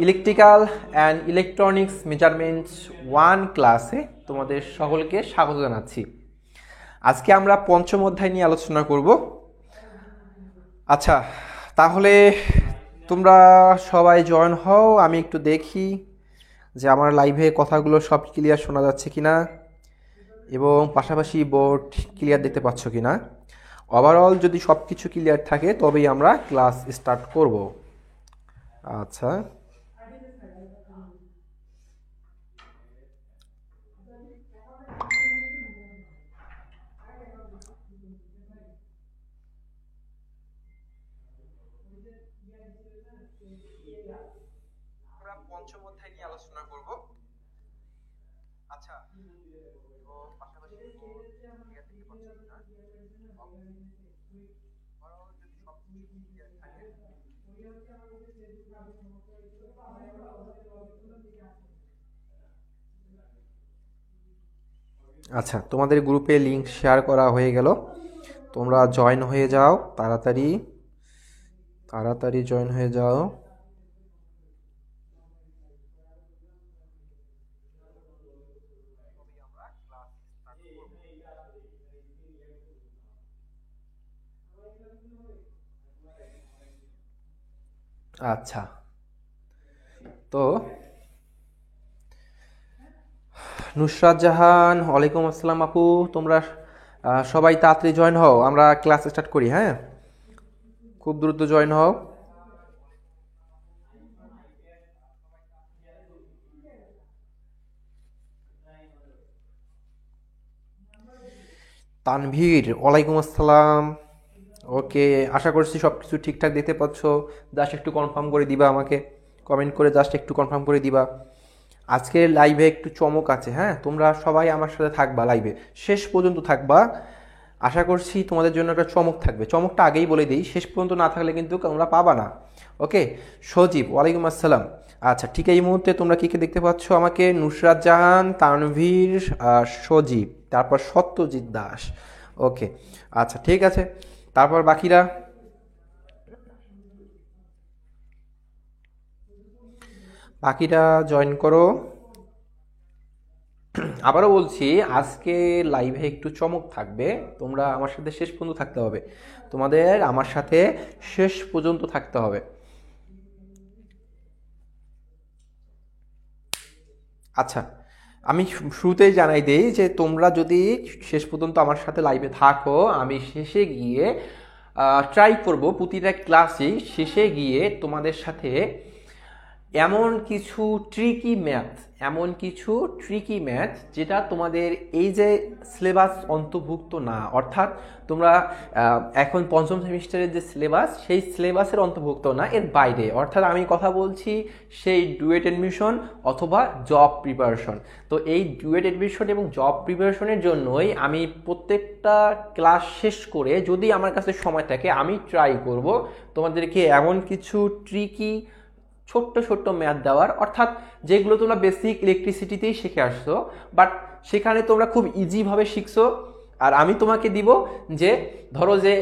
Electrical and electronics measurements 1 ক্লাসে তোমাদের সকলকে স্বাগত জানাচ্ছি। আজকে আমরা পঞ্চম অধ্যায় নিয়ে আলোচনা করব। আচ্ছা, তাহলে তোমরা সবাই জয়েন হও। আমি একটু দেখি যে আমার লাইভে কথাগুলো সব ক্লিয়ার শোনা যাচ্ছে কিনা এবং পাশাপাশি বোর্ড ক্লিয়ার দেখতে পাচ্ছ কিনা। ওভারঅল যদি সব কিছু ক্লিয়ার থাকে তবেই আমরা ক্লাস স্টার্ট করব। আচ্ছা, আমরা পঞ্চম অধ্যায় নিয়ে আলোচনা করব। আচ্ছা, পাশাপাশি আচ্ছা, তোমাদের গ্রুপে লিংক শেয়ার করা হয়ে গেল। তোমরা জয়েন হয়ে যাও, তাড়াতাড়ি তাড়াতাড়ি জয়েন হয়ে যাও। আচ্ছা, তো নুসরাত জাহান, ওয়ালাইকুম আসসালাম আপু। তোমরা সবাই তাড়াতাড়ি জয়েন হও, আমরা ক্লাস স্টার্ট করি। হ্যাঁ, খুব দ্রুত জয়েন হও। তানভীর, ওয়ালাইকুম আসসালাম। ওকে, আশা করছি সব কিছু ঠিকঠাক দেখতে পাচ্ছ। জাস্ট একটু কনফার্ম করে দিবা আমাকে, কমেন্ট করে জাস্ট একটু কনফার্ম করে দিবা। আজকের লাইভে একটু চমক আছে। হ্যাঁ, তোমরা সবাই আমার সাথে থাকবা, লাইভে শেষ পর্যন্ত থাকবা। আশা করছি তোমাদের জন্য একটা চমক থাকবে। চমকটা আগেই বলে দিই, শেষ পর্যন্ত না থাকলে কিন্তু তোমরা পাবা না। ওকে, সজীব, ওয়ালাইকুম আসসালাম। আচ্ছা, ঠিক এই মুহূর্তে তোমরা কি কি দেখতে পাচ্ছ আমাকে? নুসরাত জাহান, তানভীর, সজীব, তারপর সত্যজিৎ দাস। ওকে, আচ্ছা ঠিক আছে। তারপর বাকিরা বাকিরা জয়েন করো। আবারও বলছি, আজকে লাইভে একটু চমক থাকবে। তোমরা আমার সাথে শেষ পর্যন্ত থাকতে হবে, তোমাদের আমার সাথে শেষ পর্যন্ত থাকতে হবে। আচ্ছা, আমি শুরুতেই জানাই দিই যে তোমরা যদি শেষ পর্যন্ত আমার সাথে লাইভে থাকো, আমি শেষে গিয়ে ট্রাই করব প্রতিটা ক্লাসেই শেষে গিয়ে তোমাদের সাথে এমন কিছু ট্রিকি ম্যাথ যেটা তোমাদের এই যে সিলেবাস অন্তর্ভুক্ত না, অর্থাৎ তোমরা এখন পঞ্চম সেমিস্টারের যে সিলেবাস, সেই সিলেবাসের অন্তর্ভুক্ত না, এর বাইরে। অর্থাৎ আমি কথা বলছি সেই ডুয়েট এডমিশন অথবা জব প্রিপারেশন। তো এই ডুয়েট এডমিশন এবং জব প্রিপারেশনের জন্যই আমি প্রত্যেকটা ক্লাস শেষ করে, যদি আমার কাছে সময় থাকে, আমি ট্রাই করব তোমাদেরকে এমন কিছু ট্রিকি ছোট্ট ছোট্ট ম্যাথ দেওয়ার, অর্থাৎ যেগুলো তোমরা বেসিক ইলেকট্রিসিটিতেই শিখে আসছো, বাট সেখানে তোমরা খুব ইজিভাবে শিখছো। আর আমি তোমাকে দিব যে, ধরো যে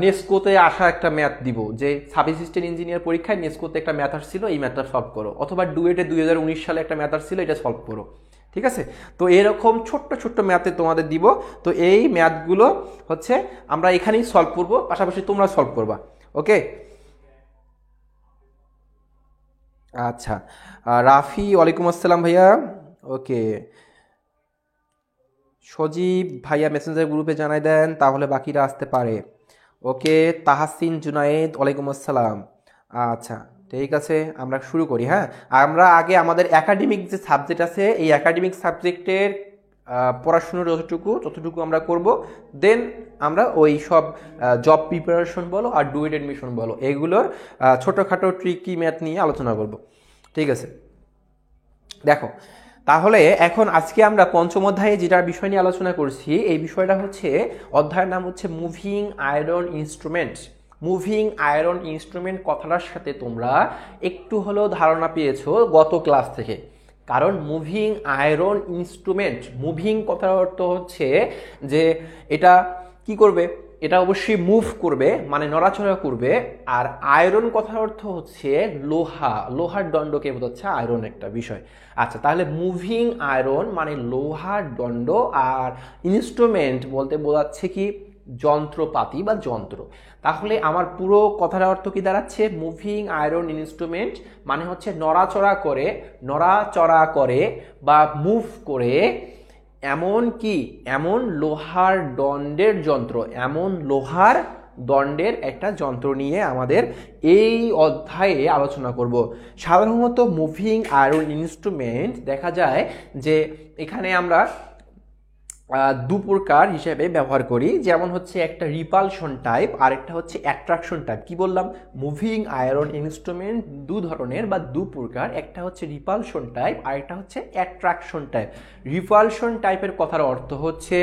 নেস্কোতে আসা একটা ম্যাথ দিব, যে সাব অ্যাসিস্ট্যান্ট ইঞ্জিনিয়ার পরীক্ষায় নেস্কোতে একটা ম্যাথ আসছিল, এই ম্যাথটা সলভ করো। অথবা ডুয়েটে 2019 সালে একটা ম্যাথ আসছিল, এটা সলভ করো। ঠিক আছে, তো এরকম ছোট্ট ছোট্ট ম্যাথে তোমাদের দিব। তো এই ম্যাথগুলো হচ্ছে আমরা এখানেই সলভ করবো, পাশাপাশি তোমরা সলভ করবা। ওকে, আচ্ছা। রাফি, ওয়ালাইকুম আসসালাম ভাইয়া। ওকে, সজীব ভাইয়া মেসেঞ্জার গ্রুপে জানাই দেন, তাহলে বাকিরা আসতে পারে। ওকে, তাহাসিন জুনায়েদ, ওয়ালাইকুম আসসালাম। আচ্ছা ঠিক আছে, আমরা শুরু করি। হ্যাঁ, আমরা আগে আমাদের একাডেমিক যে সাবজেক্ট আছে, এই একাডেমিক সাবজেক্টের পড়াশুনো যতটুকু আমরা করব, দেন আমরা ওই সব জব প্রিপারেশন বলো আর ডুয়েট এডমিশন বলো, এগুলোর ছোটোখাটো ট্রিকি ম্যাথ নিয়ে আলোচনা করব। ঠিক আছে, দেখো তাহলে এখন আজকে আমরা পঞ্চম অধ্যায়ে যেটার বিষয় নিয়ে আলোচনা করছি, এই বিষয়টা হচ্ছে, অধ্যায়ের নাম হচ্ছে moving iron instrument. Moving iron instrument কথাটার সাথে তোমরা একটু হলেও ধারণা পেয়েছো গত ক্লাস থেকে। কারণ মুভিং আয়রন ইনস্ট্রুমেন্ট, মুভিং কথার অর্থ হচ্ছে যে এটা কি করবে, এটা অবশ্যই মুভ করবে, মানে নড়াচড়া করবে। আর আয়রন কথার অর্থ হচ্ছে লোহা, লোহার দণ্ডকে বোঝাচ্ছে আয়রন একটা বিষয়। আচ্ছা, তাহলে মুভিং আয়রন মানে লোহার দণ্ড, আর ইনস্ট্রুমেন্ট বলতে বোঝাচ্ছে কি যন্ত্রপাতি বা যন্ত্র। তাহলে আমার পুরো কথার অর্থ কি দাঁড়াচ্ছে, মুভিং আয়রন ইনস্ট্রুমেন্ট মানে হচ্ছে নড়াচড়া করে, নড়াচড়া করে বা মুভ করে এমন কি এমন লোহার দণ্ডের যন্ত্র, এমন লোহার দণ্ডের একটা যন্ত্র নিয়ে আমাদের এই অধ্যায়ে আলোচনা করব। সাধারণত মুভিং আয়রন ইনস্ট্রুমেন্ট দেখা যায় যে এখানে আমরা দু প্রকার হিসেবে ব্যবহার করি, যেমন হচ্ছে একটা রিপালশন টাইপ আর একটা হচ্ছে অ্যাট্রাকশন টাইপ। কি বললাম, মুভিং আয়রন ইনস্ট্রুমেন্ট দু ধরনের বা দু প্রকার, একটা হচ্ছে রিপালশন টাইপ আর একটা হচ্ছে অ্যাট্রাকশন টাইপ। রিপালশন টাইপের কথার অর্থ হচ্ছে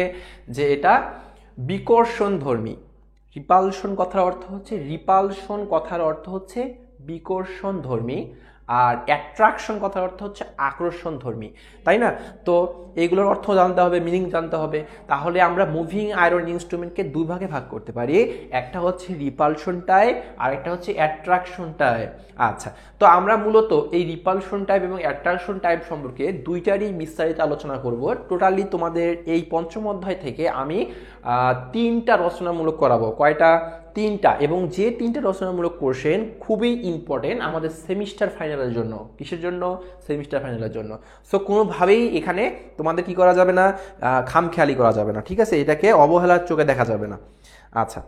যে এটা বিকর্ষণধর্মী। রিপালশন কথার অর্থ হচ্ছে বিকর্ষণধর্মী, আর অ্যাট্রাকশন কথার অর্থ হচ্ছে আকর্ষণধর্মী, তাই না? তো এইগুলোর অর্থ জানতে হবে, মিনিং জানতে হবে। তাহলে আমরা মুভিং আয়রন ইনস্ট্রুমেন্টকে দুই ভাগে ভাগ করতে পারি, একটা হচ্ছে রিপালশন টাইপ আর একটা হচ্ছে অ্যাট্রাকশন টাইপ। আচ্ছা, তো আমরা মূলত এই রিপালশন টাইপ এবং অ্যাট্রাকশন টাইপ সম্পর্কে দুইটারই বিস্তারিত আলোচনা করব। টোটালি তোমাদের এই পঞ্চম অধ্যায় থেকে আমি তিনটা রচনামূলক করাবো। কয়টা? তিনটা। এবং যে তিনটা রচনামূলক কোশ্চেন খুবই ইম্পর্টেন্ট আমাদের সেমিস্টার ফাইনালের জন্য। কিসের জন্য? সেমিস্টার ফাইনালের জন্য। সো কোনোভাবেই এখানে তোমাদের কি করা যাবে না, খামখেয়ালি করা যাবে না, ঠিক আছে? এটাকে অবহেলার চোখে দেখা যাবে না। আচ্ছা,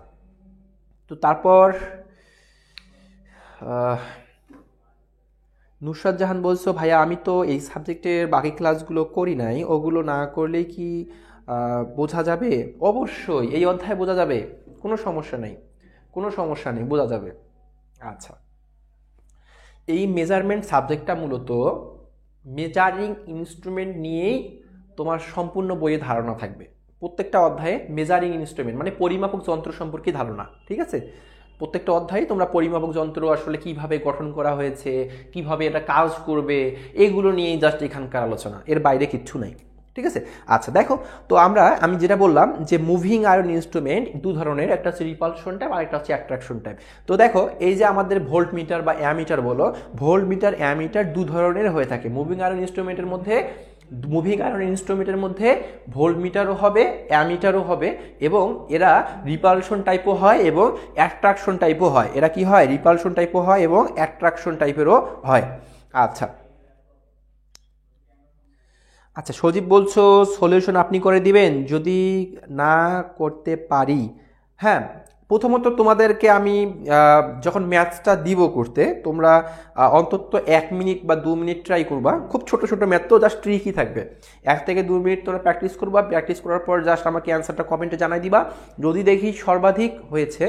তো তারপর নুসরাত জাহান বলছো, ভাইয়া আমি তো এই সাবজেক্টের বাকি ক্লাসগুলো করি নাই, ওগুলো না করলেই কি বোঝা যাবে? অবশ্যই এই অধ্যায়ে বোঝা যাবে, কোনো সমস্যা নেই, বোঝা যাবে। আচ্ছা, এই মেজারমেন্ট সাবজেক্টটা মূলত মেজারিং ইনস্ট্রুমেন্ট নিয়েই তোমার সম্পূর্ণ বইয়ে ধারণা থাকবে। প্রত্যেকটা অধ্যায়ে মেজারিং ইনস্ট্রুমেন্ট মানে পরিমাপক যন্ত্র সম্পর্কে ধারণা, ঠিক আছে? প্রত্যেকটা অধ্যায়ে তোমরা পরিমাপক যন্ত্র আসলে কিভাবে গঠন করা হয়েছে, কিভাবে এটা কাজ করবে, এগুলো নিয়েই জাস্ট এখানকার আলোচনা, এর বাইরে কিচ্ছু নাই, ঠিক আছে? আচ্ছা দেখো, তো আমি যেটা বললাম যে মুভিং আয়রন ইনস্ট্রুমেন্ট দু ধরনের, একটা হচ্ছে রিপালশন টাইপ আর একটা হচ্ছে অ্যাট্রাকশন টাইপ। তো দেখো, এই যে আমাদের ভোল্ট মিটার বা অ্যামিটার বলো, ভোল্ট মিটার অ্যামিটার দু ধরনের হয়ে থাকে মুভিং আয়রন ইনস্ট্রুমেন্টের মধ্যে। ভোল্ট মিটারও হবে, অ্যামিটারও হবে, এবং এরা রিপালশন টাইপও হয় এবং অ্যাট্রাকশন টাইপও হয়। এরা কি হয়? রিপালশন টাইপও হয় এবং অ্যাট্রাকশন টাইপেরও হয়। আচ্ছা আচ্ছা, সজীব বলছো সলিউশন আপনি করে দিবেন যদি না করতে পারি। হ্যাঁ, প্রথমত তোমাদেরকে আমি যখন ম্যাথসটা দিব করতে, তোমরা অন্তত 1 মিনিট বা 2 মিনিট ট্রাই করবা। খুব ছোট ছোট ম্যাথ তো, জাস্ট ট্রিকই থাকবে। 1 থেকে 2 মিনিট তোমরা প্র্যাকটিস করবা, প্র্যাকটিস করার পর জাস্ট আমাকে অ্যান্সারটা কমেন্টে জানাই দিবা। যদি দেখি সর্বাধিক হয়েছে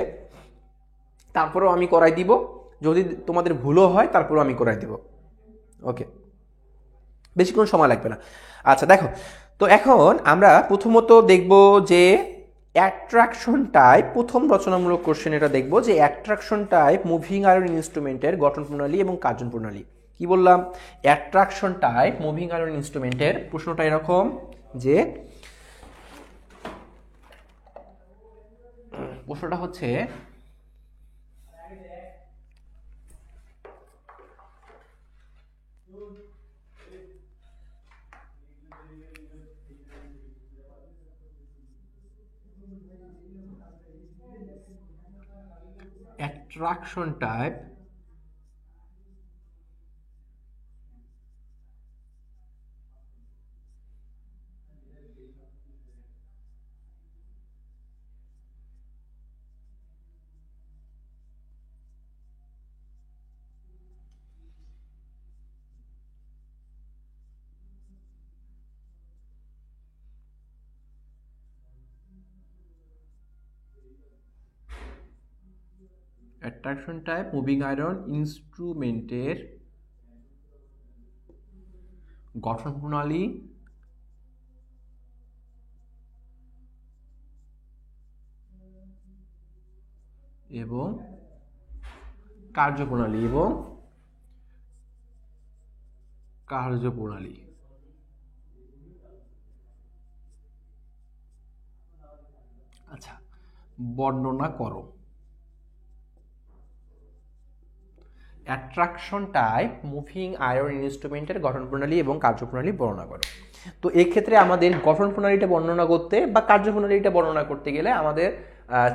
তারপরেও আমি করাই দিব, যদি তোমাদের ভুলও হয় তারপরেও আমি করাই দিব। ওকে, বেশিক্ষণ সময় লাগবে না। আচ্ছা দেখো, তো এখন আমরা প্রথমত দেখব যে অ্যাট্রাকশন টাইপ, প্রথম রচনামূলক কোশ্চেন এটা দেখব যে অ্যাট্রাকশন টাইপ মুভিং আয়রন ইনস্ট্রুমেন্টের গঠন প্রণালী এবং কার্জন প্রণালী। কি বললাম? অ্যাট্রাকশন টাইপ মুভিং আয়রন ইনস্ট্রুমেন্টের প্রশ্নটা এরকম যে প্রশ্নটা হচ্ছে অ্যাট্রাকশন টাইপ মুভিং আয়রন ইনস্ট্রুমেন্টের গঠন প্রণালী এবং কার্যপ্রণালী আচ্ছা, বর্ণনা করো। অ্যাট্রাকশন টাইপ মুভিং আয়রন ইনস্ট্রুমেন্টের গঠন প্রণালী এবং কার্যপ্রণালী বর্ণনা করো। তো এক্ষেত্রে আমাদের গঠন প্রণালীটা বর্ণনা করতে বা কার্যপ্রণালীটা বর্ণনা করতে গেলে আমাদের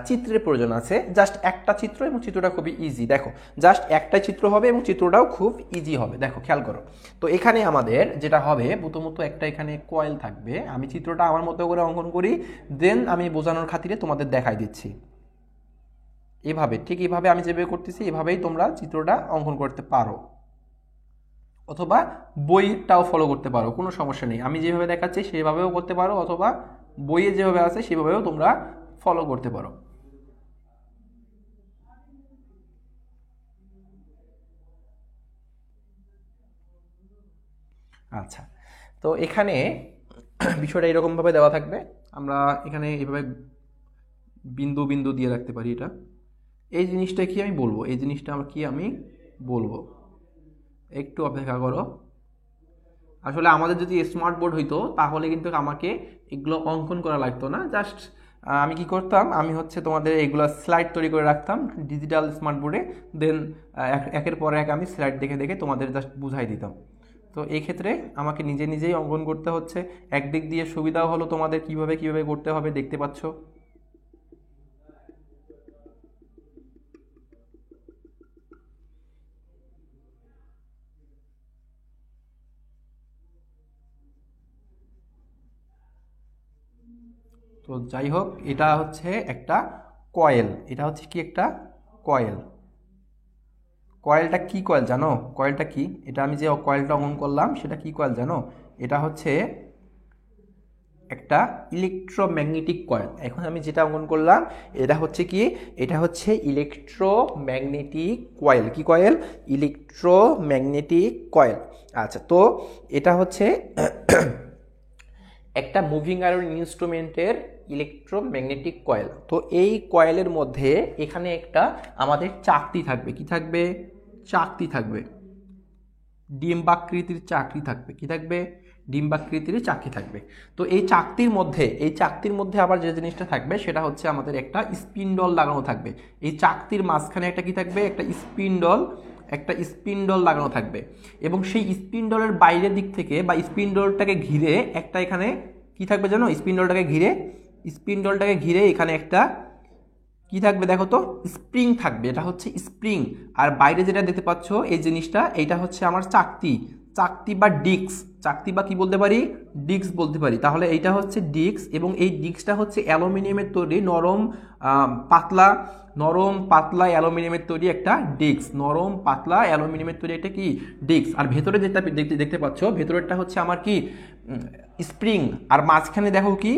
চিত্রের প্রয়োজন আছে। জাস্ট একটা চিত্র, এবং চিত্রটা খুবই ইজি। দেখো, জাস্ট একটা চিত্র হবে এবং চিত্রটাও খুব ইজি হবে। দেখো, খেয়াল করো। তো এখানে আমাদের যেটা হবে, প্রথমত একটা এখানে কয়েল থাকবে। আমি চিত্রটা আমার মতো করে অঙ্কন করি, দেন আমি বোঝানোর খাতিরে তোমাদের দেখাই দিচ্ছি। এভাবে, ঠিক এভাবে আমি যেভাবে করতেছি এভাবেই তোমরা চিত্রটা অঙ্কন করতে পারো, অথবা বইটাও ফলো করতে পারো, কোনো সমস্যা নেই। আমি যেভাবে দেখাচ্ছি সেভাবেও করতে পারো, অথবা বইয়ে যেভাবে আছে সেভাবেও তোমরা ফলো করতে পারো। আচ্ছা, তো এখানে বিষয়টা এরকমভাবে দেওয়া থাকবে। আমরা এখানে এভাবে বিন্দু বিন্দু দিয়ে রাখতে পারি। এটা, এই জিনিসটা কি আমি বলবো, এই জিনিসটা আমার কি আমি বলবো, একটু অপেক্ষা করো। আসলে আমাদের যদি স্মার্ট বোর্ড হইতো তাহলে কিন্তু আমাকে এগুলো অঙ্কন করা লাগতো না। জাস্ট আমি কি করতাম, আমি হচ্ছে তোমাদের এগুলো স্লাইড তৈরি করে রাখতাম ডিজিটাল স্মার্ট বোর্ডে, দেন একের পর এক আমি স্লাইড দেখে দেখে তোমাদের জাস্ট বুঝাই দিতাম। তো এই ক্ষেত্রে আমাকে নিজে নিজেই অঙ্কন করতে হচ্ছে। একদিক দিয়ে সুবিধাও হলো তোমাদের কিভাবে কিভাবে করতে হবে, দেখতে পাচ্ছ। তো যাই হোক, এটা হচ্ছে একটা কয়েল। এটা হচ্ছে কি, একটা কয়েল। কয়েলটা কি কয়েল জানো? কয়েলটা কি? এটা আমি যে কয়েলটা অঙ্কন করলাম সেটা কি কয়েল জানো? এটা হচ্ছে একটা ইলেকট্রোম্যাগনেটিক কয়েল। এখন আমি যেটা অঙ্কন করলাম এটা হচ্ছে কি, এটা হচ্ছে ইলেকট্রোম্যাগনেটিক কয়েল। কি কয়েল? Electromagnetic coil. আচ্ছা, তো এটা হচ্ছে একটা মুভিং আয়রন ইনস্ট্রুমেন্টের ইলেকট্রোম্যাগনেটিক কয়েল। তো এই কয়েলের মধ্যে এখানে একটা আমাদের চাকতি থাকবে। কি থাকবে? চাকতি থাকবে, ডিম্বাকৃতির চাকতি থাকবে। কি থাকবে? ডিম্বাকৃতির চাকতি থাকবে। তো এই চাকতির মধ্যে আবার যে জিনিসটা থাকবে সেটা হচ্ছে আমাদের একটা স্পিন্ডল লাগানো থাকবে। এই চাকতির মাঝখানে একটা কি থাকবে? একটা স্পিন্ডল লাগানো থাকবে। এবং সেই স্পিন্ডলের বাইরের দিক থেকে বা স্পিন্ডলটাকে ঘিরে একটা এখানে কি থাকবে জানো? স্পিন্ডলটাকে ঘিরে এখানে একটা কি থাকবে দেখো তো? স্প্রিং থাকবে। এটা হচ্ছে স্প্রিং। আর বাইরে যেটা দেখতে পাচ্ছ এই জিনিসটা, এইটা হচ্ছে আমার চাকতি বা ডিস্ক। চাকতি বা কি বলতে পারি? ডিস্ক বলতে পারি। তাহলে এইটা হচ্ছে ডিস্ক, এবং এই ডিস্কটা হচ্ছে অ্যালুমিনিয়ামের তৈরি, নরম পাতলা অ্যালুমিনিয়ামের তৈরি একটা ডিস্ক। নরম পাতলা অ্যালুমিনিয়ামের তৈরি একটা কি ডিস্ক। আর ভেতরে যেটা দেখতে পাচ্ছ, ভেতরেরটা হচ্ছে আমার কি স্প্রিং। আর মাঝখানে দেখো কি,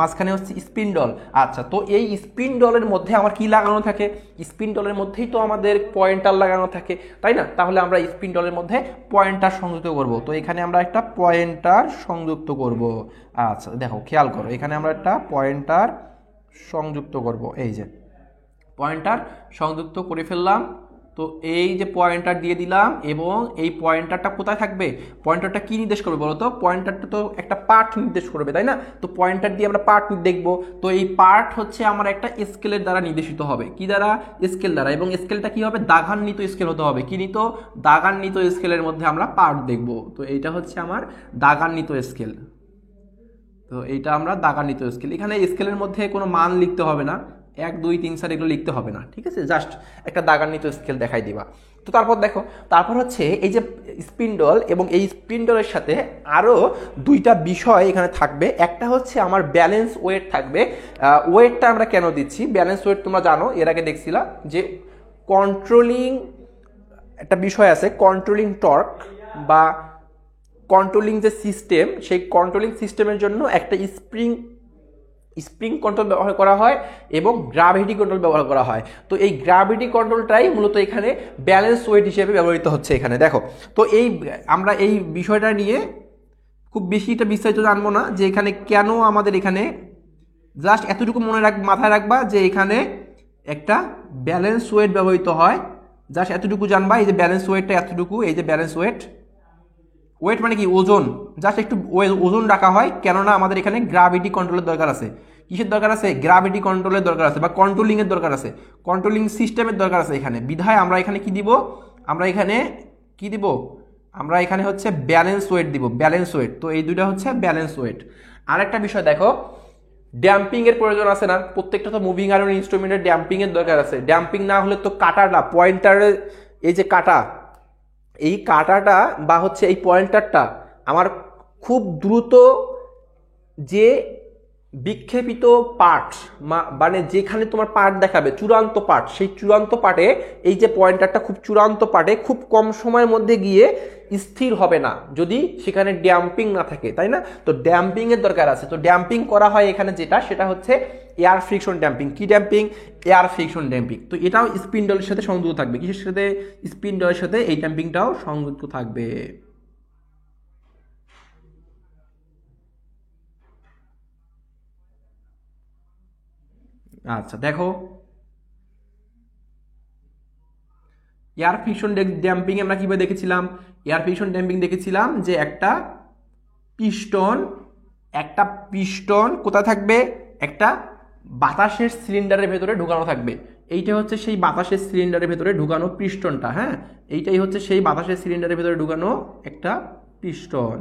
মাঝখানে হচ্ছে স্পিন্ডল। আচ্ছা, তো এই স্পিন্ডলের মধ্যে আমার কি লাগানো থাকে? স্পিন্ডলের মধ্যেই তো আমাদের পয়েন্টার লাগানো থাকে, তাই না? তাহলে আমরা স্পিন্ডলের মধ্যে পয়েন্টার সংযুক্ত করব। তো এখানে আমরা একটা পয়েন্টার সংযুক্ত করব। আচ্ছা, দেখো, খেয়াল করো, এখানে আমরা একটা পয়েন্টার সংযুক্ত করব। এই যে পয়েন্টার সংযুক্ত করে ফেললাম। তো এই যে পয়েন্টার দিয়ে দিলাম, এবং এই পয়েন্টারটা কোথায় থাকবে? পয়েন্টারটা কি নির্দেশ করবে বলো তো? পয়েন্টারটা তো একটা পার্ট নির্দেশ করবে, তাই না? তো পয়েন্টার দিয়ে আমরা পার্ট দেখব। তো এই পার্ট হচ্ছে আমার একটা স্কেলের দ্বারা নির্দেশিত হবে। কি দ্বারা? স্কেল দ্বারা। এবং স্কেলটা কি হবে? দাগান্বিত স্কেল হতে হবে। কি নিত? দাগান্বিত স্কেলের মধ্যে আমরা পার্ট দেখব। তো এইটা হচ্ছে আমার দাগান্বিত স্কেল। তো এইটা আমরা দাগান্বিত স্কেল। এখানে স্কেলের মধ্যে কোনো মান লিখতে হবে না, 1 2 3 4 এগুলো লিখতে হবে না, ঠিক আছে? জাস্ট একটা দাগান্বিত স্কেল দেখাই দিবা। তো তারপর দেখো, তারপর হচ্ছে এই যে স্পিন্ডল, এবং এই স্পিন্ডলের সাথে আরও দুইটা বিষয় এখানে থাকবে। একটা হচ্ছে আমার ব্যালেন্স ওয়েট থাকবে। ওয়েটটা আমরা কেন দিচ্ছি? ব্যালেন্স ওয়েট তোমরা জানো, এর আগে দেখছিলা যে কন্ট্রোলিং একটা বিষয় আছে, কন্ট্রোলিং টর্ক বা কন্ট্রোলিং যে সিস্টেম, সেই কন্ট্রোলিং সিস্টেমের জন্য একটা স্প্রিং কন্ট্রোল ব্যবহার করা হয় এবং গ্র্যাভিটি কন্ট্রোল ব্যবহার করা হয়। তো এই গ্র্যাভিটি কন্ট্রোলটাই মূলত এখানে ব্যালেন্স ওয়েট হিসেবে ব্যবহৃত হচ্ছে এখানে। দেখো, তো আমরা এই বিষয়টা নিয়ে খুব বেশি এটা বিস্তারিত জানবো না, যে এখানে কেন আমাদের এখানে, জাস্ট এতটুকু মাথায় রাখবা যে এখানে একটা ব্যালেন্স ওয়েট ব্যবহৃত হয়। জাস্ট এতটুকু জানবা, এই যে ব্যালেন্স ওয়েটটা এতটুকু, এই যে ব্যালেন্স ওয়েট মানে কি? ওজন। জাস্ট একটু ওজন রাখা হয়, কেননা আমাদের এখানে গ্র্যাভিটি কন্ট্রোলের দরকার আছে। কিসের দরকার আছে? গ্র্যাভিটি কন্ট্রোলের দরকার আছে বা কন্ট্রোলিংয়ের দরকার আছে, কন্ট্রোলিং সিস্টেমের দরকার আছে এখানে। বিধায় আমরা এখানে কি দিব? আমরা এখানে কি দিব? আমরা এখানে হচ্ছে ব্যালেন্স ওয়েট দিব, ব্যালেন্স ওয়েট। তো এই দুইটা হচ্ছে ব্যালেন্স ওয়েট। আরেকটা বিষয় দেখো, ড্যাম্পিং এর প্রয়োজন আছে না? প্রত্যেকটা তো মুভিং আয়রন ইনস্ট্রুমেন্টের ড্যাম্পিং এর দরকার আছে। ড্যাম্পিং না হলে তো কাটাটা, পয়েন্টারের এই যে কাটা, এই কাটাটা বা হচ্ছে এই পয়েন্টারটা আমার খুব দ্রুত যে বিক্ষেপিত পার্ট, মানে যেখানে তোমার পার্ট দেখাবে চূড়ান্ত পার্ট, সেই চূড়ান্ত পার্টে এই যে পয়েন্টারটা খুব চূড়ান্ত পার্টে খুব কম সময়ের মধ্যে গিয়ে স্থির হবে না যদি সেখানে ড্যাম্পিং না থাকে, তাই না? তো ড্যাম্পিং এর দরকার আছে। তো ড্যাম্পিং করা হয় এখানে যেটা, সেটা হচ্ছে এয়ার ফ্রিকশন ড্যাম্পিং। কি ড্যাম্পিং? Air friction damping. তো এটাও স্পিন্ডলের সাথে সংযুক্ত থাকবে। কিসের সাথে? স্পিন্ডলের সাথে এই ড্যাম্পিংটাও সংযুক্ত থাকবে। আচ্ছা দেখো, এয়ার ফ্রিকশন ড্যাম্পিং আমরা কিভাবে দেখেছিলাম? এয়ার ফ্রিকশন ড্যাম্পিং দেখেছিলাম যে একটা পিস্টন কোথায় থাকবে? একটা বাতাসের সিলিন্ডারের ভেতরে ঢুকানো থাকবে। এইটা হচ্ছে সেই বাতাসের সিলিন্ডারের ভেতরে ঢুকানো পিস্টনটা। হ্যাঁ, এইটাই হচ্ছে সেই বাতাসের সিলিন্ডারের ভেতরে ঢুকানো একটা পিস্টন।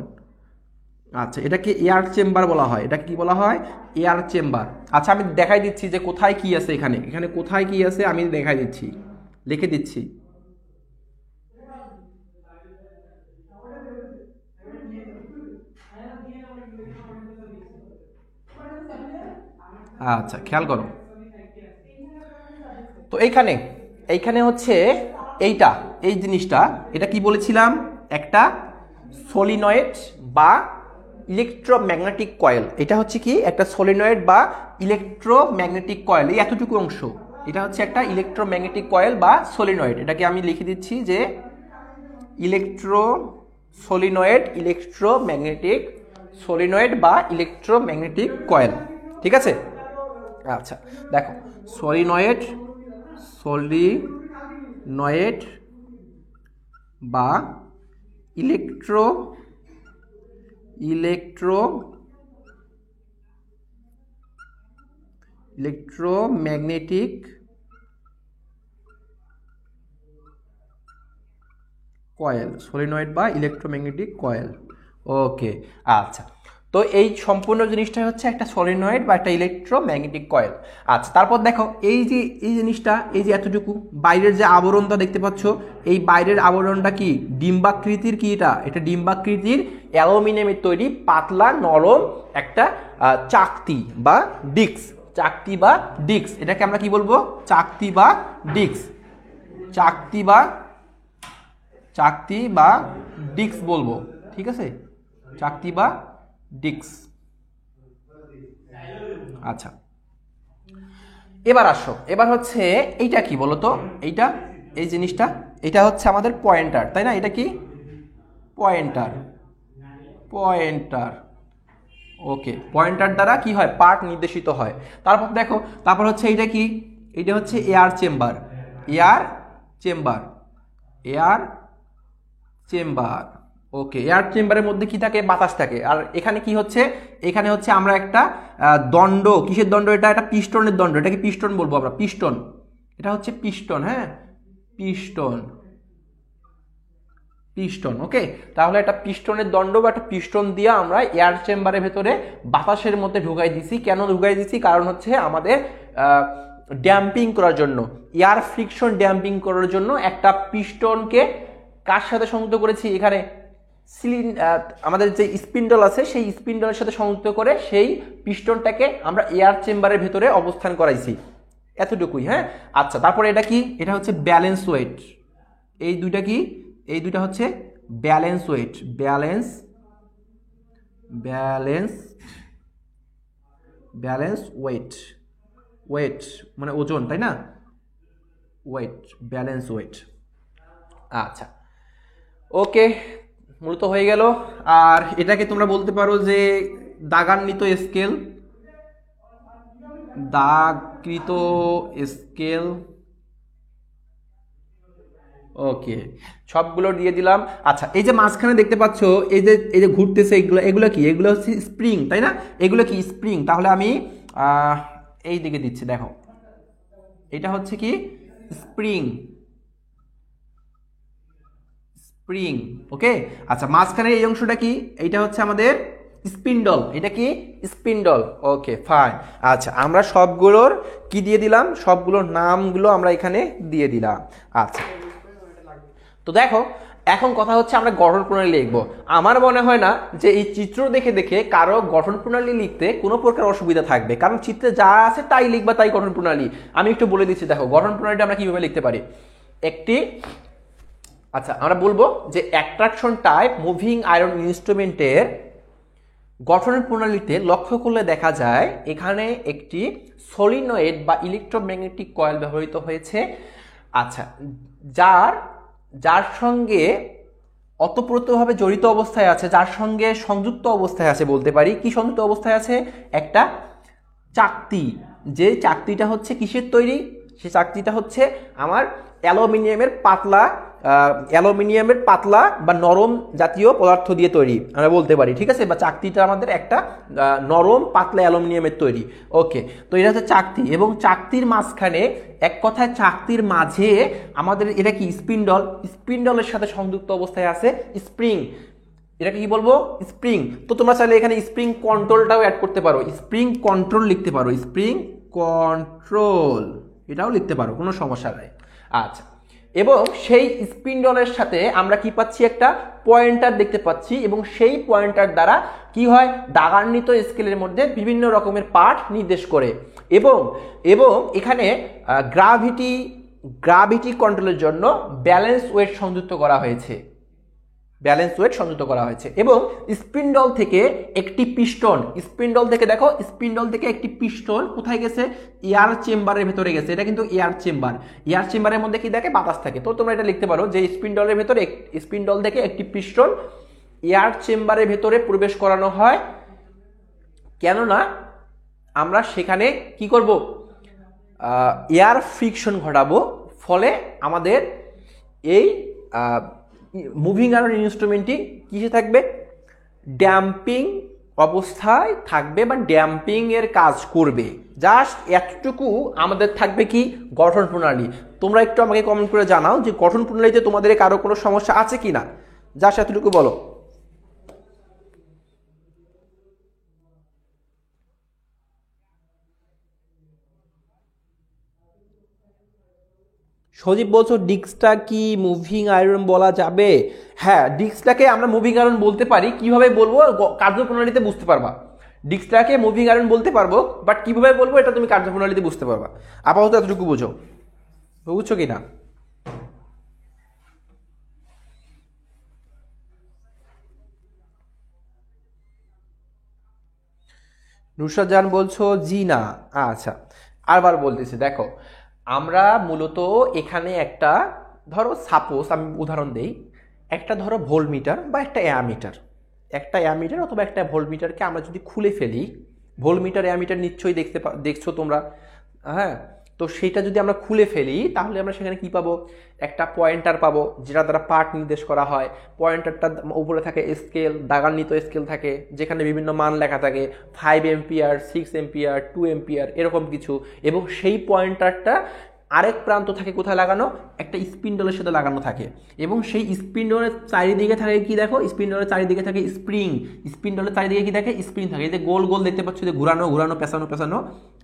আচ্ছা, এটাকে এয়ার চেম্বার বলা হয়। এটা কি বলা হয়? Air chamber. আচ্ছা, আমি দেখাই দিচ্ছি যে কোথায় কি আছে। এখানে এখানে কোথায় কি আছে আমি দেখাই দিচ্ছি, লিখে দিচ্ছি। আচ্ছা, খেয়াল করো তো এইখানে এইখানে হচ্ছে এইটা, এই জিনিসটা, এটা কি বলেছিলাম? একটা সলিনয়েড বা ইলেকট্রোম্যাগনেটিক কয়েল। এটা হচ্ছে কি? একটা সলিনয়েড বা ইলেকট্রোম্যাগনেটিক কয়েল। এই এতটুকু অংশ, এটা হচ্ছে একটা ইলেকট্রোম্যাগনেটিক কয়েল বা সলিনয়েড। এটাকে আমি লিখে দিচ্ছি যে ইলেকট্রোম্যাগনেটিক সলিনয়েড বা ইলেকট্রোম্যাগনেটিক কয়েল। ঠিক আছে? আচ্ছা দেখো, সলিনয়েড বা ইলেকট্রোম্যাগনেটিক কয়েল, সলিনয়েড বা ইলেকট্রোম্যাগনেটিক কয়েল। ওকে, আচ্ছা। তো এই সম্পূর্ণ জিনিসটা হচ্ছে একটা সলিনয়েড বা একটা ইলেকট্রোম্যাগনেটিক কয়েল। আচ্ছা, তারপর দেখো এই যে এই জিনিসটা, এই যে এতটুকু বাইরের যে আবরণটা দেখতে পাচ্ছ, এই বাইরের আবরণটা কি? ডিম্বাকৃতির। কি এটা ডিম্বাকৃতির অ্যালুমিনিয়ামের তৈরি পাতলা নরম একটা চাকতি বা ডিস্ক। এটাকে আমরা কি বলবো? চাকতি বা ডিস্ক বলবো। ঠিক আছে, চাকতি বা ডিস্ক। আচ্ছা, এবার আসো, এবার হচ্ছে এইটা কি বলতো? এই জিনিসটা, এটা হচ্ছে আমাদের পয়েন্টার, তাই না? এটা কি? পয়েন্টার। ওকে, পয়েন্টার দ্বারা কি হয়? পার্ট নির্দেশিত হয়। তারপর দেখো, তারপর হচ্ছে এইটা কি? এটা হচ্ছে এয়ার চেম্বার। ওকে, এয়ার চেম্বারের মধ্যে কি থাকে? বাতাস থাকে। আর এখানে কি হচ্ছে? এখানে হচ্ছে আমরা একটা দণ্ড, কিসের দণ্ড? এটা একটা পিস্টনের দণ্ড। এটাকে পিস্টন বলবো আমরা, পিস্টন। এটা হচ্ছে পিস্টন। হ্যাঁ, পিস্টন। ওকে, তাহলে একটা পিস্টনের দণ্ড বা একটা পিস্টন দিয়ে আমরা এয়ার চেম্বারের ভেতরে বাতাসের মধ্যে ঢুকাই দিছি। কেন ঢুকাই দিছি? কারণ হচ্ছে আমাদের ড্যাম্পিং করার জন্য, এয়ার ফ্রিকশন ড্যাম্পিং করার জন্য একটা পিস্টনকে কার সাথে সংযুক্ত করেছি? এখানে আমাদের যে স্পিন্ডল আছে, সেই স্পিন্ডলের সাথে সংযুক্ত করে সেই পিস্টনটাকে আমরা এয়ার চেম্বারের ভেতরে অবস্থান করাইছি। এতটুকুই। হ্যাঁ, আচ্ছা, তারপরে এটা কি? এটা হচ্ছে ব্যালেন্স ওয়েট। এই দুইটা কি? এই দুইটা হচ্ছে ব্যালেন্স ওয়েট। ওয়েট মানে ওজন, তাই না? Balance weight. আচ্ছা, ওকে, মূলত হয়ে গেল। আর এটাকে তোমরা বলতে পারো যে দাগান্বিত স্কেল। ওকে, সবগুলো দিয়ে দিলাম। আচ্ছা, এই যে মাঝখানে দেখতে পাচ্ছ, এই যে ঘুরতেছে, এগুলো কি? এগুলো হচ্ছে স্প্রিং, তাই না? এগুলো কি? স্প্রিং। তাহলে আমি এই দিকে দিচ্ছি, দেখো এটা হচ্ছে কি স্প্রিং, স্প্রিং। ওকে, আচ্ছা মাঝখানের এই অংশটা কি, এইটা হচ্ছে আমাদের স্পিন্ডল, এটা কি স্পিন্ডল। ওকে ফাইন। আচ্ছা আমরা সবগুলোর কি দিয়ে দিলাম, সবগুলোর নামগুলো আমরা এখানে দিয়ে দিলাম। আচ্ছা তো দেখো এখন কথা হচ্ছে আমরা গঠন প্রণালী লিখবো। আমার মনে হয় না যে এই চিত্র দেখে দেখে কারো গঠন প্রণালী লিখতে কোনো প্রকার অসুবিধা থাকবে, কারণ চিত্রে যা আছে তাই লিখবা, তাই গঠন প্রণালী। আমি একটু বলে দিচ্ছি, দেখো গঠন প্রণালীটা আমরা কিভাবে লিখতে পারি। আচ্ছা আমরা বলবো যে অ্যাট্রাকশন টাইপ মুভিং আয়রন ইনস্ট্রুমেন্টের গঠন প্রণালীতে লক্ষ্য করলে দেখা যায় এখানে একটি সলিনয়েড বা ইলেকট্রোম্যাগনেটিক কয়েল ব্যবহৃত হয়েছে। আচ্ছা যার সঙ্গে অতপ্রতভাবে জড়িত অবস্থায় আছে, যার সঙ্গে সংযুক্ত অবস্থায় আছে বলতে পারি। কি সংযুক্ত অবস্থায় আছে, একটা চাকতি। যে চাকতিটা হচ্ছে কিসের তৈরি, সে চাকতিটা হচ্ছে আমার অ্যালুমিনিয়ামের পাতলা বা নরম জাতীয় পদার্থ দিয়ে তৈরি আমরা বলতে পারি, ঠিক আছে। বা চাকতিটা আমাদের একটা নরম পাতলা অ্যালুমিনিয়ামের তৈরি। ওকে, তো এটা হচ্ছে চাকতি, এবং চাকতির মাঝখানে এক কথায় চাকতির মাঝে আমাদের এটা কি স্পিন্ডল, স্পিন্ডলের সাথে সংযুক্ত অবস্থায় আছে স্প্রিং। এটাকে কি বলবো, স্প্রিং। তো তোমরা চাইলে এখানে স্প্রিং কন্ট্রোলটাও অ্যাড করতে পারো, স্প্রিং কন্ট্রোল লিখতে পারো, স্প্রিং কন্ট্রোল এটাও লিখতে পারো, কোনো সমস্যা নাই। আচ্ছা, এবং সেই স্পিন্ডলের সাথে আমরা কি পাচ্ছি, একটা পয়েন্টার দেখতে পাচ্ছি, এবং সেই পয়েন্টার দ্বারা কি হয়, দাগান্বিত স্কেলের মধ্যে বিভিন্ন রকমের পার্ট নির্দেশ করে। এবং এখানে গ্রাভিটি কন্ট্রোলের জন্য ব্যালেন্স ওয়েট সংযুক্ত করা হয়েছে, এবং স্পিন্ডল থেকে একটি পিস্টন, স্পিন্ডল থেকে দেখো, স্পিন্ডল থেকে একটি পিস্টন কোথায় গেছে, এয়ার চেম্বারের ভেতরে গেছে। এটা কিন্তু এয়ার চেম্বারের মধ্যে কি দেখে, বাতাস থাকে। তো তোমরা এটা লিখতে পারো যে স্পিন্ডলের ভেতরে, স্পিন্ডল থেকে একটি পিস্টন এয়ার চেম্বারের ভেতরে প্রবেশ করানো হয়, কেননা আমরা সেখানে কি করব, এয়ার ফ্রিকশন ঘটাবো, ফলে আমাদের এই মুভিং আয়রন ইনস্ট্রুমেন্টটি কিসে থাকবে, ড্যাম্পিং অবস্থায় থাকবে বা ড্যাম্পিং এর কাজ করবে। জাস্ট এতটুকু আমাদের থাকবে কি, গঠন প্রণালী। তোমরা একটু আমাকে কমেন্ট করে জানাও যে গঠন প্রণালীতে তোমাদের কারো কোনো সমস্যা আছে কিনা, জাস্ট এতটুকু বলো। সজীব বলছো ডিস্কটা কি মুভিং আয়রন বলা যাবে? হ্যাঁ, ডিস্কটাকে আমরা মুভিং আয়রন বলতে পারি। কিভাবে বলবো, কার্যপ্রণালীতে বুঝতে পারবা। ডিস্কটাকে মুভিং আয়রন বলতে পারবো, বাট কিভাবে বলবো এটা তুমি কার্যপ্রণালীতে বুঝতে পারবা। আপাতত এতটুকু বুঝো, বুঝছো কি না? নুসরাত জান বলছো জি না। আচ্ছা আরবার বলতেছি, দেখো আমরা মূলত এখানে একটা, ধরো সাপোজ আমি উদাহরণ দেই, একটা ধরো ভোল্টমিটার বা একটা অ্যামিটার, অথবা একটা ভোল্টমিটারকে আমরা যদি খুলে ফেলি, ভোল্টমিটার অ্যামিটার নিশ্চয়ই দেখছো তোমরা, হ্যাঁ। তো সেইটা যদি আমরা খুলে ফেলি তাহলে আমরা সেখানে কি পাবো, একটা পয়েন্টার পাবো, যেটা দ্বারা পার্ট নির্দেশ করা হয়। পয়েন্টারটা উপরে থাকে স্কেল, দাগান্বিত স্কেল থাকে, যেখানে বিভিন্ন মান লেখা থাকে, 5 এম্পিয়ার, 6 এম্পিয়ার, 2 এম্পিয়ার, এরকম কিছু। এবং সেই পয়েন্টারটা আরেক প্রান্ত থাকে কোথায় লাগানো, একটা স্পিন্ডলের সাথে লাগানো থাকে, এবং সেই স্পিন্ডলের চারিদিকে থাকে কি দেখো, স্পিন্ডলের চারিদিকে থাকে স্প্রিং, স্পিন্ডলের চারিদিকে কি থাকে, স্প্রিং থাকে। এই যে গোল গোল দেখতে পাচ্ছ, যে ঘুরানো পেছানো,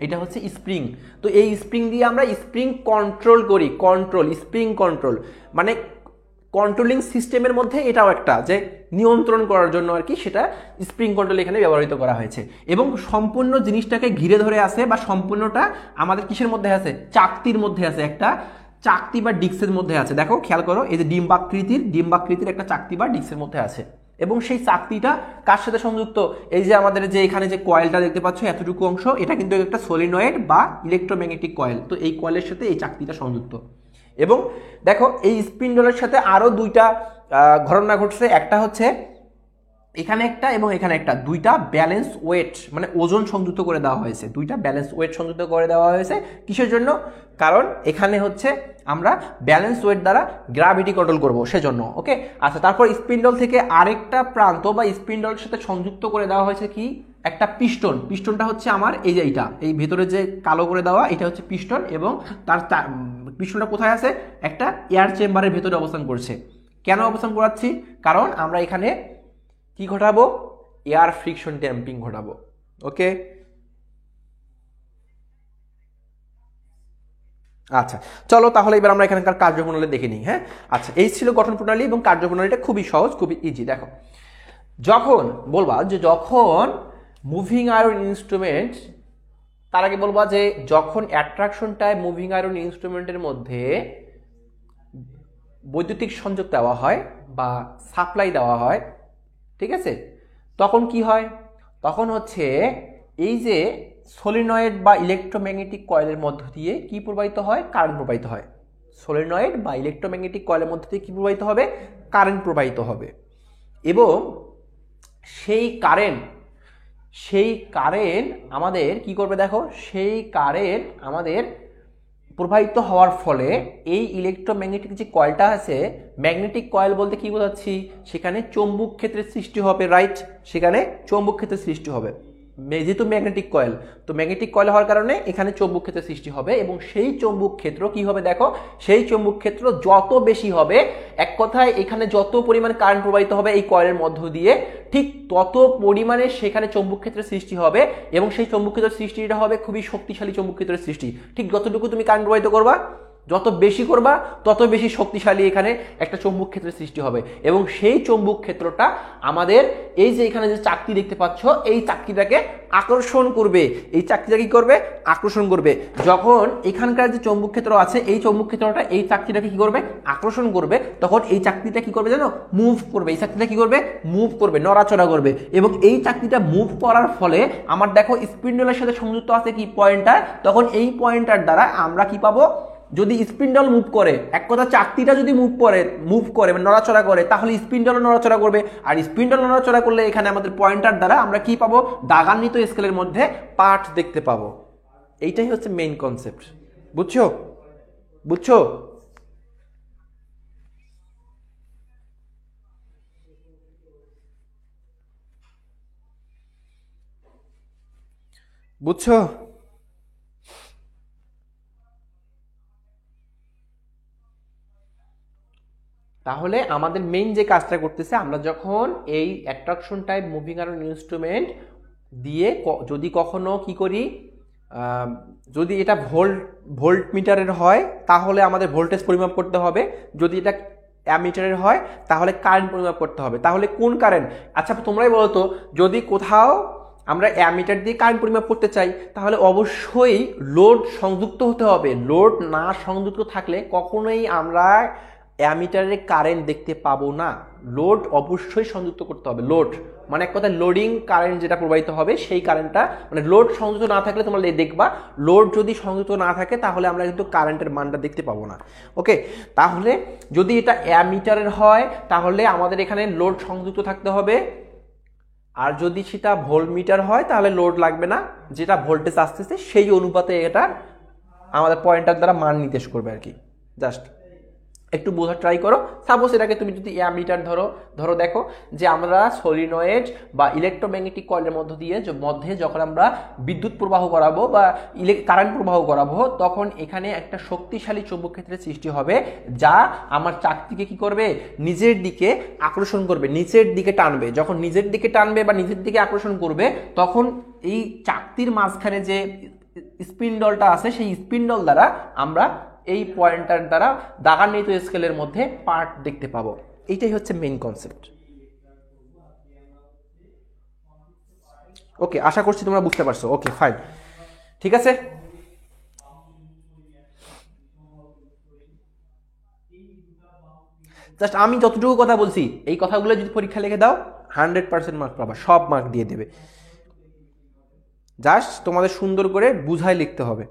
এটা হচ্ছে স্প্রিং। তো এই স্প্রিং দিয়ে আমরা স্প্রিং কন্ট্রোল করি, স্প্রিং কন্ট্রোল মানে কন্ট্রোলিং সিস্টেমের মধ্যে এটাও একটা, যে নিয়ন্ত্রণ করার জন্য আর কি, সেটা স্প্রিং কন্ট্রোল এখানে ব্যবহৃত করা হয়েছে। এবং সম্পূর্ণ জিনিসটাকে ঘিরে ধরে আছে, বা সম্পূর্ণটা আমাদের কিসের মধ্যে আছে, চাকতির মধ্যে আছে, একটা চাকতি বা ডিস্কের মধ্যে আছে। দেখো খেয়াল করো, এই যে ডিম্বাকৃতির একটা চাকতি বা ডিস্কের মধ্যে আছে। এবং সেই চাকতিটা কার সাথে সংযুক্ত, এই যে আমাদের যে এখানে যে কয়েলটা দেখতে পাচ্ছ, এতটুকু অংশ, এটা কিন্তু একটা সলিনয়েড বা ইলেকট্রোম্যাগনেটিক কয়েল। তো এই কয়েলের সাথে এই চাকতিটা সংযুক্ত। এবং দেখো এই স্পিন্ডলের সাথে আরো দুইটা ঘটনা ঘটছে। একটা হচ্ছে এখানে একটা এবং এখানে একটা, দুইটা ব্যালেন্স ওয়েট মানে ওজন সংযুক্ত করে দেওয়া হয়েছে, কিসের জন্য, কারণ এখানে হচ্ছে আমরা ব্যালেন্স ওয়েট দ্বারা গ্র্যাভিটি কন্ট্রোল করব সেজন্য। ওকে, আচ্ছা তারপর স্পিন্ডল থেকে আরেকটা প্রান্ত বা স্পিন্ডলের সাথে সংযুক্ত করে দেওয়া হয়েছে কি, একটা পিস্টন, পিস্টনটা হচ্ছে আমার এই যে এইটা, এই ভেতরে যে কালো করে দেওয়া এটা হচ্ছে পিস্টন, এবং তার পিস্টনটা কোথায় আছে, একটা এয়ার চেম্বারের ভেতরে অবস্থান করছে। কেন অবস্থান করাচ্ছি, কারণ আমরা এখানে কি ঘটাবো, এয়ার ফ্রিকশন ড্যাম্পিং ঘটাবো। ওকে, আচ্ছা চলো তাহলে এবার আমরা এখানকার কার্যপ্রণালী দেখে নিই। হ্যাঁ, আচ্ছা এই ছিল গঠন প্রণালী, এবং কার্যপ্রণালীটা খুবই সহজ, খুবই ইজি। দেখো, যখন বলবা যে যখন মুভিং আয়রন ইনস্ট্রুমেন্ট, তার আগে বলবা যে যখন অ্যাট্রাকশনটায় মুভিং আয়রন ইনস্ট্রুমেন্টের মধ্যে বৈদ্যুতিক সংযোগ দেওয়া হয় বা সাপ্লাই দেওয়া হয়, ঠিক আছে, তখন কি হয়, তখন হচ্ছে এই যে সলিনয়েড বা ইলেকট্রোম্যাগনেটিক কয়েলের মধ্য দিয়ে কি প্রবাহিত হয়, কারেন্ট প্রবাহিত হয়। সলিনয়েড বা ইলেকট্রোম্যাগনেটিক কয়েলের মধ্য দিয়ে কি প্রবাহিত হবে, কারেন্ট প্রবাহিত হবে। এবং সেই কারেন্ট আমাদের কি করবে, দেখো সেই কারেন্ট আমাদের প্রবাহিত হওয়ার ফলে এই ইলেকট্রোম্যাগনেটিক যে কয়েলটা আছে, ম্যাগনেটিক কয়েল বলতে কি বোঝাচ্ছি, সেখানে চৌম্বক ক্ষেত্রের সৃষ্টি হবে, রাইট, সেখানে চৌম্বক ক্ষেত্রের সৃষ্টি হবে, যেহেতু ম্যাগনেটিক কয়েল, তো ম্যাগনেটিক কয়েল হওয়ার কারণে এখানে চৌম্বক ক্ষেত্রের সৃষ্টি হবে। এবং সেই চৌম্বক ক্ষেত্র কি হবে, দেখো সেই চৌম্বক ক্ষেত্র যত বেশি হবে, এক কথায় এখানে যত পরিমাণ কারেন্ট প্রবাহিত হবে এই কয়েলের মধ্য দিয়ে, ঠিক তত পরিমাণে সেখানে চৌম্বক ক্ষেত্রের সৃষ্টি হবে, এবং সেই চৌম্বক ক্ষেত্রের সৃষ্টিটা হবে খুবই শক্তিশালী চৌম্বক ক্ষেত্রের সৃষ্টি। ঠিক যতটুকু তুমি কারেন্ট প্রবাহিত করবা, যত বেশি করবা তত বেশি শক্তিশালী এখানে একটা চৌম্বক ক্ষেত্রের সৃষ্টি হবে। এবং সেই চৌম্বক ক্ষেত্রটা আমাদের এই যে এখানে যে চাকতি দেখতে পাচ্ছ, এই চাকতিটাকে আকর্ষণ করবে, এই চাকতিটা কি করবে, আকর্ষণ করবে। যখন এখানকার যে চৌম্বক ক্ষেত্র আছে, এই চৌম্বক ক্ষেত্রটা এই চাকতিটাকে কি করবে, আকর্ষণ করবে, তখন এই চাকতিটা কি করবে জানো, মুভ করবে, এই চাকতিটা কি করবে, মুভ করবে, নড়াচড়া করবে। এবং এই চাকতিটা মুভ করার ফলে আমার দেখো স্পিন্ডলের সাথে সংযুক্ত আছে কি, পয়েন্টার, তখন এই পয়েন্টার দ্বারা আমরা কি পাবো, যদি স্পিন্ডল মুভ করে, এক কথা চাকতিটা যদি মুভ করে মানে নড়াচড়া করে, তাহলে স্পিন্ডলও নড়াচড়া করবে। আর স্পিন্ডল নড়াচড়া করলে এখানে আমাদের পয়েন্টার দ্বারা আমরা কি পাবো, দাগান্বিত স্কেলের মধ্যে পাঠ দেখতে পাবো। এইটাই হচ্ছে মেইন কনসেপ্ট। বুঝছো, বুঝছো, বুঝছো? তাহলে আমাদের মেইন যে কাজটা করতেছে, আমরা যখন এই attraction type moving iron instrument দিয়ে যদি কখনো কি করি, যদি এটা ভোল্ট মিটারের হয় তাহলে আমাদের ভোল্টেজ পরিমাপ করতে হবে, যদি এটা অ্যামিটারের হয় তাহলে কারেন্ট পরিমাপ করতে হবে। তাহলে কোন কারেন্ট, আচ্ছা তোমরাই বলো তো, যদি কোথাও আমরা অ্যামিটার দিয়ে কারেন্ট পরিমাপ করতে চাই তাহলে অবশ্যই লোড সংযুক্ত হতে হবে। লোড না সংযুক্ত থাকলে কখনোই আমরা অ্যামিটারে কারেন্ট দেখতে পাবো না। লোড অবশ্যই সংযুক্ত করতে হবে। লোড মানে এক কথায় লোডিং কারেন্ট যেটা প্রবাহিত হবে সেই কারেন্টটা, মানে লোড সংযুক্ত না থাকলে তোমরা দেখবা, লোড যদি সংযুক্ত না থাকে তাহলে আমরা কিন্তু কারেন্টের মানটা দেখতে পাবো না। ওকে, তাহলে যদি এটা অ্যামিটারের হয় তাহলে আমাদের এখানে লোড সংযুক্ত থাকতে হবে, আর যদি সেটা ভোল্টমিটার হয় তাহলে লোড লাগবে না, যেটা ভোল্টেজ আসতেছে সেই অনুপাতে এটা আমাদের পয়েন্টার দ্বারা মান নির্দেশ করবে আর কি। জাস্ট একটু বোঝার ট্রাই করো। সাপোজ এটাকে তুমি যদি অ্যামিটার ধরো দেখো যে আমরা সলিনয়েড বা ইলেকট্রোম্যাগনেটিক কয়েলের মধ্যে যখন আমরা বিদ্যুৎ প্রবাহ করাবো বা কারেন্ট প্রবাহ করাবো, তখন এখানে একটা শক্তিশালী চৌম্বক ক্ষেত্রের সৃষ্টি হবে, যা আমার চাকতিকে কি করবে, নিজের দিকে আকর্ষণ করবে, নিচের দিকে টানবে। যখন নিজের দিকে টানবে বা নিজের দিকে আকর্ষণ করবে, তখন এই চাকতির মাঝখানে যে স্পিন্ডলটা আছে সেই স্পিন্ডল দ্বারা আমরা এই পয়েন্টার দ্বারা দাগান্বিত স্কেলের মধ্যে পার্ট দেখতে পাবো। এইটাই হচ্ছে মেইন কনসেপ্ট। ওকে, আশা করছি তোমরা বুঝতে পারছো। ওকে ফাইন, ঠিক আছে। জাস্ট আমি যতটুকু কথা বলছি এই কথাগুলো যদি পরীক্ষা লিখে দাও 100% মার্ক পাবা, সব মার্ক দিয়ে দেবে। জাস্ট তোমাদের সুন্দর করে বুঝাই লিখতে হবে,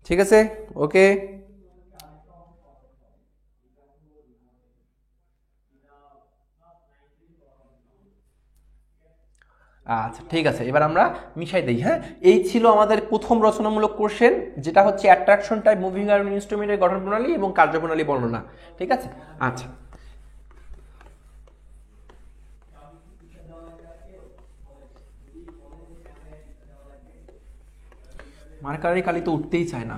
ঠিক আছে? ওকে, আচ্ছা ঠিক আছে, এবার আমরা মিশাই দিই। হ্যাঁ, এই ছিল আমাদের প্রথম রচনামূলক কোশ্চেন, যেটা হচ্ছে অ্যাট্রাকশন টাইপ মুভিং আয়রন ইনস্ট্রুমেন্টের গঠন প্রণালী এবং কার্যপ্রণালী বর্ণনা। ঠিক আছে, আচ্ছা মার্কারের কালি তো উঠতেই চায় না।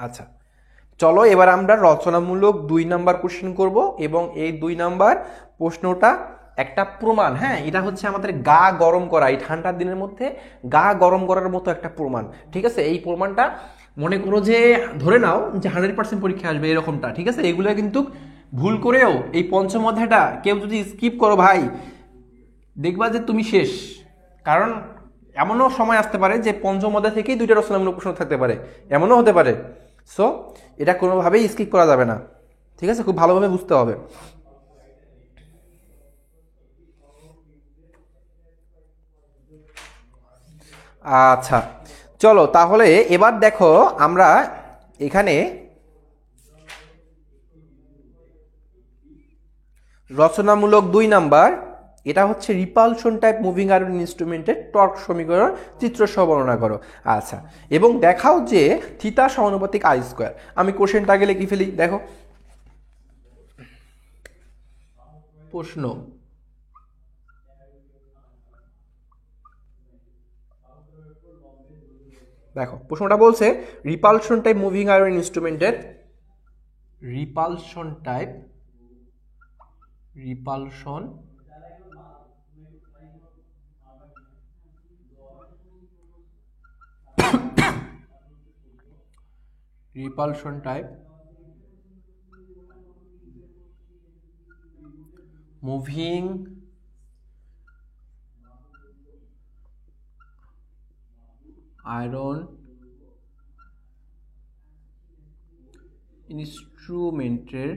আচ্ছা, চলো এবার আমরা রচনামূলক 2 নাম্বার কোশ্চেন করব, এবং এই 2 নাম্বার প্রশ্নটা একটা প্রমাণ। হ্যাঁ, এটা হচ্ছে আমাদের গা গরম করা, এই ঠান্ডার দিনের মধ্যে গা গরম করার মতো একটা প্রমাণ। ঠিক আছে, এই প্রমাণটা মনে করো যে ধরে নাও যে 100% পরীক্ষা আসবে এরকমটা। ঠিক আছে, এগুলো কিন্তু ভুল করেও এই পঞ্চম অধ্যায়টা কেউ যদি স্কিপ করো ভাই, দেখবা যে তুমি শেষ। কারণ এমনও সময় আসতে পারে যে পঞ্চম অধ্যায় থেকেই 2টা রচনামূলক প্রশ্ন থাকতে পারে, এমনও হতে পারে। সো এটা কোনোভাবেই স্কিপ করা যাবে না। ঠিক আছে, খুব ভালোভাবে বুঝতে হবে। আচ্ছা, চলো তাহলে এবার দেখো আমরা এখানে রচনামূলক 2 নাম্বার, এটা হচ্ছে রিপালশন টাইপ মুভিং আয়রন ইনস্ট্রুমেন্টের টর্ক সমীকরণ চিত্র সহ বর্ণনা করো। আচ্ছা, এবং দেখাও যে থিটা সমানুপাতিক আই স্কোয়ার। আমি কোশ্চেনটা আগে লিখে ফেলি। দেখো প্রশ্ন, দেখো প্রশ্নটা বলছে রিপালশন টাইপ মুভিং আয়রন ইনস্ট্রুমেন্টের repulsion type repulsion repulsion type moving iron ইনস্ট্রুমেন্টের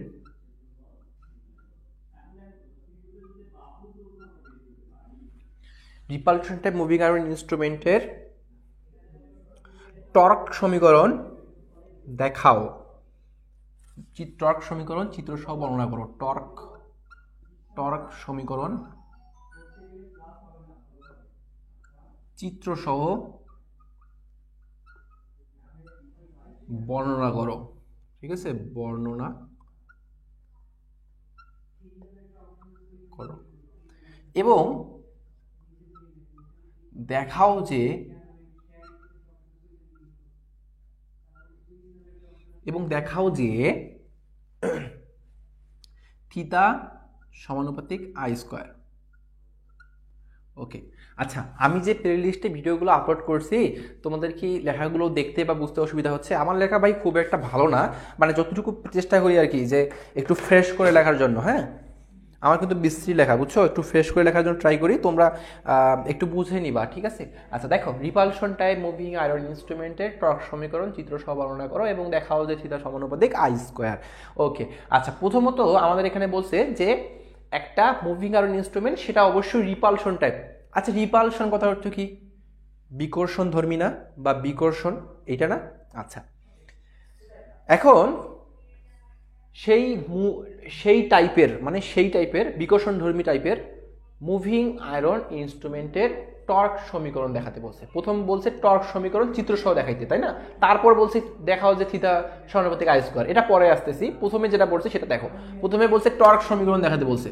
রিপালশন টাইপ মুভিং আয়রন ইনস্ট্রুমেন্টের টর্ক সমীকরণ দেখাও। টর্ক সমীকরণ চিত্র সহ বর্ণনা করো। টর্ক সমীকরণ চিত্র সহ বর্ণনা করো। ঠিক আছে, বর্ণনা করো এবং দেখাও যে থিটা সমানুপাতিক আই স্কোয়ার। ওকে, আচ্ছা, আমি যে প্লে লিস্টে ভিডিওগুলো আপলোড করছি, তোমাদের কি লেখাগুলো দেখতে বা বুঝতে অসুবিধা হচ্ছে? আমার লেখা ভাই খুব একটা ভালো না, মানে যতটুকু চেষ্টা করি আর কি, যে একটু ফ্রেশ করে লেখার জন্য। হ্যাঁ, আমার কিন্তু বিশ্রী লেখা, বুঝছো, একটু ফ্রেশ করে লেখার জন্য ট্রাই করি, তোমরা একটু বুঝে নিবা। ঠিক আছে, আচ্ছা দেখো, রিপালশন টাইপ মুভিং আয়রন ইনস্ট্রুমেন্টের টর্ক সমীকরণ চিত্র সহ বর্ণনা করো এবং দেখাও যে থিটা সমানুপাতিক আই স্কোয়ার। ওকে, আচ্ছা, প্রথমত আমাদের এখানে বলছে যে একটা মুভিং আয়রন ইনস্ট্রুমেন্ট সেটা অবশ্যই রিপালশন টাইপ। আচ্ছা, রিপালশন কথার অর্থ কি? বিকর্ষণ ধর্মী না, বা বিকর্ষণ, এটা না? আচ্ছা, এখন সেই টাইপের বিকর্ষণধর্মী টাইপের মুভিং আয়রন ইনস্ট্রুমেন্টের টর্ক সমীকরণ দেখাতে বলছে। প্রথম বলছে টর্ক সমীকরণ চিত্রসহ দেখাইতে, তাই না? তারপর বলছে দেখাও যে থিটা সমানুপাতিক আই স্কোয়ার। এটা পরে আসতেছি, প্রথমে যেটা বলছে সেটা দেখো। প্রথমে বলছে টর্ক সমীকরণ দেখাতে বলছে,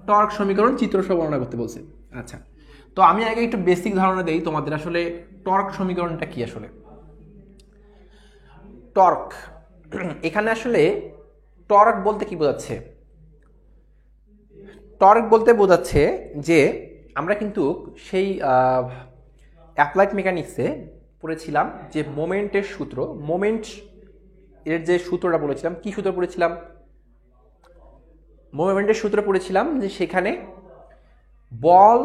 টর্ক সমীকরণ চিত্রসহ বর্ণনা করতে বলছে। আচ্ছা, তো আমি আগে একটু বেসিক ধারণা দেই তোমাদের, আসলে টর্ক সমীকরণটা কি। আসলে টর্ক, এখানে আসলে টর্ক বলতে কি বোঝাচ্ছে? টর্ক বলতে বোঝাচ্ছে যে আমরা কিন্তু সেই অ্যাপ্লাইড মেকানিক্সে পড়েছিলাম যে মোমেন্টের সূত্র, মোমেন্ট এর যে সূত্রটা বলেছিলাম, কি সূত্র পড়েছিলাম? মোমেন্টের সূত্র পড়েছিলাম যে সেখানে বল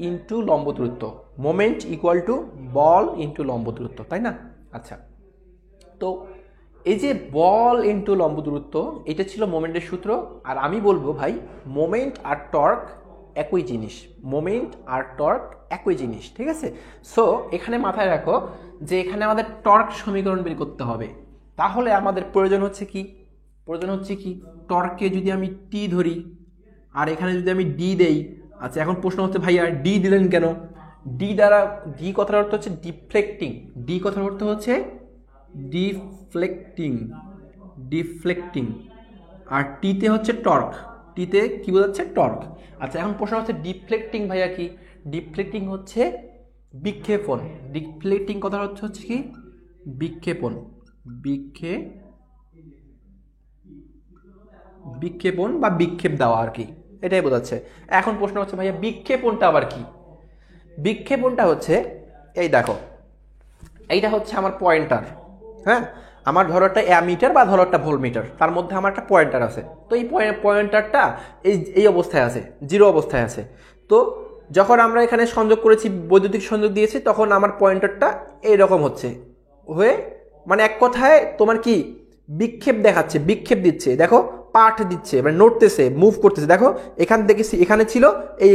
ইন্টু লম্ব দূরত্ব, moment equal to ball into লম্ব দূরত্ব, তাই না? আচ্ছা, তো এই যে বল ইন্টু লম্ব দূরত্ব, এটা ছিল মোমেন্টের সূত্র। আর আমি বলবো ভাই, মোমেন্ট আর টর্ক একই জিনিস, মোমেন্ট আর টর্ক একই জিনিস, ঠিক আছে। সো এখানে মাথায় রাখো যে এখানে আমাদের টর্ক সমীকরণ বের করতে হবে। তাহলে আমাদের প্রয়োজন হচ্ছে কি টর্কে যদি আমি টি ধরি আর এখানে যদি আমি ডি দেই। আচ্ছা, এখন প্রশ্ন হচ্ছে ভাইয়া ডি দিলেন কেন? ডি দ্বারা, ডি কথার অর্থ হচ্ছে ডিফ্লেক্টিং, ডি কথার অর্থ হচ্ছে ডিফ্লেক্টিং আর টিতে হচ্ছে টর্ক, টিতে কি বোঝাচ্ছে? টর্ক। আচ্ছা, এখন প্রশ্ন হচ্ছে ডিফ্লেক্টিং ভাইয়া কি? ডিফ্লেক্টিং হচ্ছে বিক্ষেপণ। ডিফ্লেক্টিং কথার অর্থ হচ্ছে কি? বিক্ষেপণ, বিক্ষেপণ বা বিক্ষেপ দেওয়া আর কি, এটাই বোঝাচ্ছে। এখন প্রশ্ন হচ্ছে ভাইয়া বিক্ষেপণটা আবার কি? বিক্ষেপণটা হচ্ছে এই দেখো, এইটা হচ্ছে আমার পয়েন্টার, হ্যাঁ, আমার ধরো একটা অ্যামিটার বা ধরো একটা ভোল্টমিটার, তার মধ্যে আমার একটা পয়েন্টার আছে। তো এই পয়েন্টারটা এই অবস্থায় আছে, জিরো অবস্থায় আছে। তো যখন আমরা এখানে সংযোগ করেছি, বৈদ্যুতিক সংযোগ দিয়েছি, তখন আমার পয়েন্টারটা এইরকম হচ্ছে হয়ে, মানে এক কথায় তোমার কি বিক্ষেপ দেখাচ্ছে, বিক্ষেপ দিচ্ছে, দেখো পাঠ দিচ্ছে, মানে নড়তেছে, মুভ করতেছে। দেখো এখান থেকে এখানে ছিল,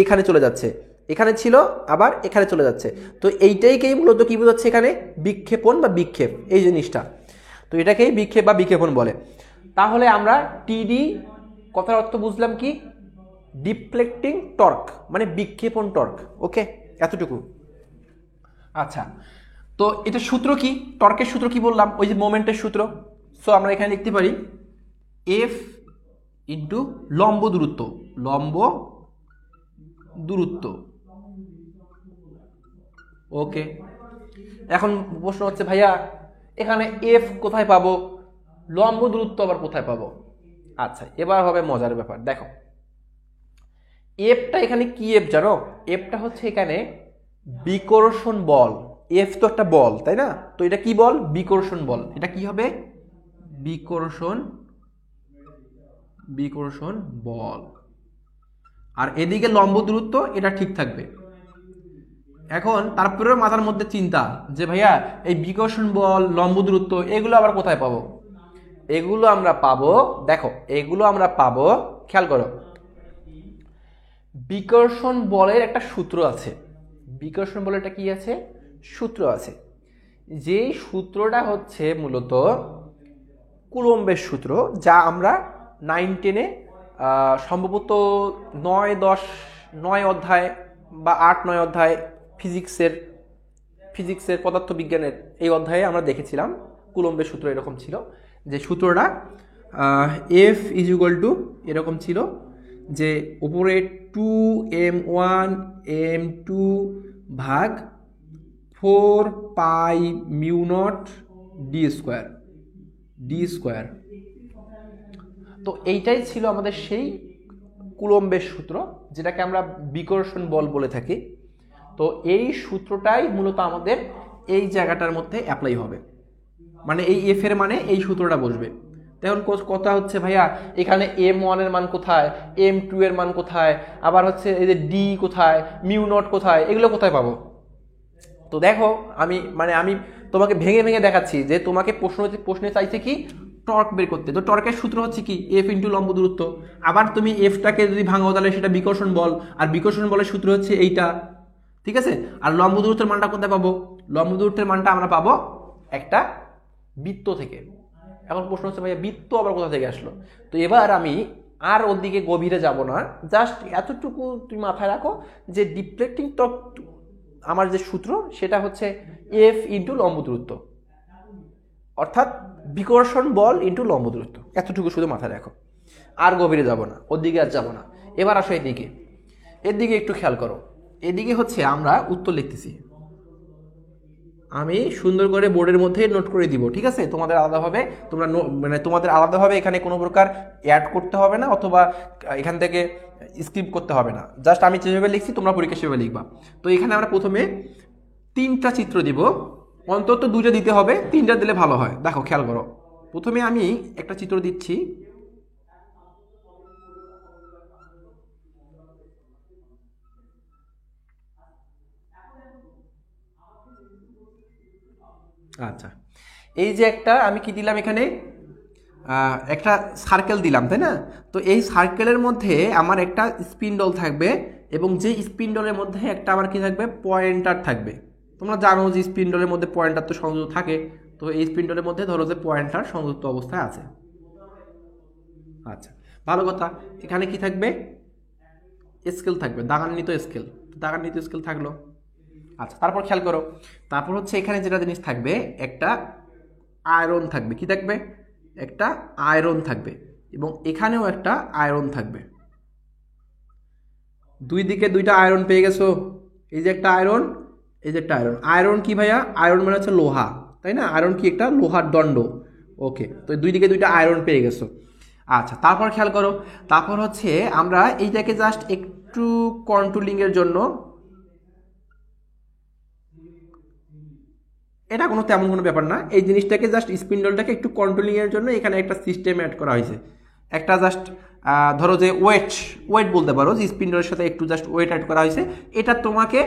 এখানে চলে যাচ্ছে, এখানে ছিল আবার এখানে চলে যাচ্ছে। তো এইটাইকেই মূলত কি বোঝাচ্ছে এখানে? বিক্ষেপণ বা বিক্ষেপ, এই জিনিসটা। তো এটাকেই বিক্ষেপ বা বিক্ষেপণ বলে। তাহলে আমরা টিডি কথার অর্থ বুঝলাম কি? ডিফ্লেক্টিং টর্ক, মানে বিক্ষেপণ টর্ক। ওকে, এতটুকু। আচ্ছা, তো এটা সূত্র কি? টর্কের সূত্র কি বললাম? ওই যে মোমেন্টের সূত্র। সো আমরা এখানে লিখতে পারি এফ ইন্টু লম্ব দূরত্ব। ওকে, এখন প্রশ্ন হচ্ছে ভাইয়া এখানে এফ কোথায় পাবো, লম্ব দূরত্ব আবার কোথায় পাবো? আচ্ছা, এবার হবে মজার ব্যাপার। দেখো এফটা এখানে কি এফ জানো? এফটা হচ্ছে এখানে বিকর্ষণ বল। এফ তো একটা বল, তাই না? তো এটা কি বল? বিকর্ষণ বল। এটা কি হবে? বিকর্ষণ বল। আর এদিকে লম্ব দূরত্ব, এটা ঠিক থাকবে। এখন তারপরেও মাথার মধ্যে চিন্তা যে ভাইয়া এই বিকর্ষণ বল, লম্ব দূরত্ব, এগুলো আবার কোথায় পাবো? এগুলো আমরা পাবো, দেখো এগুলো আমরা পাবো, খেয়াল করো, বিকর্ষণ বলের একটা সূত্র আছে। বিকর্ষণ বলের একটা কি আছে? সূত্র আছে। যেই সূত্রটা হচ্ছে মূলত কুলম্বের সূত্র, যা আমরা 9-10-এ সম্ভবত 9 অধ্যায় বা 8-9 অধ্যায় ফিজিক্সের পদার্থবিজ্ঞানের এই অধ্যায়ে আমরা দেখেছিলাম। কুলম্বের সূত্র এরকম ছিল যে সূত্রটা এফ ইজ ইকুয়াল টু এরকম ছিল যে উপরে 2m1m2 ভাগ 4π μ0 ডি স্কোয়ার। তো এইটাই ছিল আমাদের সেই কুলম্বের সূত্র, যেটাকে আমরা বিকর্ষণ বল বলে থাকি। তো এই সূত্রটাই মূলত আমাদের এই জায়গাটার মধ্যে অ্যাপ্লাই হবে, মানে এই এফ এর মানে এই সূত্রটা বসবে। এখন কথা হচ্ছে ভাইয়া এখানে m1 এর মান কোথায়, m2 এর মান কোথায়, আবার হচ্ছে এই যে ডি কোথায়, μ0 কোথায়, এগুলো কোথায় পাবো? তো দেখো আমি তোমাকে ভেঙে ভেঙে দেখাচ্ছি যে তোমাকে প্রশ্নে চাইছে কি? টর্ক বের করতে। তো টর্কের সূত্র হচ্ছে কি? এফ ইন্টু লম্ব দূরত্ব। আবার তুমি এফটাকে যদি ভাঙো তাহলে সেটা বিকর্ষণ বল, আর বিকর্ষণ বলের সূত্র হচ্ছে এইটা, ঠিক আছে। আর লম্ব দূরত্বের মানটা কোথায় পাবো? লম্ব দূরত্বের মানটা আমরা পাবো একটা বৃত্ত থেকে। এখন প্রশ্ন হচ্ছে ভাইয়া বৃত্ত আবার কোথা থেকে আসলো? তো এবার আমি আর ওর দিকে গভীরে যাব না, জাস্ট এতটুকু তুমি মাথায় রাখো যে ডিফ্লেক্টিং টর্ক আমার যে সূত্র সেটা হচ্ছে এফ ইন্টু লম্ব দূরত্ব, অর্থাৎ বিকর্ষণ বল ইন্টু লম্ব দূরত্ব। এতটুকু শুধু মাথায় রাখো, আর গভীরে যাব না, ওর দিকে আর যাব না। এবার আসো এর দিকে একটু খেয়াল করো। এদিকে হচ্ছে আমরা উত্তর লিখতেছি, আমি সুন্দর করে বোর্ডের মধ্যে নোট করে দিব, ঠিক আছে। তোমাদের আলাদাভাবে এখানে কোনো প্রকার অ্যাড করতে হবে না, অথবা এখান থেকে স্ক্রিপ্ট করতে হবে না। জাস্ট আমি যেভাবে লিখছি তোমরা পরীক্ষা সেভাবে লিখবা। তো এখানে আমরা প্রথমে 3টা চিত্র দিব, অন্তত 2টা দিতে হবে, 3টা দিলে ভালো হয়। দেখো খেয়াল করো, প্রথমে আমি একটা চিত্র দিচ্ছি। আচ্ছা, এই যে একটা আমি কি দিলাম এখানে, একটা সার্কেল দিলাম, তাই না? তো এই সার্কেলের মধ্যে আমার একটা স্পিন্ডল থাকবে এবং যে স্পিন্ডলের মধ্যে একটা আবার কি থাকবে, পয়েন্টার থাকবে। তোমরা জানো যে স্পিন্ডলের মধ্যে পয়েন্টার তো সংযুক্ত থাকে, তো এই স্পিন্ডলের মধ্যে ধরো যে পয়েন্টার সংযুক্ত অবস্থায় আছে। আচ্ছা, ভালো কথা। এখানে কি থাকবে, স্কেল থাকবে, দাগান্বিত স্কেল। দাগান্বিত স্কেল থাকলো। আচ্ছা, তারপর খেয়াল করো, তারপর হচ্ছে এখানে যেটা জিনিস থাকবে, একটা আয়রন থাকবে। কি থাকবে, একটা আয়রন থাকবে, এবং এখানেও একটা আয়রন থাকবে। দুই দিকে দুইটা আয়রন পেয়ে গেছো, এই যে একটা আয়রন, এই যে একটা আয়রন। আয়রন কি ভাইয়া, আয়রন মানে হচ্ছে লোহা, তাই না? আয়রন কি, একটা লোহার দণ্ড। ওকে, তো দুই দিকে দুইটা আয়রন পেয়ে গেছো। আচ্ছা, তারপর খেয়াল করো, তারপর হচ্ছে আমরা এইটাকে জাস্ট একটু কন্ট্রোলিং এর জন্য, এটা কোনো তেমন কোনো ব্যাপার না, এই জিনিসটাকে জাস্ট স্পিন্ডলটাকে একটু কন্ট্রোলিং এর জন্য এখানে একটা সিস্টেম অ্যাড করা হয়েছে। একটা জাস্ট ধরো যে ওয়েট বলতে পারো, যে স্পিন্ডলের সাথে একটু জাস্ট ওয়েট অ্যাড করা হয়েছে। এটা তোমাকে,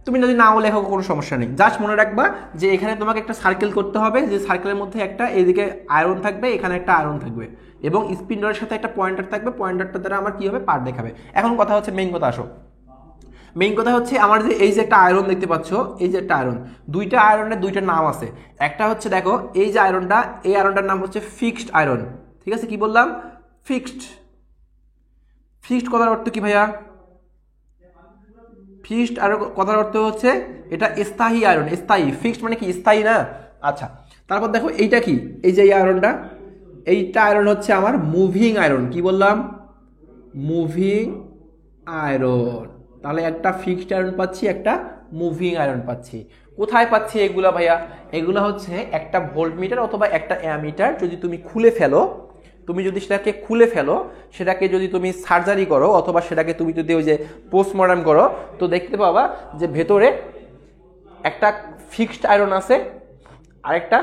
তুমি যদি নাও লেখো কোনো সমস্যা নেই, জাস্ট মনে রাখবা যে এখানে তোমাকে একটা সার্কেল করতে হবে, যে সার্কেলের মধ্যে একটা এদিকে আয়রন থাকবে, এখানে একটা আয়রন থাকবে, এবং স্পিন্ডলের সাথে একটা পয়েন্টার থাকবে। পয়েন্টারটা দ্বারা আমার কি হবে, পার্ট দেখাবে। এখন কথা হচ্ছে, মেইন কথা আসো, মেইন কথা হচ্ছে আমার যে এই যে একটা আয়রন দেখতে পাচ্ছ, এই যে একটা আয়রন, দুইটা আয়রনের দুইটা নাম আছে। একটা হচ্ছে দেখো এই যে আয়রনটা, এই আয়রনটার নাম হচ্ছে ফিক্সড আয়রন। ঠিক আছে, কি বললাম, ফিক্সড। ফিক্সড কথার অর্থ কি ভাইয়া, ফিক্সড আর কথার অর্থ হচ্ছে এটা স্থায়ী আয়রন। স্থায়ী, ফিক্সড মানে কি, স্থায়ী না। আচ্ছা, তারপর দেখো এইটা কি, এই যে এই আয়রনটা, এইটা আয়রন হচ্ছে আমার মুভিং আয়রন। কি বললাম, মুভিং আয়রন। তাহলে একটা ফিক্সড আয়রন পাচ্ছি, একটা মুভিং আয়রন পাচ্ছি। কোথায় পাচ্ছি এগুলা ভাইয়া, এগুলা হচ্ছে একটা ভোল্টমিটার অথবা একটা অ্যামিটার যদি তুমি খুলে ফেলো, তুমি যদি সেটাকে খুলে ফেলো, সেটাকে যদি তুমি সার্জারি করো, অথবা সেটাকে তুমি যদি ওই যে পোস্টমর্টম করো, তো দেখতে পাবা যে ভেতরে একটা ফিক্সড আয়রন আছে আর একটা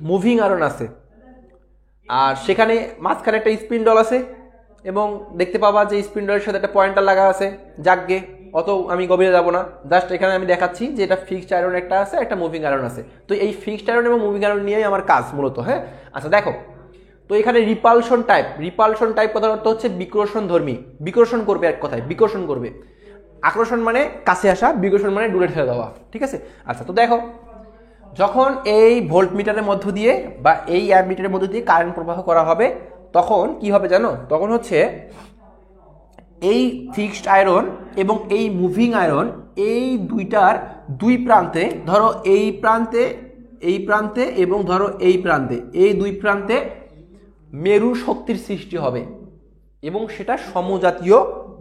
মুভিং আয়রন আছে, আর সেখানে মাঝখানে একটা স্পিন্ডল আছে, এবং দেখতে পাবা যে স্পিন্ডলের সাথে একটা পয়েন্টার লাগা আছে। যাকগে, অত আমি গভীরে যাব না, জাস্ট এখানে আমি দেখাচ্ছি যে এটা ফিক্সড আয়রন একটা আছে, একটা মুভিং আয়রন আছে। তো এই ফিক্সড আয়রন এবং মুভিং আয়রন নিয়েই আমার কাজ মূলত। হ্যাঁ, আচ্ছা দেখো, তো এখানে রিপালশন টাইপ কথার অর্থ হচ্ছে বিকর্ষণ ধর্মী, বিকর্ষণ করবে, এক কথায় বিকর্ষণ করবে। আকর্ষণ মানে কাছে আসা, বিকর্ষণ মানে দূরে ঠেলে দেওয়া। ঠিক আছে, আচ্ছা তো দেখো, যখন এই ভোল্টমিটারের মধ্য দিয়ে বা এই অ্যামমিটারের মধ্য দিয়ে কারেন্ট প্রবাহ করা হবে, তখন কি হবে জানো, তখন হচ্ছে এই ফিক্সড আয়রন এবং এই মুভিং আয়রন, এই দুইটার দুই প্রান্তে, ধরো এই প্রান্তে, এই প্রান্তে এবং ধরো এই প্রান্তে, এই দুই প্রান্তে মেরু শক্তির সৃষ্টি হবে, এবং সেটা সমজাতীয়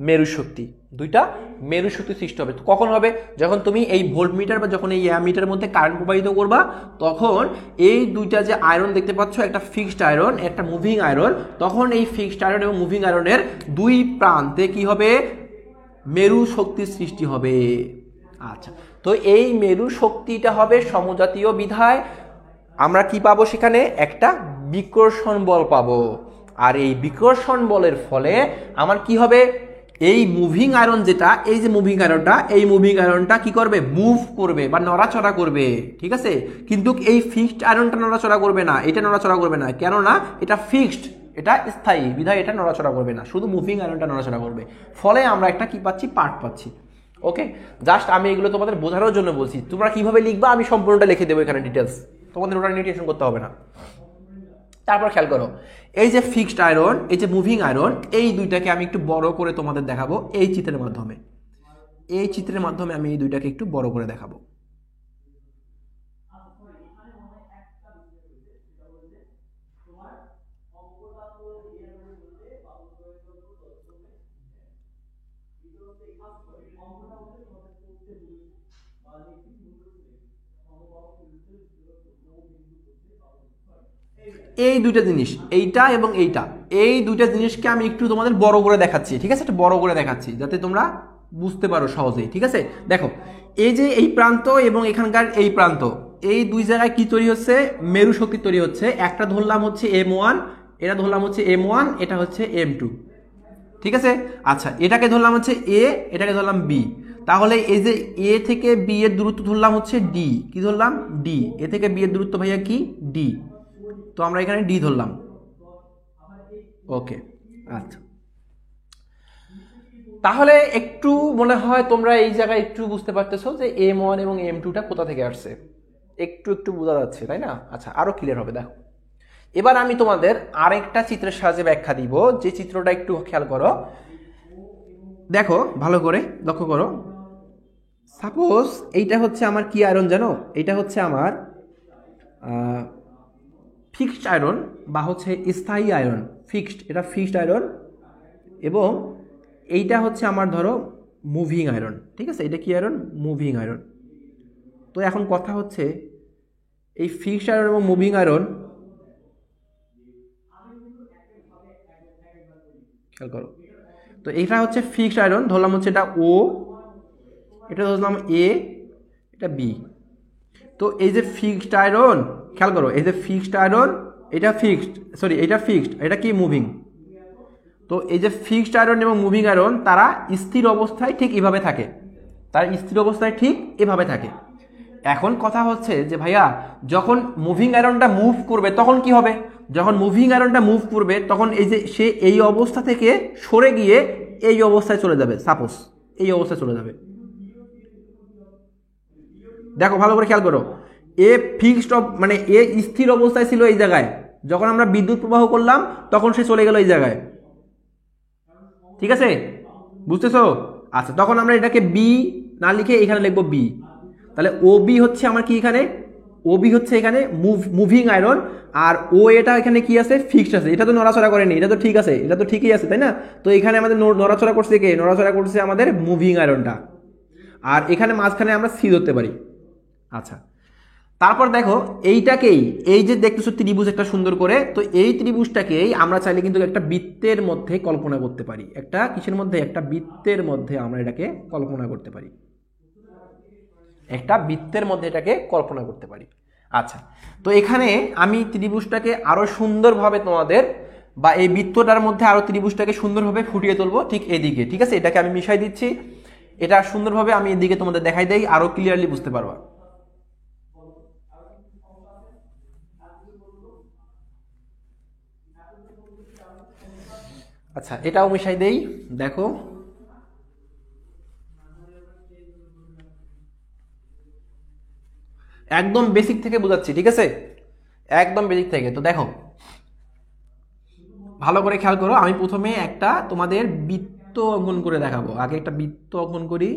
মেরু শক্তি। দুইটা মেরু শক্তি সৃষ্টি হবে। তো কখন হবে, যখন তুমি এই ভোল্টমিটার বা যখন এই অ্যামিটারের মধ্যে কারেন্ট প্রবাহিত করবা, তখন এই দুইটা যে আয়রন দেখতে পাচ্ছ, একটা ফিক্সড আয়রন, একটা মুভিং আয়রন, তখন এই ফিক্সড আয়রন এবং মুভিং আয়রনের দুই প্রান্তে কি হবে, মেরু শক্তির সৃষ্টি হবে। আচ্ছা, তো এই মেরু শক্তিটা হবে সমজাতীয় বিধায় আমরা কি পাবো, সেখানে একটা বিকর্ষণ বল পাবো। আর এই বিকর্ষণ বলের ফলে আমার কি হবে, এই মুভিং আয়রন যেটা, এই যে মুভিং আয়রনটা, এই মুভিং আয়রনটা কি করবে, মুভ করবে বা নড়াচড়া করবে। ঠিক আছে, কিন্তু এই ফিক্সড আয়রনটা নড়াচড়া করবে না, এটা নড়াচড়া করবে না, কেননা এটা ফিক্সড, এটা স্থায়ী বিধায় এটা নড়াচড়া করবে না, শুধু মুভিং আয়রনটা নড়াচড়া করবে। ফলে আমরা একটা কি পাচ্ছি, পার্ট পাচ্ছি। ওকে, জাস্ট আমি এগুলো তোমাদের বোঝানোর জন্য বলছি, তোমরা কিভাবে লিখবা আমি সম্পূর্ণটা লিখে দেবো এখানে ডিটেলস, তোমাদের ওটা নিয়ে টেনশন করতে হবে না। তারপর খেয়াল করো, এই যে ফিক্সড আয়রন, এই যে মুভিং আয়রন, এই দুইটাকে আমি একটু বড় করে তোমাদের দেখাবো এই চিত্রের মাধ্যমে। এই চিত্রের মাধ্যমে আমি এই দুইটাকে একটু বড় করে দেখাবো। এই দুইটা জিনিস, এইটা এবং এইটা, এই দুইটা জিনিসকে আমি একটু তোমাদের বড় করে দেখাচ্ছি। ঠিক আছে, একটু বড় করে দেখাচ্ছি যাতে তোমরা বুঝতে পারো সহজেই। ঠিক আছে, দেখো এই যে এই প্রান্ত এবং এখানকার এই প্রান্ত, এই দুই জায়গায় কি তৈরি হচ্ছে, মেরু শক্তি তৈরি হচ্ছে। একটা ধরলাম হচ্ছে M1, এটা ধরলাম হচ্ছে M1, এটা হচ্ছে M2। ঠিক আছে, আচ্ছা এটাকে ধরলাম হচ্ছে A, এটাকে ধরলাম B। তাহলে এই যে A থেকে B এর দূরত্ব ধরলাম হচ্ছে D, কি ধরলাম, D। A থেকে B এর দূরত্ব ভাইয়া কি, D, তো আমরা এখানে D ধরলাম। ওকে, আচ্ছা তাহলে একটু মনে হয় তোমরা এই জায়গায় একটু বুঝতে পারতেছো যে M1 এবং M2টা কোথা থেকে আসছে, একটু একটু বোঝা যাচ্ছে তাই না? আচ্ছা, আরো ক্লিয়ার হবে। দেখো, এবার আমি তোমাদের আরেকটা চিত্রের সাহায্যে ব্যাখ্যা দিব, যে চিত্রটা একটু খেয়াল করো। দেখো ভালো করে লক্ষ্য করো। সাপোজ এইটা হচ্ছে আমার কি আয়রন জানো? এটা হচ্ছে আমার ফিক্সড আয়রন বা হচ্ছে স্থায়ী আয়রন। ফিক্সড, এটা ফিক্সড আয়রন। এবং এইটা হচ্ছে আমার ধরো মুভিং আয়রন, ঠিক আছে? এটা কি আয়রন? Moving iron. তো এখন কথা হচ্ছে এই ফিক্সড আয়রন এবং মুভিং আয়রন, খেয়াল করো। তো এটা হচ্ছে ফিক্সড আয়রন, ধরলাম হচ্ছে এটা ও, এটা ধরলাম এ, এটা বি। তো এই যে ফিক্সড আয়রন, খেয়াল করো, এই যে ফিক্সড আয়রন, এটা ফিক্সড, সরি এটা ফিক্সড, এটা কি মুভিং। তো এই যে ফিক্সড আয়রন এবং মুভিং আয়রন তারা স্থির অবস্থায় ঠিক এভাবে থাকে, তার স্থির অবস্থায় ঠিক এভাবে থাকে। এখন কথা হচ্ছে যে ভাইয়া, যখন মুভিং আয়রনটা মুভ করবে তখন কি হবে? যখন মুভিং আয়রনটা মুভ করবে তখন এই যে সে এই অবস্থা থেকে সরে গিয়ে এই অবস্থায় চলে যাবে, সাপোজ এই অবস্থায় চলে যাবে। দেখো ভালো করে খেয়াল করো, এ ফিক্সড মানে এ স্থির অবস্থায় ছিল এই জায়গায়, যখন আমরা বিদ্যুৎ প্রবাহ করলাম তখন সে চলে গেল এই জায়গায়, ঠিক আছে? বুঝতেছো? আচ্ছা, তখন আমরা এটাকে বি না লিখে এখানে লিখবো বি। তাহলে ও বি হচ্ছে আমার কি এখানে, ও বি হচ্ছে এখানে মুভিং আয়রন, আর ও এটা এখানে কি আছে? ফিক্সড আছে। এটা তো নড়াচড়া করেনি, এটা তো ঠিক আছে, এটা তো ঠিকই আছে তাই না? তো এখানে আমাদের নড়াচড়া করছে কে? নড়াচড়া করছে আমাদের মুভিং আয়রনটা। আর এখানে মাঝখানে আমরা সি ধরতে পারি। আচ্ছা, তারপর দেখো এইটাকেই, এই যে দেখতেছো ত্রিভুজ একটা সুন্দর করে, তো এই ত্রিভুজটাকেই আমরা চাইলে কিন্তু একটা বৃত্তের মধ্যে কল্পনা করতে পারি। একটা কিসের মধ্যে? একটা বৃত্তের মধ্যে আমরা এটাকে কল্পনা করতে পারি, একটা বৃত্তের মধ্যে এটাকে কল্পনা করতে পারি। আচ্ছা, তো এখানে আমি ত্রিভুজটাকে আরো সুন্দরভাবে তোমাদের, বা এই বৃত্তটার মধ্যে আরো ত্রিভুজটাকে সুন্দরভাবে ফুটিয়ে তুলবো ঠিক এদিকে, ঠিক আছে? এটাকে আমি মিশাই দিচ্ছি, এটা সুন্দরভাবে আমি এদিকে তোমাদের দেখাই দেই, আরো ক্লিয়ারলি বুঝতে পারবা। আচ্ছা, এটাও মিশাই দেই। দেখো, একদম বেসিক থেকে বোঝাচ্ছি, ঠিক আছে? একদম বেসিক থেকে। তো দেখো ভালো করে খেয়াল করো, আমি প্রথমে একটা তোমাদের বৃত্ত অঙ্কন করে দেখাবো। আগে একটা বৃত্ত অঙ্কন করি।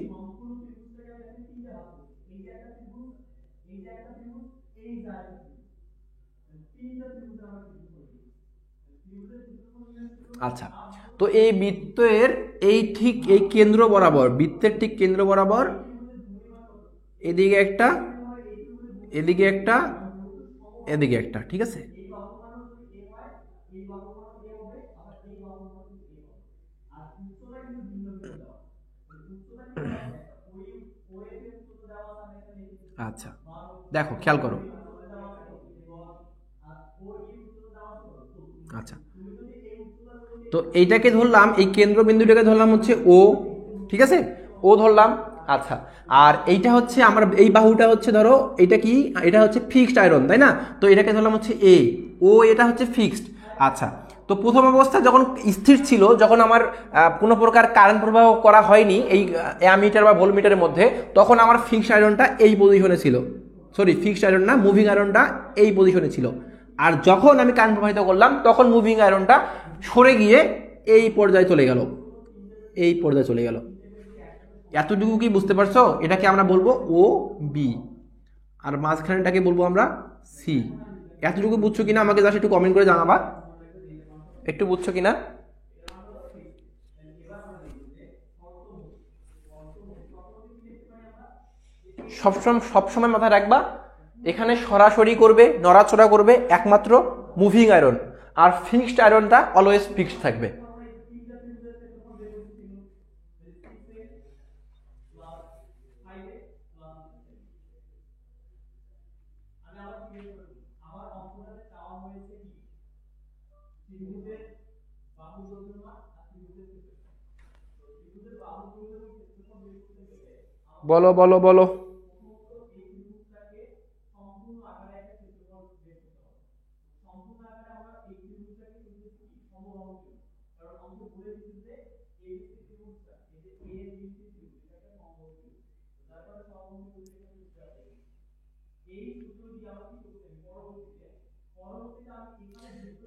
আচ্ছা, তো এই বৃত্তের এই ঠিক এই কেন্দ্র বরাবর, বৃত্তের ঠিক কেন্দ্র বরাবর এদিকে একটা, এদিকে একটা, এদিকে একটা, ঠিক আছে? আচ্ছা, দেখো খেয়াল করো। আচ্ছা, তো এইটাকে ধরলাম, এই কেন্দ্রবিন্দুটাকে ধরলাম হচ্ছে ও, ঠিক আছে? ও ধরলাম। আচ্ছা, আর এইটা হচ্ছে আমার এই বাহুটা হচ্ছে ধরো এটা কি, এটা হচ্ছে ফিক্সড আয়রন তাই না? তো এটাকে ধরলাম হচ্ছে এ, ও এটা হচ্ছে ফিক্সড। আচ্ছা, তো প্রথম অবস্থা যখন স্থির ছিল, যখন আমার কোনো প্রকার কারেন্ট প্রবাহ করা হয়নি এই অ্যামিটার বা ভোল্টমিটারের মধ্যে, তখন আমার ফিক্সড আয়রনটা এই পজিশনে ছিল, সরি ফিক্সড আয়রন না, মুভিং আয়রনটা এই পজিশনে ছিল। আর যখন আমি কারেন্ট প্রবাহিত করলাম তখন মুভিং আয়রনটা সরে গিয়ে এই পর্যায়ে চলে গেল, এই পর্যায়ে চলে গেল। এতটুকু কি বুঝতে পারছো? এটাকে আমরা বলবো ও বি, আর মাঝখানেটাকে বলবো আমরা সি। এতটুকু বুঝছো কিনা আমাকে জাস্ট একটু কমেন্ট করে জানাবা, একটু বুঝছো কিনা। সবসময় সবসময় মাথায় রাখবা, এখানে সরাসরি করবে, নড়াচড়া করবে একমাত্র মুভিং আয়রন, আর ফিক্সড আয়রনটা অলওয়েজ ফিক্সড থাকবে। বলো বলো বলো।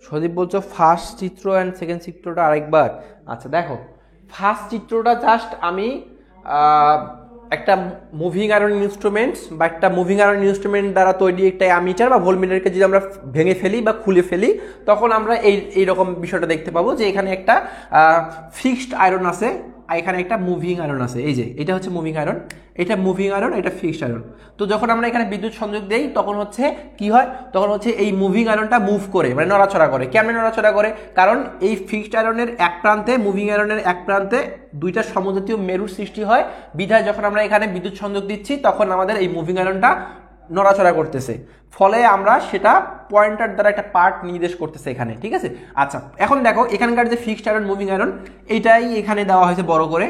সদীপ বলছো ফার্স্ট চিত্র অ্যান্ড সেকেন্ড চিত্রটা আরেকবার। আচ্ছা দেখো, ফার্স্ট চিত্রটা জাস্ট আমি একটা মুভিং আয়রন ইনস্ট্রুমেন্টস বা একটা মুভিং আয়রন ইনস্ট্রুমেন্ট দ্বারা তৈরি একটা অ্যামিটার বা ভোল্টমিটারকে যদি আমরা ভেঙে ফেলি বা খুলে ফেলি, তখন আমরা এইরকম বিষয়টা দেখতে পাবো যে এখানে একটা ফিক্সড আয়রন আছে আর এখানে একটা মুভিং আয়রন আছে। এই যে এটা হচ্ছে মুভিং আয়রন, এটা মুভিং আয়রন, এটা ফিক্সড আয়রন। তো যখন আমরা এখানে বিদ্যুৎ সংযোগ দেই তখন হচ্ছে কি হয়, তখন হচ্ছে এই মুভিং আয়রনটা মুভ করে, মানে নড়াচড়া করে। কেমন নড়াচড়া করে? কারণ এই ফিক্সড আয়রনের এক প্রান্তে, মুভিং আয়রনের এক প্রান্তে দুইটা সমজাতীয় মেরুর সৃষ্টি হয়, বিধায় যখন আমরা এখানে বিদ্যুৎ সংযোগ দিচ্ছি তখন আমাদের এই মুভিং আয়রনটা নড়াচড়া করতেছে, ফলে আমরা সেটা পয়েন্টার দ্বারা একটা পার্ট নির্দেশ করতেছে এখানে, ঠিক আছে। আচ্ছা এখন দেখো এখানকার যে ফিক্সড আয়রন মুভিং আয়রন এইটাই এখানে দেওয়া হয়েছে বড় করে।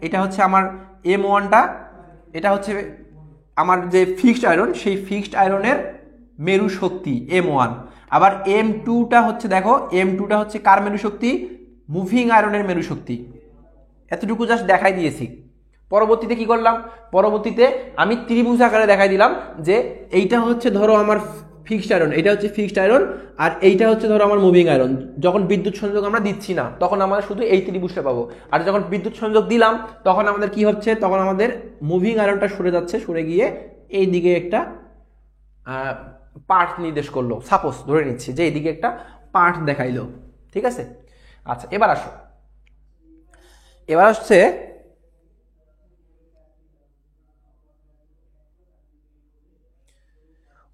এটা হচ্ছে আমার M1টা, এটা হচ্ছে আমার যে ফিক্সড আয়রন, সেই ফিক্সড আয়রনের মেরু শক্তি M1। আবার M2টা হচ্ছে, দেখো M2টা হচ্ছে কার মেরু শক্তি? মুভিং আয়রনের মেরু শক্তি। এতটুকু জাস্ট দেখাই দিয়েছি। পরবর্তীতে কি করলাম, পরবর্তীতে আমি ত্রিভুজ আকারে দেখাই দিলাম যে এইটা হচ্ছে ধরো আমার ফিক্সড আয়রন, এটা হচ্ছে ফিক্সড আয়রন, আর এইটা হচ্ছে ধরো আমার মুভিং আয়রন। যখন বিদ্যুৎ সংযোগ আমরা দিচ্ছি না তখন আমরা শুধু এই ত্রিভুজটা পাবো, আর যখন বিদ্যুৎ সংযোগ দিলাম তখন আমাদের কি হচ্ছে, তখন আমাদের মুভিং আয়রনটা সরে যাচ্ছে, সরে গিয়ে এই দিকে একটা পার্ট নির্দেশ করলো। সাপোজ ধরে নিচ্ছি যে এইদিকে একটা পার্ট দেখাইলো, ঠিক আছে। আচ্ছা এবার আসো, এবার হচ্ছে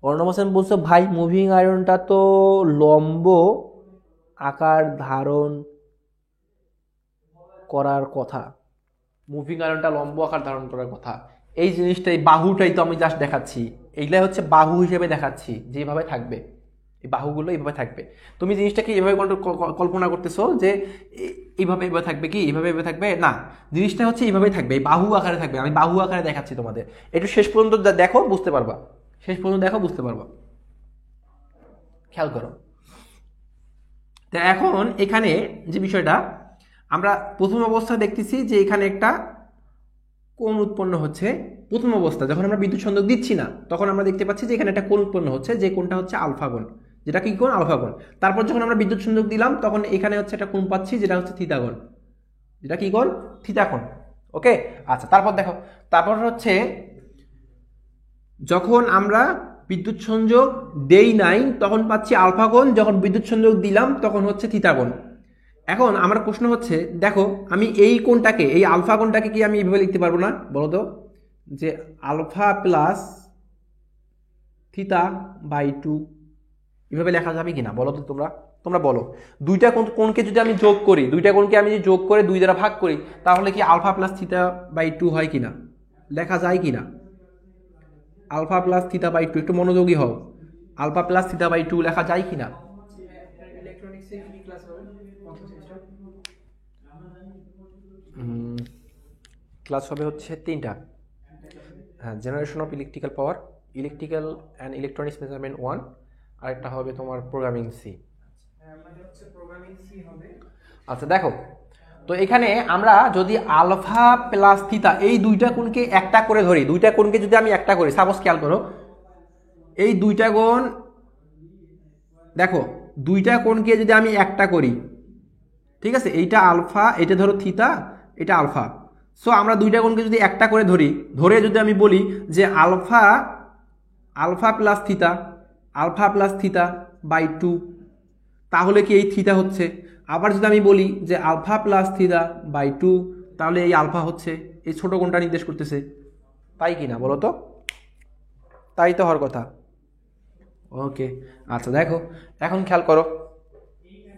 অর্ণব হোসেন বলছো ভাই মুভিং আয়রনটা তো লম্ব আকার ধারণ করার কথা, মুভিং আয়রনটা লম্ব আকার ধারণ করার কথা। এই জিনিসটাই, বাহুটাই তো আমি জাস্ট দেখাচ্ছি, এইগুলাই হচ্ছে বাহু হিসেবে দেখাচ্ছি, যেভাবে থাকবে এই বাহুগুলো এইভাবে থাকবে। তুমি জিনিসটাকে এইভাবে কল্পনা করতেছো যে এইভাবে এভাবে থাকবে, কি এইভাবে এভাবে থাকবে না, জিনিসটা হচ্ছে এইভাবেই থাকবে, এই বাহু আকারে থাকবে। আমি বাহু আকারে দেখাচ্ছি তোমাদের, একটু শেষ পর্যন্ত দেখো বুঝতে পারবা, শেষ পর্যন্ত দেখো বুঝতে পারবা, খেয়াল করো। তো এখন এখানে যে বিষয়টা আমরা প্রথম অবস্থা দেখতেছি যে এখানে একটা কোণ উৎপন্ন হচ্ছে। প্রথম অবস্থা যখন আমরা বিদ্যুৎ সংযোগ দিচ্ছি না তখন আমরা দেখতে পাচ্ছি যে এখানে একটা কোণ উৎপন্ন হচ্ছে, যে কোণটা হচ্ছে আলফা কোণ, যেটা কি কোণ? আলফা কোণ। তারপর যখন আমরা বিদ্যুৎ সংযোগ দিলাম তখন এখানে হচ্ছে একটা কোণ পাচ্ছি, যেটা হচ্ছে থিটা কোণ, যেটা কি কোণ? থিটা কোণ। ওকে আচ্ছা, তারপর দেখো, তারপর হচ্ছে যখন আমরা বিদ্যুৎ সংযোগ দেই নাই তখন পাচ্ছি আলফা কোণ, যখন বিদ্যুৎ সংযোগ দিলাম তখন হচ্ছে থিটা কোণ। এখন আমার প্রশ্ন হচ্ছে, দেখো আমি এই কোণটাকে, এই আলফা কোণটাকে কি আমি এইভাবে লিখতে পারবো না? বলো তো, যে আলফা প্লাস থিটা বাই 2 এভাবে লেখা যাবে কিনা বলো তো, তোমরা বলো। দুইটা কোণকে যদি আমি যোগ করি, দুইটা কোণকে আমি যদি যোগ করে 2 দ্বারা ভাগ করি, তাহলে কি আলফা প্লাস থিটা বাই 2 হয় কিনা, লেখা যায় কিনা? আলফা প্লাস থিটা বাই 2, একটু মনোযোগী হও, আলফা প্লাস থিটা বাই 2 লেখা যায় কিনা? ক্লাস হবে হচ্ছে 3টা। হ্যাঁ, generation of electrical power, electrical and electronics measurement 1, আর একটা হবে তোমার প্রোগ্রামিং সি। আচ্ছা দেখো, তো এখানে আমরা যদি আলফা প্লাস থিটা এই দুইটা কোণকে একটা করে ধরি, দুইটা কোণকে যদি আমি একটা করি, সাপোজ খেয়াল করো এই দুইটা কোণ, দেখো দুইটা কোণকে যদি আমি একটা করি, ঠিক আছে, এইটা আলফা, এটা ধরো থিটা, এটা আলফা। সো আমরা দুইটা কোণকে যদি একটা করে ধরি, ধরে যদি আমি বলি যে আলফা প্লাস থিটা বাই 2, তাহলে কি এই থিটা হচ্ছে। আবার যদি আমি বলি যে আলফা প্লাস থিটা বাই 2, তাহলে এই আলফা হচ্ছে, এই ছোট কোণটা নির্দেশ করতেছে, তাই কি না বলো তো? তাই তো হওয়ার কথা। ওকে আচ্ছা দেখো, এখন খেয়াল করো,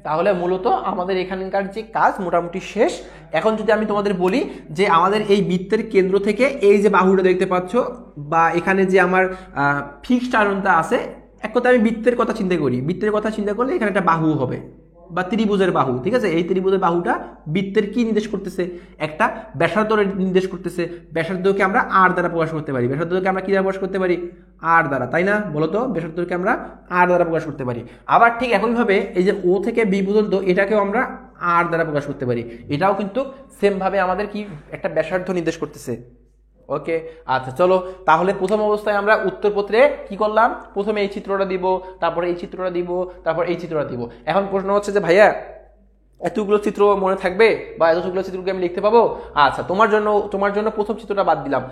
তাহলে মূলত আমাদের এখানকার যে কাজ মোটামুটি শেষ। এখন যদি আমি তোমাদের বলি যে আমাদের এই বৃত্তের কেন্দ্র থেকে এই যে বাহুটা দেখতে পাচ্ছ, বা এখানে যে আমার ফিক্সড আয়রনটা আছে, এক কথা আমি বৃত্তের কথা চিন্তা করি, বৃত্তের কথা চিন্তা করলে এখানে একটা বাহু হবে বা ত্রিভুজের বাহু, ঠিক আছে। এই ত্রিভুজের বাহুটা বৃত্তের কি নির্দেশ করতেছে? একটা ব্যাসার্ধ নির্দেশ করতেছে। ব্যাসার্ধকে আমরা আর দ্বারা প্রকাশ করতে পারি, ব্যাসার্ধকে আমরা কি দ্বারা প্রকাশ করতে পারি? আর দ্বারা, তাই না? বলতো, ব্যাসার্ধকে আমরা আর দ্বারা প্রকাশ করতে পারি। আবার ঠিক একইভাবে এই যে ও থেকে বি পর্যন্ত, এটাকেও আমরা আর দ্বারা প্রকাশ করতে পারি। এটাও কিন্তু সেমভাবে আমাদের কি একটা ব্যাসার্ধ নির্দেশ করতেছে। ওকে, আচ্ছা চলো তাহলে প্রথম অবস্থায় আমরা উত্তরপত্রে কি করলাম, প্রথমে এই চিত্রটা দিব, তারপরে এই চিত্রটা দিব, তারপর এই চিত্রটা দিব। এখন প্রশ্ন হচ্ছে যে ভাইয়া এতগুলো চিত্র মনে থাকবে বা এতগুলো চিত্রকে আমি লিখতে পাবো? আচ্ছা, তোমার জন্য প্রথম চিত্রটা বাদ দিলাম,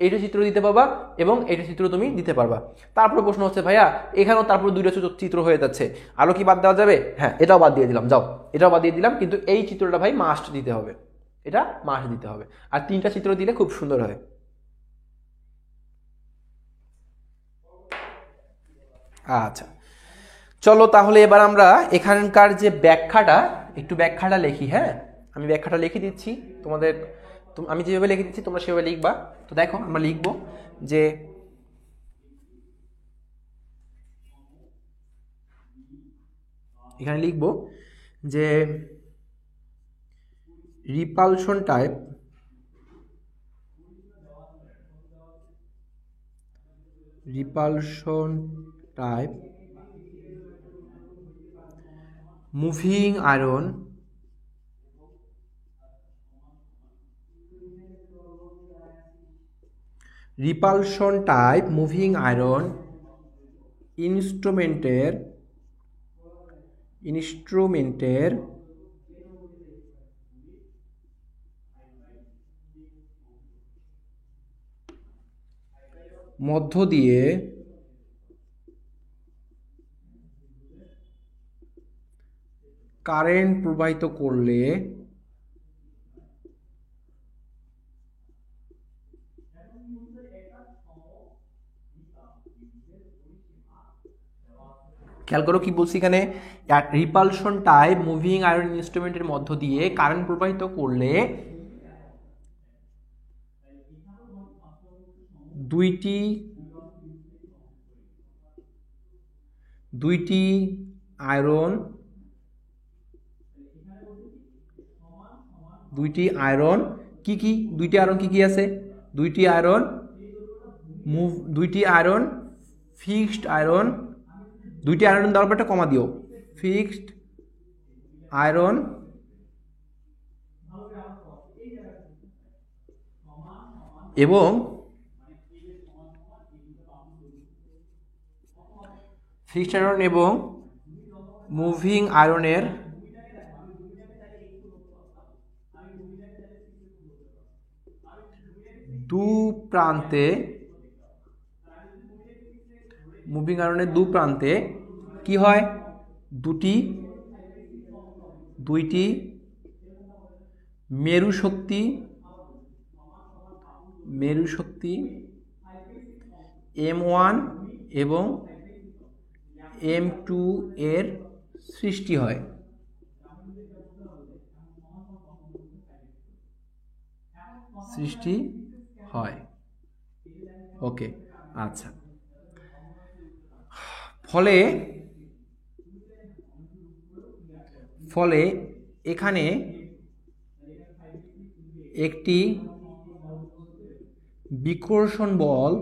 এইটা চিত্র দিতে পারবা এবং এইটা চিত্র তুমি দিতে পারবা। তারপরে প্রশ্ন হচ্ছে ভাইয়া এখানেও তারপর দুইটা চিত্র হয়ে যাচ্ছে, আরো কি বাদ দেওয়া যাবে? হ্যাঁ, এটাও বাদ দিয়ে দিলাম, যাও এটাও বাদ দিয়ে দিলাম, কিন্তু এই চিত্রটা ভাই মাস্ট দিতে হবে, এটা মাস্ট দিতে হবে। আর তিনটা চিত্র দিলে খুব সুন্দর হয়। আচ্ছা চলো তাহলে এবার আমরা এখানকার যে ব্যাখ্যাটা লিখি। হ্যাঁ, আমি ব্যাখ্যাটা লিখে দিচ্ছি তোমাদের, আমি যেভাবে লিখে দিচ্ছি তোমরা সেভাবে লিখবা। তো দেখো আমরা লিখব যে এখানে লিখব যে রিপালশন টাইপ মুভিং আয়রন ইনস্ট্রুমেন্টের মধ্য দিয়ে কারেন্ট প্রবাহিত করলে খেয়াল করো কি বলছি এখানে, রিপালশন টাইপ মুভিং আয়রন ইনস্ট্রুমেন্টের মধ্য দিয়ে কারেন্ট প্রবাহিত করলে দুইটি আয়রন কি কি আছে? দুইটি আয়রন ফিক্সড আয়রন, দুইটি আয়রন দেওয়ার পর একটা কমা দিও, ফিক্সড আয়রন এবং মুভিং আয়রনের দু প্রান্তে কি হয়? দুইটি মেরু শক্তি M1 এবং M2 এর সৃষ্টি হয়। ওকে, আচ্ছা। ফলে এখানে একটি বিকর্ষণ বল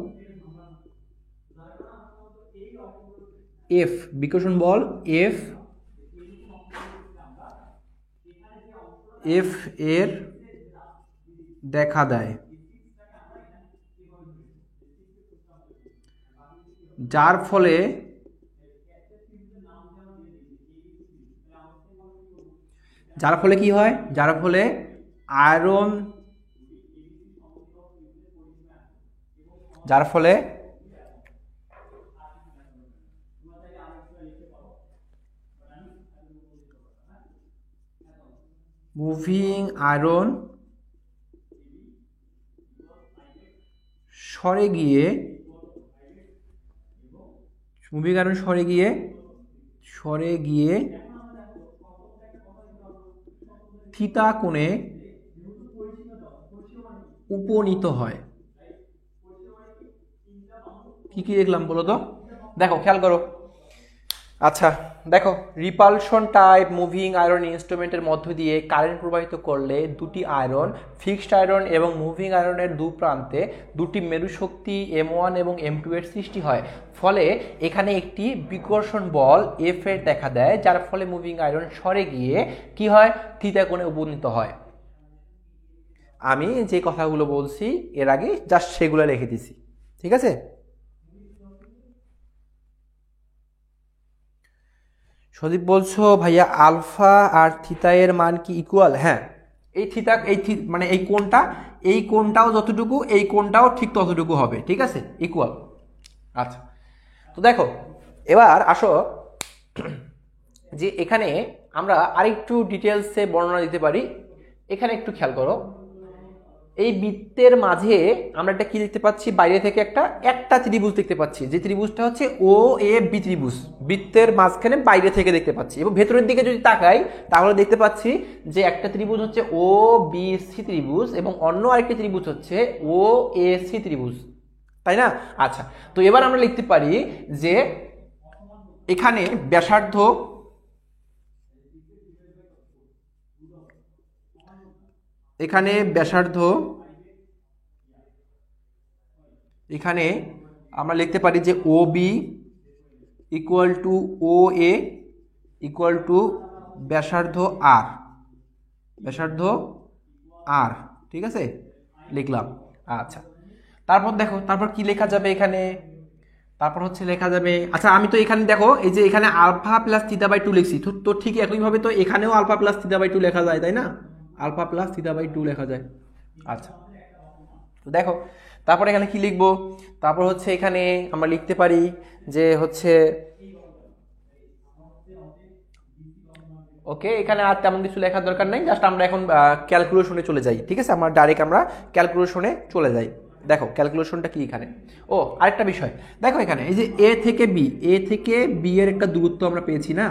F এর দেখা দেয়, যার ফলে কি হয়? যার ফলে আয়রন মুভিং আয়রন সরে গিয়ে থিতা কোণে উপনীত হয়। কি কি দেখলাম বলো তো? দেখো খেয়াল করো, আচ্ছা দেখো, রিপালশন টাইপ মুভিং আয়রন ইনস্ট্রুমেন্টের মধ্য দিয়ে কারেন্ট প্রবাহিত করলে দুটি আয়রন, ফিক্সড আয়রন এবং মুভিং আয়রনের দু প্রান্তে দুটি মেরু শক্তি M1 এবং M2 এর সৃষ্টি হয়। ফলে এখানে একটি বিকর্ষণ বল এফ এর দেখা দেয়, যার ফলে মুভিং আয়রন সরে গিয়ে কি হয়, থিটা কোণে উপনীত হয়। আমি যে কথাগুলো বলছি এর আগে জাস্ট সেগুলো লিখে দিছি, ঠিক আছে। সদীপ বলছো ভাইয়া আলফা আর থিতা এর মান কি ইকুয়াল? হ্যাঁ, এই থিতা মানে এই কোণটাও যতটুকু, এই কোণটাও ঠিক ততটুকু হবে, ঠিক আছে, ইকুয়াল। আচ্ছা, তো দেখো এবার আসো যে এখানে আমরা আরেকটু ডিটেলসে বর্ণনা দিতে পারি। এখানে একটু খেয়াল করো, এই বৃত্তের মাঝে আমরা একটা কি দেখতে পাচ্ছি, বাইরে থেকে একটা ত্রিভুজ দেখতে পাচ্ছি, যে ত্রিভুজটা হচ্ছে ও এ বি ত্রিভুজ, বৃত্তের মাঝখানে বাইরে থেকে দেখতে পাচ্ছি। এবং ভেতরের দিকে যদি তাকাই তাহলে দেখতে পাচ্ছি যে একটা ত্রিভুজ হচ্ছে ও বি সি ত্রিভুজ এবং অন্য আরেকটি ত্রিভুজ হচ্ছে ও এ সি ত্রিভুজ, তাই না? আচ্ছা, তো এবার আমরা লিখতে পারি যে এখানে ব্যাসার্ধ এখানে আমরা লিখতে পারি যে O B equal to O A equal to ব্যাসার্ধ আর, ঠিক আছে, লিখলাম। আচ্ছা, তারপর দেখো, তারপর কি লেখা যাবে এখানে, তারপর হচ্ছে লেখা যাবে, আচ্ছা আমি তো এখানে দেখো এই যে এখানে আলফা প্লাস থিটা বাই 2 লিখছি, তো ঠিক একইভাবে তো এখানেও আলফা প্লাস থিটা বাই 2 লেখা যায়, তাই না? আলফা প্লাস থিটা বাই 2 লেখা যায়। আচ্ছা, তো দেখো তারপর এখানে কি লিখবো, তারপর হচ্ছে এখানে আমরা লিখতে পারি যে হচ্ছে ওকে, এখানে আর তেমন কিছু লেখার দরকার নেই, জাস্ট আমরা এখন ক্যালকুলেশনে চলে যাই, ঠিক আছে, আমরা ডাইরেক্ট আমরা ক্যালকুলেশনে চলে যাই। দেখো ক্যালকুলেশনটা কি এখানে, ও আরেকটা বিষয় দেখো, এখানে এই যে এ থেকে বি এর একটা দূরত্ব আমরা পেয়েছি না,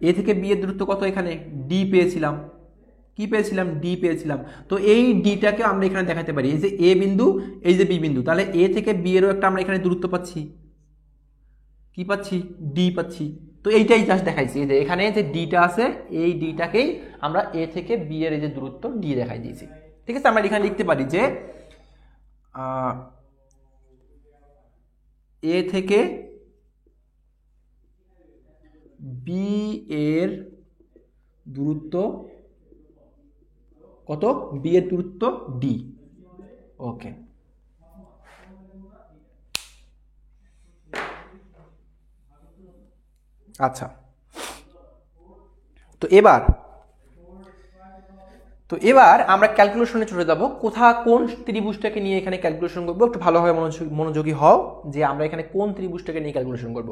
এ থেকে বি এর দূরত্ব কত, এখানে ডি পেয়েছিলাম, কি পেয়েছিলাম, ডি পেয়েছিলাম। তো এই ডিটাকে আমরা এখানে দেখাতে পারি, এই যে এ বিন্দু, এই যে বি বিন্দু, তাহলে এ থেকে বি এরও একটা আমরা এখানে দূরত্ব পাচ্ছি, কি পাচ্ছি, ডি পাচ্ছি। তো এইটাই জাস্ট দেখাইছি, এই যে এখানে যে ডিটা আছে, এই ডিটাকেই আমরা এ থেকে বি এর এই যে দূরত্ব ডি দেখাই দিয়েছি, ঠিক আছে। আমরা এখানে লিখতে পারি যে এ থেকে বি এর দূরত্ব কত, বি এর দূরত্ব ডি, ওকে। আচ্ছা, তো এবার আমরা ক্যালকুলেশনে চলে যাব, কোন ত্রিভুজটাকে নিয়ে এখানে ক্যালকুলেশন করবো, একটু ভালোভাবে মনোযোগী হও যে আমরা এখানে কোন ত্রিভুজটাকে নিয়ে ক্যালকুলেশন করব।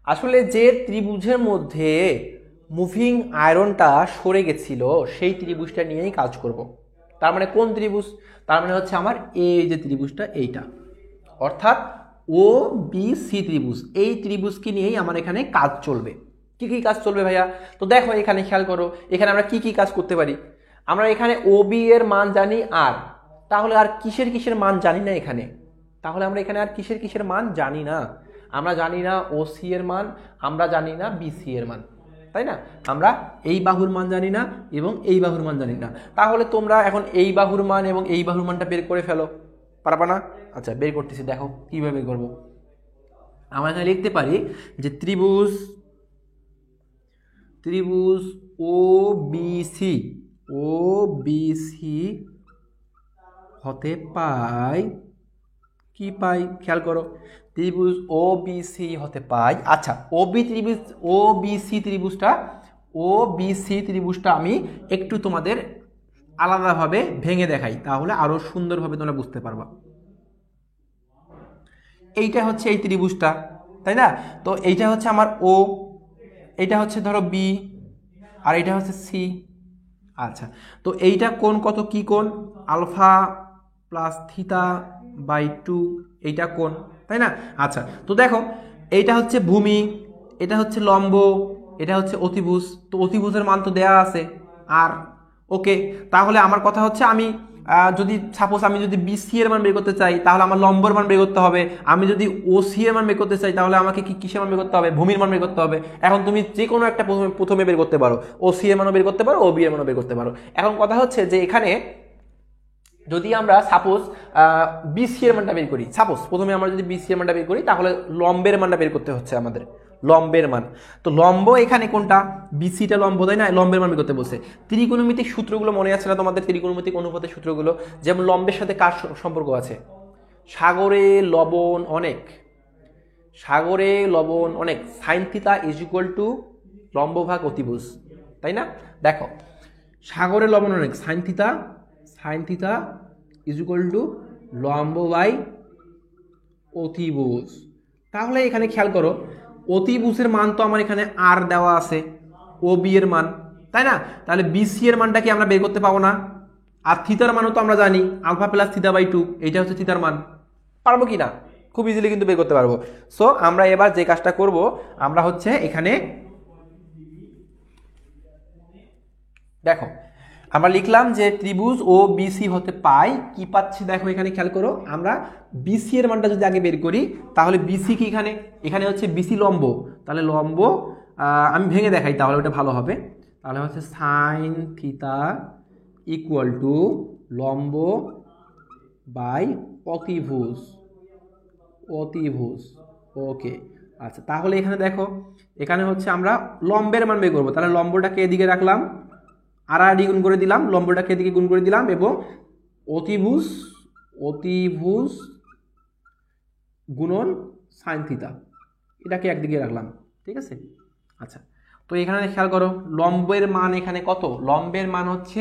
আসলে যে ত্রিভুজের মধ্যে মুভিং আয়রনটা সরে গেছিল সেই ত্রিভুজটা নিয়েই কাজ করব। তার মানে কোন ত্রিভুজ, তার মানে হচ্ছে আমার এই যে ত্রিভুজটা, এইটা, অর্থাৎ ও বি সি ত্রিভুজ, এই ত্রিভুজকে নিয়েই আমার এখানে কাজ চলবে। কি কি কাজ চলবে ভাইয়া, তো দেখো এখানে খেয়াল করো, এখানে আমরা কি কি কাজ করতে পারি। আমরা এখানে ও বি এর মান জানি আর, তাহলে আর কিসের মান জানি না এখানে, তাহলে আমরা এখানে আর কিসের মান জানি না, আমরা জানি না ও সি এর মান, আমরা জানি না বি সি এর মান, তাই না? আমরা এই বাহুর মান জানি না এবং এই বাহুর মান জানি না। তাহলে তোমরা এখন এই বাহুর মান এবং এই বাহুর মানটা বের করে ফেলো, পারবা না? আচ্ছা, বের করতেছি, দেখো কিভাবে বের করবো। আমরা এখানে লিখতে পারি যে ত্রিভুজ ও বি সি হতে পাই, কি পাই, খেয়াল করো, ত্রিভুজ ও বি সি হতে পাই। আচ্ছা, ও বি সি ত্রিভুজটা আমি একটু তোমাদের আলাদাভাবে ভেঙে দেখাই, তাহলে আরো সুন্দরভাবে তোমরা বুঝতে পারবা। এইটা হচ্ছে এই ত্রিভুজটা, তাই না? তো এইটা হচ্ছে আমার ও, এইটা হচ্ছে ধরো বি, আর এইটা হচ্ছে সি। আচ্ছা, তো এইটা কোণ কত, কি কোণ, আলফা প্লাস থিটা বাই 2, এইটা কোণ, তাই না? আচ্ছা, তো দেখো এইটা হচ্ছে ভূমি, এটা হচ্ছে লম্ব, এটা হচ্ছে অতিভুজ, তো অতিভুজের মান তো দেয়া আছে আর, ওকে। তাহলে আমার কথা হচ্ছে আমি যদি সাপোজ আমি যদি বিসি এর মান বের করতে চাই তাহলে আমার লম্বর মান বের করতে হবে। আমি যদি ওসি এর মান বের করতে চাই তাহলে আমাকে কিসের মান বের করতে হবে? ভূমির মান বের করতে হবে। এখন তুমি যে কোনো একটা প্রথমে বের করতে পারো, ওসি এর মানও বের করতে পারো, ওবি এর মানও বের করতে পারো। এখন কথা হচ্ছে যে এখানে যদি আমরা সাপোজ বিসি এর মানটা বের করি, সাপোজ প্রথমে আমরা যদি বিসি এর মানটা বের করি তাহলে লম্বের মানটা বের করতে হচ্ছে আমাদের, লম্বের মান। তো লম্ব এখানে কোনটা? বিসিটা লম্ব, তাই না? লম্বের মান বের করতে বলছে। ত্রিকোণমিতিক সূত্রগুলো মনে আছে না তোমাদের? ত্রিকোণমিতিক অনুপাতের সূত্রগুলো, যেমন লম্বের সাথে কার সম্পর্ক আছে? সাগরে লবণ অনেক, সাগরে লবণ অনেক, sine theta is equal to লম্ব ভাগ অতিভুজ, তাই না? দেখো সাগরে লবণ অনেক, sine theta is equal to লম্ব বাই অতিভুজ। তাহলে এখানে খেয়াল করো, অতিভুজের মান তো আমার এখানে আর দেওয়া আছে, ও বি এর মান, তাই না? তাহলে বিসি এর মানটা কি আমরা বের করতে পাবো না? আর থিতার মানও তো আমরা জানি আলফা প্লাস থিটা বাই 2, এইটা হচ্ছে থিতার মান। পারবো কি না? খুব ইজিলি কিন্তু বের করতে পারবো। সো আমরা এবার যে কাজটা করব, আমরা হচ্ছে এখানে দেখো আমরা লিখলাম যে ত্রিভুজ ও বিসি হতে পাই কি পাচ্ছি, দেখো এখানে খেয়াল করো, আমরা বিসি এর মানটা যদি আগে বের করি তাহলে বিসি কি এখানে হচ্ছে বিসি লম্ব, তাহলে লম্ব আমি ভেঙে দেখাই তাহলে ওটা ভালো হবে। তাহলে হচ্ছে সাইন থিটা ইকুয়াল টু লম্ব বাই অতিভুজ, ওকে। আচ্ছা তাহলে এখানে দেখো, এখানে হচ্ছে আমরা লম্বের মান বের করবো, তাহলে লম্বটাকে এদিকে রাখলাম, আর গুণ করে দিলাম, লম্বটাকে এদিকে গুণ করে দিলাম, এবং অতিভুজ গুণন সাইন থিটা এটাকে একদিকে রাখলাম, ঠিক আছে? আচ্ছা তো এখানে খেয়াল করো লম্বের মান এখানে কত? লম্বের মান হচ্ছে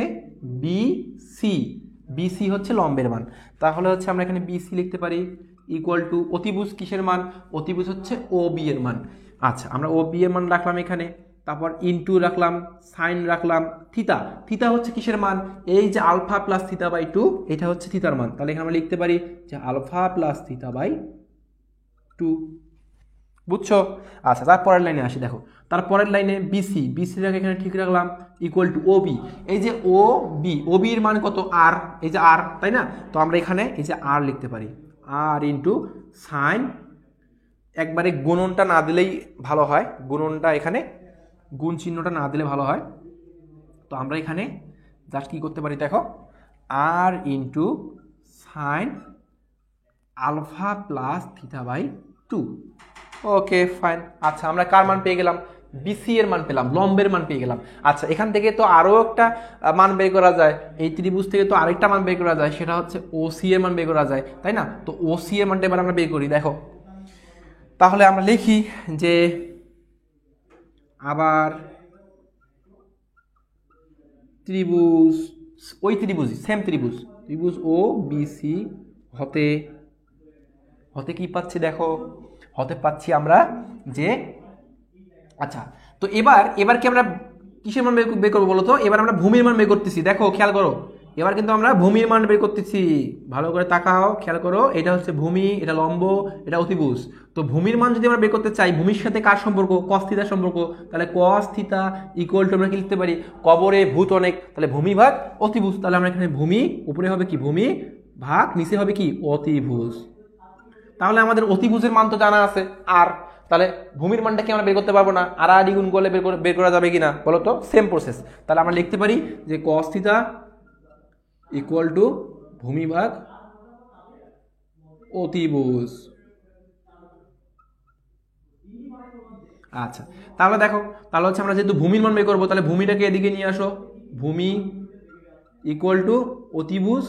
বিসি হচ্ছে লম্বের মান। তাহলে হচ্ছে আমরা এখানে বিসি লিখতে পারি ইকুয়াল টু অতিভুজ কিসের মান? অতিভুজ হচ্ছে ও বি এর মান। আচ্ছা আমরা ও বি এর মান রাখলাম এখানে, তারপর ইনটু রাখলাম, সাইন রাখলাম, থিটা হচ্ছে কিসের মান? এই যে আলফা প্লাস থিটা বাই 2, এটা হচ্ছে থিতার মান। তাহলে এখানে আমরা লিখতে পারি যে আলফা প্লাস থিটা বাই 2, বুঝছো? আচ্ছা তারপরের লাইনে আসি, দেখো তারপরের লাইনে বিসিটাকে এখানে ঠিক রাখলাম ইকুয়াল টু ওবি। এই যে ওবি এর মান কত? আর, এই যে আর, তাই না? তো আমরা এখানে এই যে আর লিখতে পারি, আর ইন্টু সাইন, একবারে গুণনটা না দিলেই ভালো হয়, গুণনটা এখানে গুণ চিহ্নটা না দিলে ভালো হয়। তো আমরা এখানে জাস্ট কি করতে পারি দেখো, r into sine alpha plus theta by 2, okay fine. আচ্ছা আমরা কার মান পেয়ে গেলাম? বিসি এর মান পেলাম, লম্বের মান পেয়ে গেলাম। আচ্ছা এখান থেকে তো আরও একটা মান বের করা যায়, এই ত্রিভুজ থেকে তো আরেকটা মান বের করা যায়, সেটা হচ্ছে ওসি এর মান বের করা যায়, তাই না? তো ওসি এর মানটা এবার আমরা বের করি, দেখো তাহলে আমরা লিখি যে আবার ত্রিভুজ, ওই ত্রিভুজ সেম ত্রিভুজ ও বিসি হতে কি পাচ্ছি দেখো, হতে পাচ্ছি আমরা যে, আচ্ছা তো এবার কি আমরা কিসের মান বের করবো বলো তো? এবার আমরা ভূমির মান বের করতেছি, দেখো খেয়াল করো, এবার কিন্তু আমরা ভূমির মান বের করতেছি, ভালো করে তাকাও, খেয়াল করো, এটা হচ্ছে ভূমি, এটা লম্ব, এটা অতিভুজ। তো ভূমির মান যদি আমরা বের করতে চাই, ভূমির সাথে কার সম্পর্ক? কস থিটার সম্পর্ক, তাহলে কস থিটা ইকুয়াল টু আমরা কি লিখতে পারি? কবরে ভূত অনেক, তাহলে ভূমি ভাগ অতিভুজ। তাহলে আমরা এখানে ভূমি, উপরে হবে কি ভূমি ভাগ, নিচে হবে কি অতিভুজ। তাহলে আমাদের অতিভুজের মান তো জানা আছে আর, তাহলে ভূমির মানটা কি আমরা বের করতে পারবো না? আর গুণ করলে বের করা যাবে কিনা বলো তো? Same process. তাহলে আমরা লিখতে পারি যে কস থিটা ইকুয়াল টু ভূমি ভাগ অতিভুজ। আচ্ছা তাহলে দেখো, তাহলে হচ্ছে আমরা যেহেতু ভূমির মান বের করবো, তাহলে ভূমিটাকে এদিকে নিয়ে আসো, ভূমি ইকুয়াল টু অতিভুজ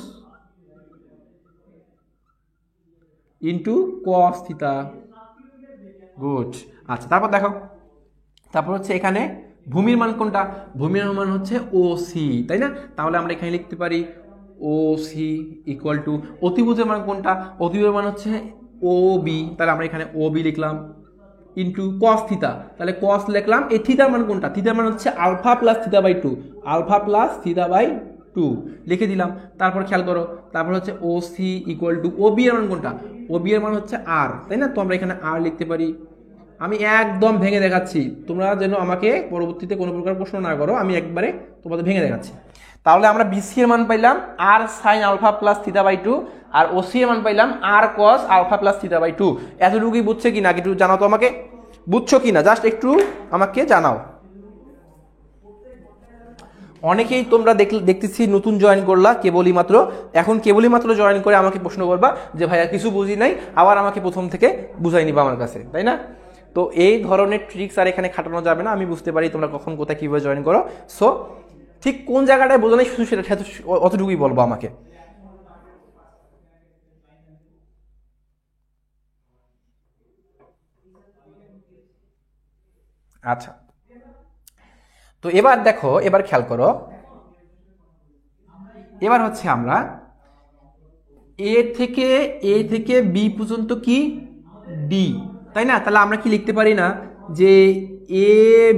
ইন্টু কস থিটা, গুড। আচ্ছা তারপর দেখো, তারপর হচ্ছে এখানে ভূমির মান কোনটা? ভূমির মান হচ্ছে ওসি, তাই না? তাহলে আমরা এখানে লিখতে পারি ওসি ইকুয়াল টু অতিভুজের মান কোনটা? অতিভুজের মান হচ্ছে ও বি, তাহলে আমরা এখানে ও বি লিখলাম ইন্টু কস থিটা, তাহলে কস লিখলাম। এই থিটার মান কোনটা? থিটার মান হচ্ছে alpha plus theta by 2, alpha plus theta by 2 লিখে দিলাম। তারপর খেয়াল করো, তারপর হচ্ছে OC equal to O B এর মান কোনটা? ও বি এর মান হচ্ছে আর, তাই না? তো আমরা এখানে আর লিখতে পারি। আমি একদম ভেঙে দেখাচ্ছি, তোমরা যেন আমাকে পরবর্তীতে কোনো প্রকার প্রশ্ন না করো, আমি একবারে তোমাদের ভেঙে দেখাচ্ছি। তাহলে আমরা বিসি এর মান পাইলাম r sine alpha plus theta by 2, আর ওসি এর মান পাইলাম r cos alpha plus theta by 2। এতটুকুই বুঝছে কিনা একটু জানাও তো আমাকে, বুঝছো কিনা জাস্ট একটু আমাকে জানাও। অনেকেই তোমরা দেখতেছি নতুন জয়েন করলা কেবলই মাত্র, এখন কেবলই মাত্র জয়েন করে আমাকে প্রশ্ন করবা যে ভাইয়া কিছু বুঝি নাই, আবার আমাকে প্রথম থেকে বুঝাই নিবা আমার কাছে, তাই না? তো এই ধরনের ট্রিক্স আর এখানে খাটানো যাবে না, আমি বুঝতে পারি তোমরা কখন কোথায় কীভাবে জয়েন করো। সো ঠিক কোন জায়গাটায় বোঝা নেই শুধু সেটা অতটুকুই বলবো আমাকে। আচ্ছা, তো এবার দেখো, এবার খেয়াল করো, এবার হচ্ছে আমরা এ থেকে বি পর্যন্ত কি ডি, তাই না? তাহলে আমরা কি লিখতে পারি না যে A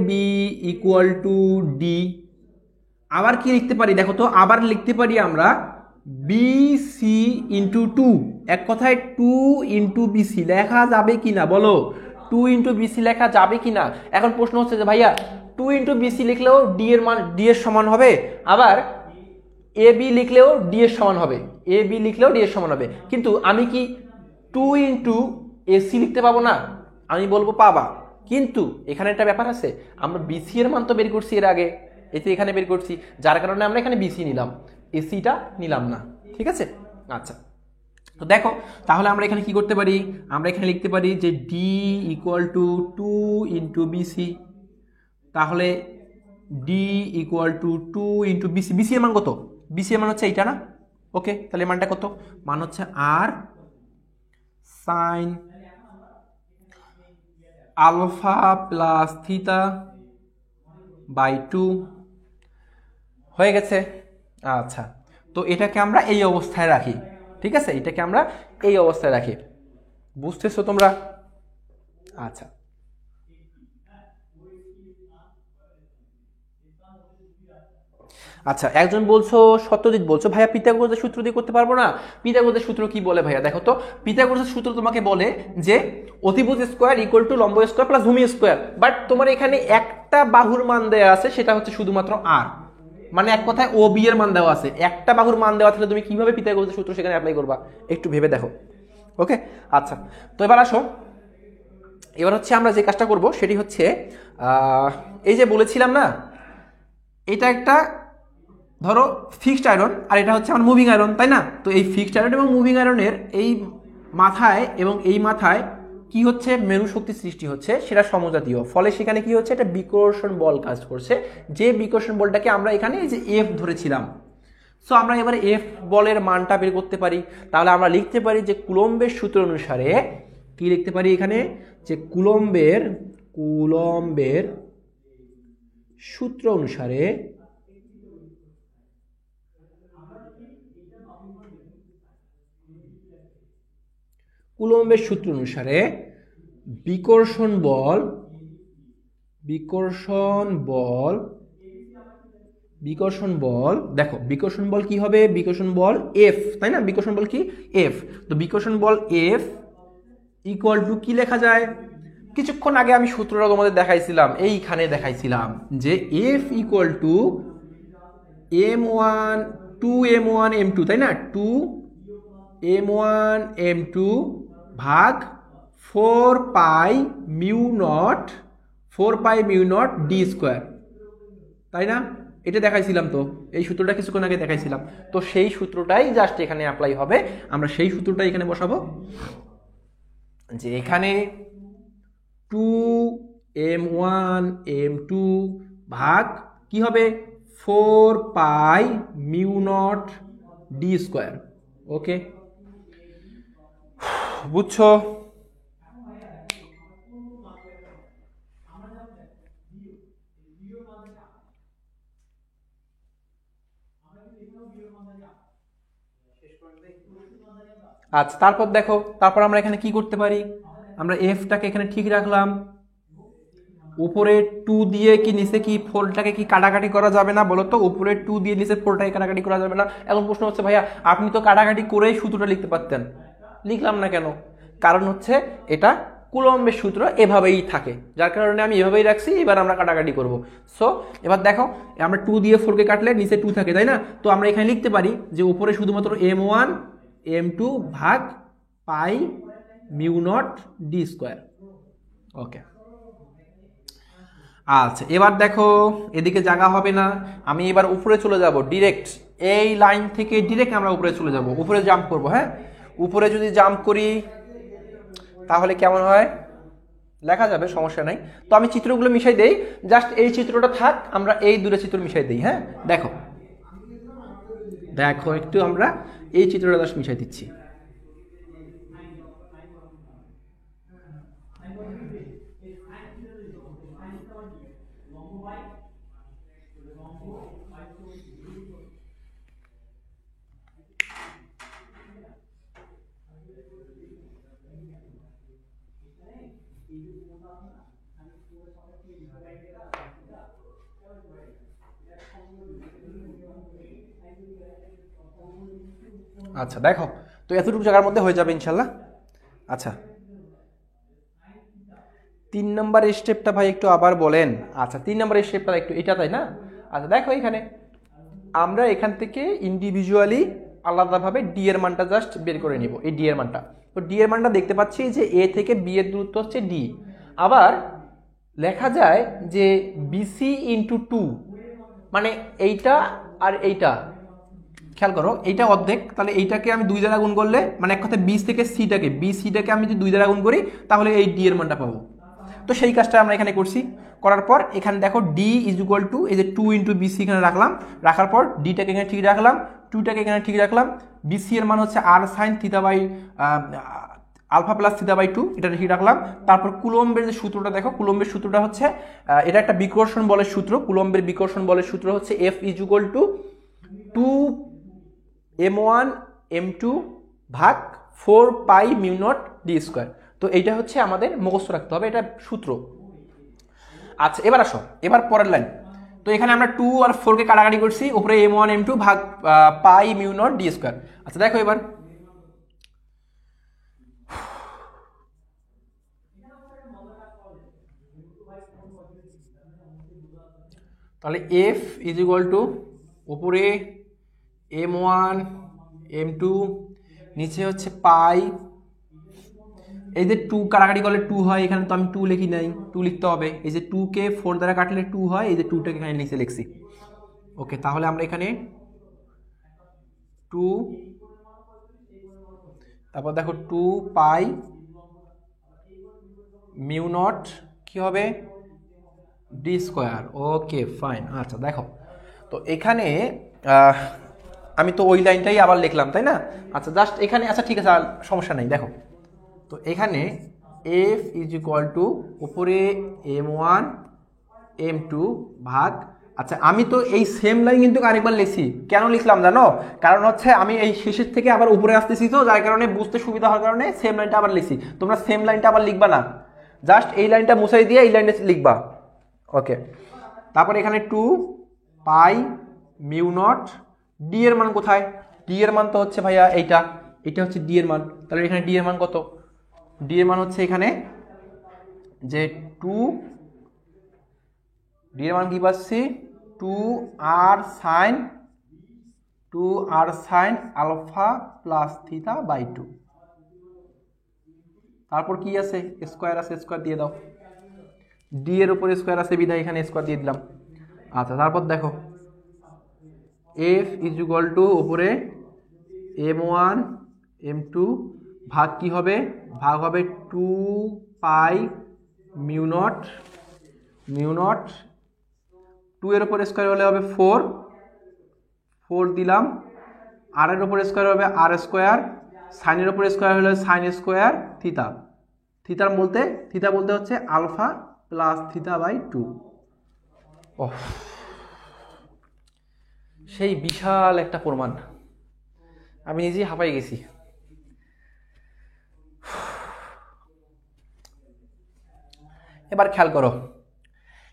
B equal two D? আবার কি লিখতে পারি দেখো তো, আবার লিখতে পারি আমরা বি সি ইন্টু টু। এক কথায় 2 ইন্টু বিসি লেখা যাবে কিনা বলো, 2 ইন্টু বিসি লেখা যাবে কিনা? এখন প্রশ্ন হচ্ছে যে ভাইয়া 2 ইন্টু বিসি লিখলেও ডি এর মান ডি এর সমান হবে, আবার এ বি লিখলেও ডি এর সমান হবে, এ বি লিখলেও ডি এর সমান হবে, কিন্তু আমি কি 2 ইন্টু এসি লিখতে পাবো না? আমি বলবো পাবা, কিন্তু এখানে একটা ব্যাপার আছে, আমরা বিসি এর মান তো বের করছি এর আগে, এতে এখানে বের করছি, যার কারণে আমরা এখানে বিসি নিলাম, এসিটা নিলাম না, ঠিক আছে? আচ্ছা, তো দেখো তাহলে আমরা এখানে কি করতে পারি, আমরা এখানে লিখতে পারি যে d equal to 2 into BC. তাহলে d equal to 2 into BC, BC এর মান কত? বিসি এর মান হচ্ছে এইটা না? ওকে, তাহলে মানটা কত? মান হচ্ছে r sine alpha plus theta by 2 হয়ে গেছে। আচ্ছা, তো এটাকে আমরা এই অবস্থায় রাখি, ঠিক আছে? এটাকে আমরা এই অবস্থায় রাখি, বুঝতেছো তোমরা? আচ্ছা, আচ্ছা, একজন বলছো, সত্যজিৎ বলছো ভাইয়া পিথাগোরাসের সূত্র দিয়ে করতে পারবো না। পিথাগোরাসের সূত্র কি বলে ভাইয়া? দেখো তো, পিথাগোরাসের সূত্র তোমাকে বলে যে অতিভুজ স্কোয়ার ইকুয়াল টু লম্ব স্কোয়ার প্লাস ভূমি স্কোয়ার, বাট তোমার এখানে একটা বাহুর মান দেওয়া আছে, সেটা হচ্ছে শুধুমাত্র আর, মানে এক কথায় ও বি এর মান দেওয়া আছে, একটা বাহুর মান দেওয়া থাকলে তুমি কিভাবে পিথাগোরাসের সূত্র সেখানে অ্যাপ্লাই করবা একটু ভেবে দেখো। ওকে, আচ্ছা, তো এবার আসো, এবার হচ্ছে আমরা যে কাজটা করব সেটি হচ্ছে এই যে বলেছিলাম না, এটা একটা ধরো ফিক্সড আয়রন আর এটা হচ্ছে আমার মুভিং আয়রন, তাই না? তো এই ফিক্সড আয়রন এবং মুভিং আয়রনের এই মাথায় এবং এই মাথায় কি হচ্ছে, মেরু শক্তি সৃষ্টি হচ্ছে, সেটা সমজাতীয়, ফলে সেখানে কি হচ্ছে, একটা বিকর্ষণ বল কাজ করছে, যে বিকর্ষণ বলটাকে আমরা এখানে এই যে এফ ধরেছিলাম। সো আমরা এবারে এফ বলের মানটা বের করতে পারি। তাহলে আমরা লিখতে পারি যে কুলম্বের সূত্র অনুসারে, কি লিখতে পারি এখানে, যে কুলম্বের সূত্র অনুসারে কুলম্বের সূত্র অনুসারে বিকর্ষণ বল দেখো, বিকর্ষণ বল কি হবে, বিকর্ষণ বল এফ, তাই না? বিকর্ষণ বল কি, এফ। তো বিকর্ষণ বল এফ ইকুয়াল টু কি লেখা যায়, কিছুক্ষণ আগে আমি সূত্রটা তোমাদের দেখাইছিলাম, এইখানে দেখাইছিলাম যে F equal to m1 2m1 m2, তাই না? 2m1 m2 ভাগ 4 pi mu nought d square, তাই না? এটা দেখাইছিলাম, তো এই সূত্রটা কিছুক্ষণ আগে দেখাইছিলাম, তো সেই সূত্রটাই জাস্ট এখানে অ্যাপ্লাই হবে। আমরা সেই সূত্রটাই এখানে বসাবো, যে এখানে 2m1 m2 ভাগ কি হবে, 4 pi mu nought d square. Okay, বুঝছো? আচ্ছা, তারপর দেখো, তারপর আমরা এখানে কি করতে পারি, আমরা এফটাকে এখানে ঠিক রাখলাম, উপরে 2 দিয়ে কি নিচে কি 4টাকে কি কাটাকাটি করা যাবে না বলো তো? উপরে 2 দিয়ে নিচে 4টাকে কাটাকাটি করা যাবে না? এখন প্রশ্ন হচ্ছে ভাইয়া আপনি তো কাটাকাটি করেই সূত্রটা লিখতে পারতেন, লিখলাম না কেন? কারণ হচ্ছে এটা কুলম্বের সূত্র এভাবেই থাকে, যার কারণে আমি এভাবেই রাখছি। এবার আমরা কাটাকাটি করব। সো এবার দেখো, আমরা 2 দিয়ে 4কে কাটলে নিচে 2 থাকে, তাই না? তো আমরা এখানে লিখতে পারি যে উপরে শুধুমাত্র m1 m2 ভাগ pi mu nought d square. Okay, আচ্ছা এবার দেখো এদিকে জায়গা হবে না, আমি এবার উপরে চলে যাব ডিরেক্ট। এই লাইন থেকে ডিরেক্ট আমরা উপরে চলে যাব, উপরে জাম্প করব। হ্যাঁ, উপরে যদি জাম্প করি তাহলে কেমন হয় লেখা যাবে, সমস্যা নাই। তো আমি চিত্রগুলো মিশাই দেই, জাস্ট এই চিত্রটা থাক, আমরা এই দুটো চিত্র মিশাই দিই। হ্যাঁ, দেখো দেখো একটু আমরা এই চিত্রটা জাস্ট মিশাই দিচ্ছি। আচ্ছা দেখো, তো এতটুকু জায়গার মধ্যে হয়ে যাবে ইনশাল্লাহ। আচ্ছা 3 নম্বর স্টেপটা ভাই একটু আবার বলেন। আচ্ছা 3 নম্বর স্টেপটা একটু এটা, তাই না? আচ্ছা দেখো এখানে আমরা এখান থেকে ইন্ডিভিজুয়ালি আলাদাভাবে ডি এর মানটা জাস্ট বের করে নিব। এই ডি এর মানটা, তো ডি এর মানটা দেখতে পাচ্ছি যে এ থেকে বি এর দূরত্ব হচ্ছে ডি। আবার লেখা যায় যে বিসি ইন্টু 2, মানে এইটা আর এইটা, খেয়াল করো এইটা অর্ধেক, তাহলে এইটাকে আমি 2 দ্বারা গুণ করলে, মানে এক কথায় বি থেকে সিটাকে, বি সিটাকে আমি যদি 2 দ্বারা গুণ করি তাহলে এই ডি এর মানটা পাবো। তো সেই কাজটা আমরা এখানে করছি। করার পর এখানে দেখো ডি ইজ ইকুয়াল টু এই যে 2 ইন্টু বিসি এখানে রাখলাম, রাখার পর ডিটাকে এখানে ঠিক রাখলাম, 2টাকে এখানে ঠিক রাখলাম। বিসি এর মান হচ্ছে r sine theta by alpha plus theta by 2, এটা ঠিক রাখলাম। তারপর কুলম্বের যে সূত্রটা দেখো, কুলম্বের সূত্রটা হচ্ছে এটা একটা বিকর্ষণ বলের সূত্র। কুলম্বের বিকর্ষণ বলের সূত্র হচ্ছে F is equal to 2 m1 m2 ভাগ 4 pi mu nought d square. তো এইটা হচ্ছে আমাদের মুখস্থ রাখতে হবে, এটা সূত্র। আচ্ছা এবার আসো, এবার পরের লাইন। তো এখানে আমরা 2 আর 4কে কাটাকাটি করছি, উপরে m1 m2 ভাগ pi mu nought d square. আচ্ছা দেখো এবার তাহলে এফ ইজ ইকুয়াল টু উপরে m1 m2, নিচে হচ্ছে পাই, এই যে 2 কাটাকাটি করলে 2 হয়, এখানে তো আমি 2 লিখি নাই, 2 লিখতে হবে। এই যে 2 কে 4 দ্বারা কাটলে 2 হয়, এই যে 2টাকে এখানে নিচে লিখছি। ওকে, তাহলে আমরা এখানে 2, তারপর দেখো 2 পাই মিউ নট কি হবে ডি স্কোয়ার। ওকে ফাইন। আচ্ছা দেখো, তো এখানে আমি তো ওই লাইনটাই আবার লিখলাম, তাই না? আচ্ছা জাস্ট এখানে, আচ্ছা ঠিক আছে সমস্যা নেই। দেখো তো এখানে এফ ইজ ইকুয়াল টু উপরে m1 m2 ভাগ, আচ্ছা আমি তো এই সেম লাইন কিন্তু আরেকবার লিখছি। কেন লিখলাম জানো? কারণ হচ্ছে আমি এই শেষের থেকে আবার উপরে আসতেছি, তো যার কারণে বুঝতে সুবিধা হওয়ার কারণে সেম লাইনটা আবার লিখছি। তোমরা সেম লাইনটা আবার লিখবা না, জাস্ট এই লাইনটা মুছাই দিয়ে এই লাইনটা লিখবা। ওকে, তারপর এখানে 2 পাই মিউ নট, ডি এর মান কোথায়? ডি এর মান তো হচ্ছে ভাইয়া এইটা, এটা হচ্ছে ডি এর মান। তাহলে এখানে ডি এর মান কত? ডি এর মান হচ্ছে এখানে যে 2, ডি এর মান কি পাচ্ছি 2 r sine alpha plus theta by 2। তারপর কি আছে? স্কোয়ার আছে, স্কোয়ার দিয়ে দাও। ডি এর উপরে স্কোয়ার আছে বিধায় এখানে স্কোয়ার দিয়ে দিলাম। আচ্ছা তারপর দেখো এফ ইজ ইকুয়াল টু উপরে m1 m2 ভাগ কি হবে? ভাগ হবে 2 পাই মিউ নট 2 এর উপর স্কোয়ার হলে হবে 4 দিলাম, আর এর উপর স্কোয়ার হবে আর স্কোয়ার, সাইনের উপর স্কোয়ার হলে সাইন স্কোয়ার থিটা, থিটা বলতে হচ্ছে আলফা প্লাস থিটা বাই 2। সেই বিশাল একটা প্রমাণ, আমি নিজেই হাঁপাই গেছি। এবার খেয়াল করো,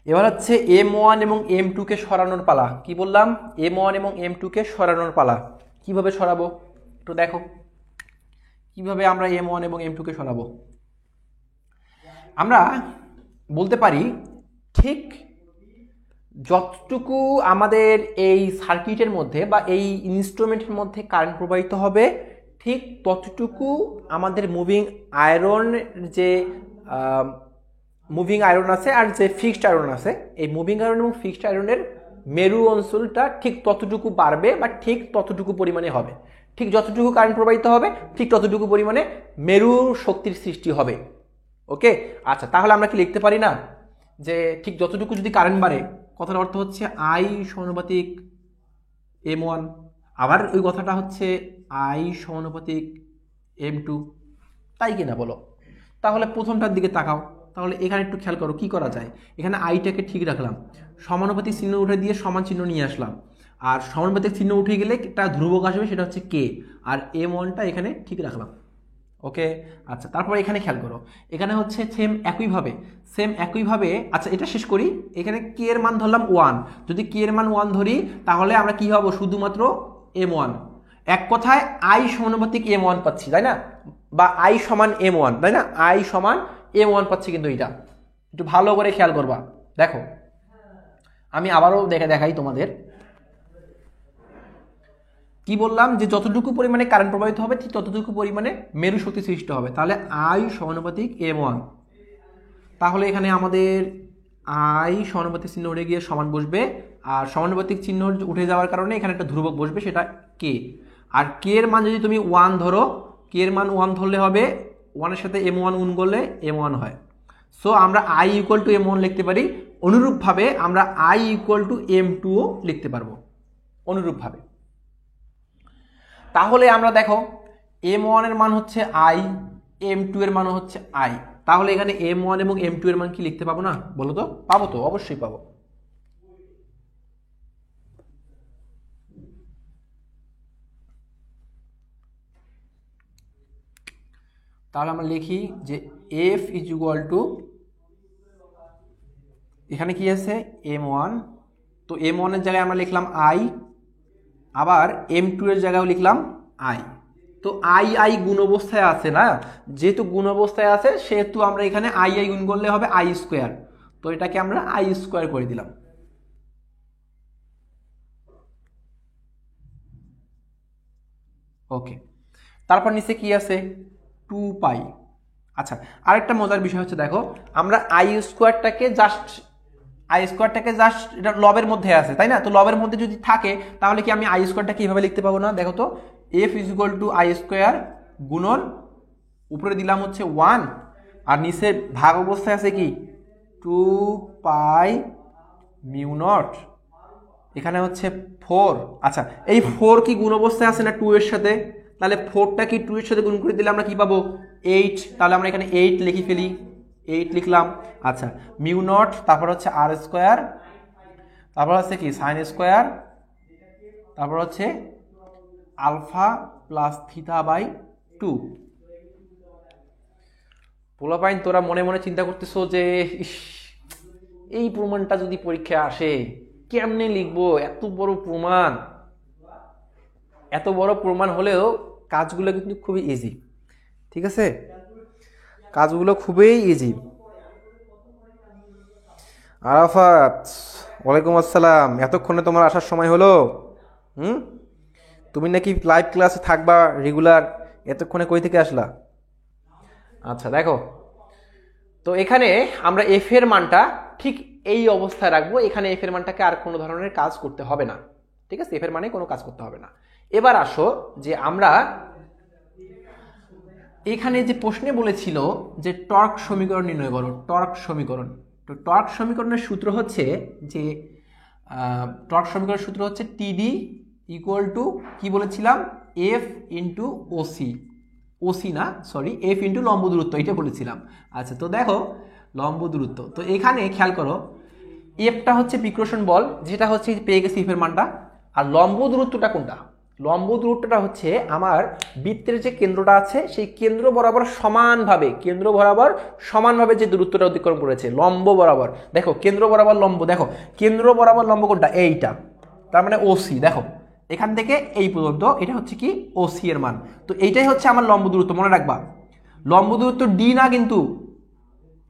এবার হচ্ছে m1 এবং m2 কে সরানোর পালা। কি বললাম? m1 এবং m2 কে সরানোর পালা। কিভাবে সরাবো একটু দেখো, কিভাবে আমরা m1 এবং m2 কে সরাবো। আমরা বলতে পারি ঠিক যতটুকু আমাদের এই সার্কিটের মধ্যে বা এই ইনস্ট্রুমেন্টের মধ্যে কারেন্ট প্রবাহিত হবে ঠিক ততটুকু আমাদের মুভিং আয়রন যে মুভিং আয়রন আছে আর যে ফিক্সড আয়রন আছে, এই মুভিং আয়রন এবং ফিক্সড আয়রনের মেরু অঞ্চলটা ঠিক ততটুকু বাড়বে বা ঠিক ততটুকু পরিমাণে হবে। ঠিক যতটুকু কারেন্ট প্রবাহিত হবে ঠিক ততটুকু পরিমাণে মেরু শক্তির সৃষ্টি হবে। ওকে, আচ্ছা, তাহলে আমরা কি লিখতে পারি না যে ঠিক যতটুকু যদি কারেন্ট বাড়ে, কথার অর্থ হচ্ছে আই সমানুপাতিক M1, আবার ওই কথাটা হচ্ছে আই সমানুপাতিক M2, তাই কিনা বলো? তাহলে প্রথমটার দিকে তাকাও, তাহলে এখানে একটু খেয়াল করো কি করা যায়। এখানে আইটাকে ঠিক রাখলাম, সমানুপাতিক চিহ্ন উঠে দিয়ে সমান চিহ্ন নিয়ে আসলাম, আর সমানুপাতিক চিহ্ন উঠে গেলে একটা ধ্রুবক আসবে, সেটা হচ্ছে কে, আর M1টা এখানে ঠিক রাখলাম। ওকে, আচ্ছা, তারপর এখানে খেয়াল করো, এখানে হচ্ছে সেম একইভাবে আচ্ছা এটা শেষ করি। এখানে কে এর মান ধরলাম 1, যদি কে এর মান 1 ধরি তাহলে আমরা কি হবো, শুধুমাত্র M1, এক কথায় আই সমানুপাতিক M1 পাচ্ছি, তাই না? বা আই সমান M1, তাই না? আই সমান M1 পাচ্ছি, কিন্তু এটা একটু ভালো করে খেয়াল করবা। দেখো আমি আবারও দেখাই তোমাদের, কি বললাম যে যতটুকু পরিমাণে কারেন্ট প্রবাহিত হবে ঠিক ততটুকু পরিমাণে মেরু শক্তি সৃষ্টি হবে, তাহলে আই সমানুপাতিক M1। তাহলে এখানে আমাদের আই সমানুপাতিক চিহ্ন উঠে গিয়ে সমান বসবে, আর সমানুপাতিক চিহ্ন উঠে যাওয়ার কারণে এখানে একটা ধ্রুবক বসবে, সেটা কে। আর কে এর মান যদি তুমি 1 ধরো, কে এর মান 1 ধরলে হবে 1 এর সাথে M1 গুণ করলে M1 হয়। সো আমরা আই ইকুয়াল টু M1 লিখতে পারি, অনুরূপভাবে আমরা আই ইকুয়াল টু M2ও লিখতে পারবো অনুরূপভাবে। তাহলে আমরা দেখো M1 এর মান হচ্ছে আই, M2 এর মান হচ্ছে আই, তাহলে এখানে M1 এবং M2 এর মান কি লিখতে পাবো না? বলো তো, পাবো তো, অবশ্যই পাবো। তাহলে আমরা লিখি যে F ইজ ইকুয়াল টু, এখানে কি আছে M1, তো M1 এর জায়গায় আমরা লিখলাম আই, আবার M2 এর জায়গায় লিখলাম আই। তো আই আই গুণ অবস্থায় আছে না, যেহেতু গুণ অবস্থায় আছে সেহেতু আমরা এখানে আই আই গুণ করলে হবে আই স্কোয়ার, তো এটাকে আমরা আই স্কোয়ার করে দিলাম। ওকে, তারপর নিচে কি আছে 2 পাই। আচ্ছা, আরেকটা মজার বিষয় হচ্ছে দেখো, আমরা আই স্কোয়ারটাকে জাস্ট এটা লবের মধ্যে আছে, তাই না? তো লবের মধ্যে যদি থাকে তাহলে কি আমি আই স্কোয়ারটাকে এইভাবে লিখতে পাবো না? দেখো তো, F is equal to I square গুণন উপরে দিলাম হচ্ছে 1, আর নিচে ভাগ অবস্থায় আছে কি 2 পাই মিউ নট, এখানে হচ্ছে 4। আচ্ছা, এই 4 কি গুণ অবস্থায় আছে না 2 এর সাথে? তাহলে 4টা কি 2 এর সাথে গুণ করে দিলে আমরা কি পাবো 8, তাহলে আমরা এখানে 8 লিখে ফেলি, 8 লিখলাম। আচ্ছা, মিউ নট, তারপর হচ্ছে আর স্কোয়ার, তারপর হচ্ছে কি সাইন স্কোয়ার, তারপর হচ্ছে আলফা প্লাস থিটা বাই 2। পোলাপাইন তোরা মনে মনে চিন্তা করতেছো যে এই প্রমাণটা যদি পরীক্ষায় আসে কেমনে লিখবো, এত বড় প্রমাণ। এত বড় প্রমাণ হলেও কাজগুলো কিন্তু খুবই ইজি, ঠিক আছে? কাজগুলো খুবই ইজি। আরাফাত, ওয়ালাইকুম আসসালাম, এতক্ষণে তোমার আসার সময় হলো? তুমি নাকি লাইভ ক্লাসে থাকবা রেগুলার, এতক্ষণে কই থেকে আসলা? আচ্ছা দেখো, তো এখানে আমরা এফ এর মানটা ঠিক এই অবস্থায় রাখবো, এখানে এফ এর মানটাকে আর কোনো ধরনের কাজ করতে হবে না, ঠিক আছে? এফ এর মানে কোনো কাজ করতে হবে না। এবার আসো যে আমরা এখানে যে প্রশ্নে বলেছিল যে টর্ক সমীকরণ নির্ণয় করো, টর্ক সমীকরণ। তো টর্ক সমীকরণের সূত্র হচ্ছে যে টিডি ইকুয়াল টু কি বলেছিলাম, এফ ইন্টু ওসি না সরি, এফ ইন্টু লম্ব দূরত্ব, এটা বলেছিলাম। আচ্ছা, তো দেখো লম্ব দূরত্ব, তো এখানে খেয়াল করো এফটা হচ্ছে বিকর্ষণ বল, যেটা হচ্ছে পেয়ে গেছি এফের মানটা, আর লম্ব দূরত্বটা কোনটা? লম্ব দূরত্বটা হচ্ছে আমার বৃত্তের যে কেন্দ্রটা আছে সেই কেন্দ্র বরাবর সমানভাবে যে দূরত্বটা অতিক্রম করেছে লম্ব বরাবর। দেখো কেন্দ্র বরাবর লম্ব, দেখো কেন্দ্র বরাবর লম্ব কোনটা? এইটা, তার মানে ওসি। দেখো এখান থেকে এই পর্যন্ত এটা হচ্ছে কি ওসি এর মান, তো এইটাই হচ্ছে আমার লম্ব দূরত্ব। মনে রাখবা লম্ব দূরত্ব ডি না, কিন্তু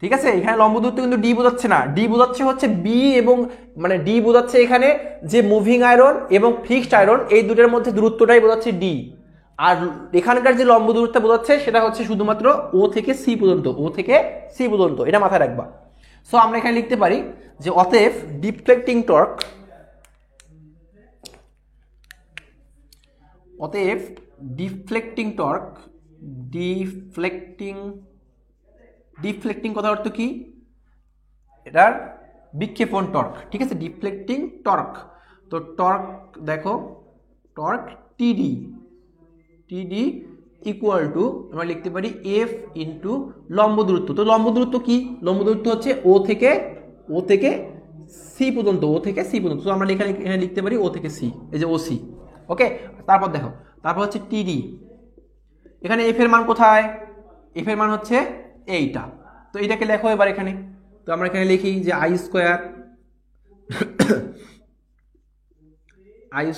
ঠিক আছে, এখানে লম্ব দূরত্ব কিন্তু ডি বোঝাচ্ছে না, ডি বোঝাচ্ছে হচ্ছে বি, এবং মানে ডি বোঝাচ্ছে এখানে যে মুভিং আয়রন এবং ফিক্সড আয়রন এই দুটোর মধ্যে দূরত্বটাই বোঝাচ্ছে ডি। আর এখানকার যে লম্ব দূরত্ব বোঝাচ্ছে সেটা হচ্ছে শুধুমাত্র ও থেকে সি পর্যন্ত, ও থেকে সি পর্যন্ত, এটা মাথায় রাখবা। সো আমরা এখানে লিখতে পারি যে অতএব ডিফ্লেক্টিং টর্ক, অতএব ডিফ্লেক্টিং টর্ক, ডিফ্লেক্টিং কথার অর্থ কি, এটার বিক্ষেপণ টর্ক, ঠিক আছে, ডিফ্লেক্টিং টর্ক। তো টর্ক দেখো, টর্ক টিডি, টিডি ইকুয়াল টু আমরা লিখতে পারি এফ ইন্টু লম্ব দূরত্ব। তো লম্ব দূরত্ব কি, লম্ব দূরত্ব হচ্ছে ও থেকে সি পর্যন্ত, ও থেকে সি পর্যন্ত। তো আমরা এখানে লিখতে পারি ও থেকে সি, এই যে ও সি। ওকে, তারপর দেখো, তারপর হচ্ছে টিডি, এখানে এফ এর মান কোথায়, এফ এর মান হচ্ছে এইটা। তো এইটাকে লেখো এবার এখানে। তো আমরা এখানে লিখি যে I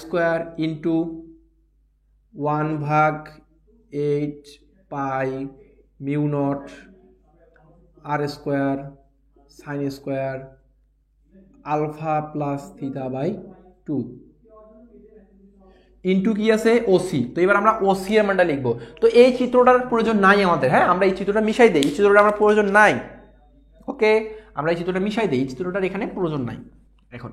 square into 1/8 pi mu naught r square sine square alpha plus theta by 2 into কি আছে ওসি। তো এবার আমরা ওসি এর মানটা লিখবো। তো এই চিত্রটার প্রয়োজন নাই আমাদের, হ্যাঁ, আমরা এই চিত্রটা মিশাই দিই, এই চিত্রটা আমরা প্রয়োজন নাই। ওকে, আমরা এই চিত্রটা মিশাই দিই, এই চিত্রটার এখানে প্রয়োজন নাই। এখন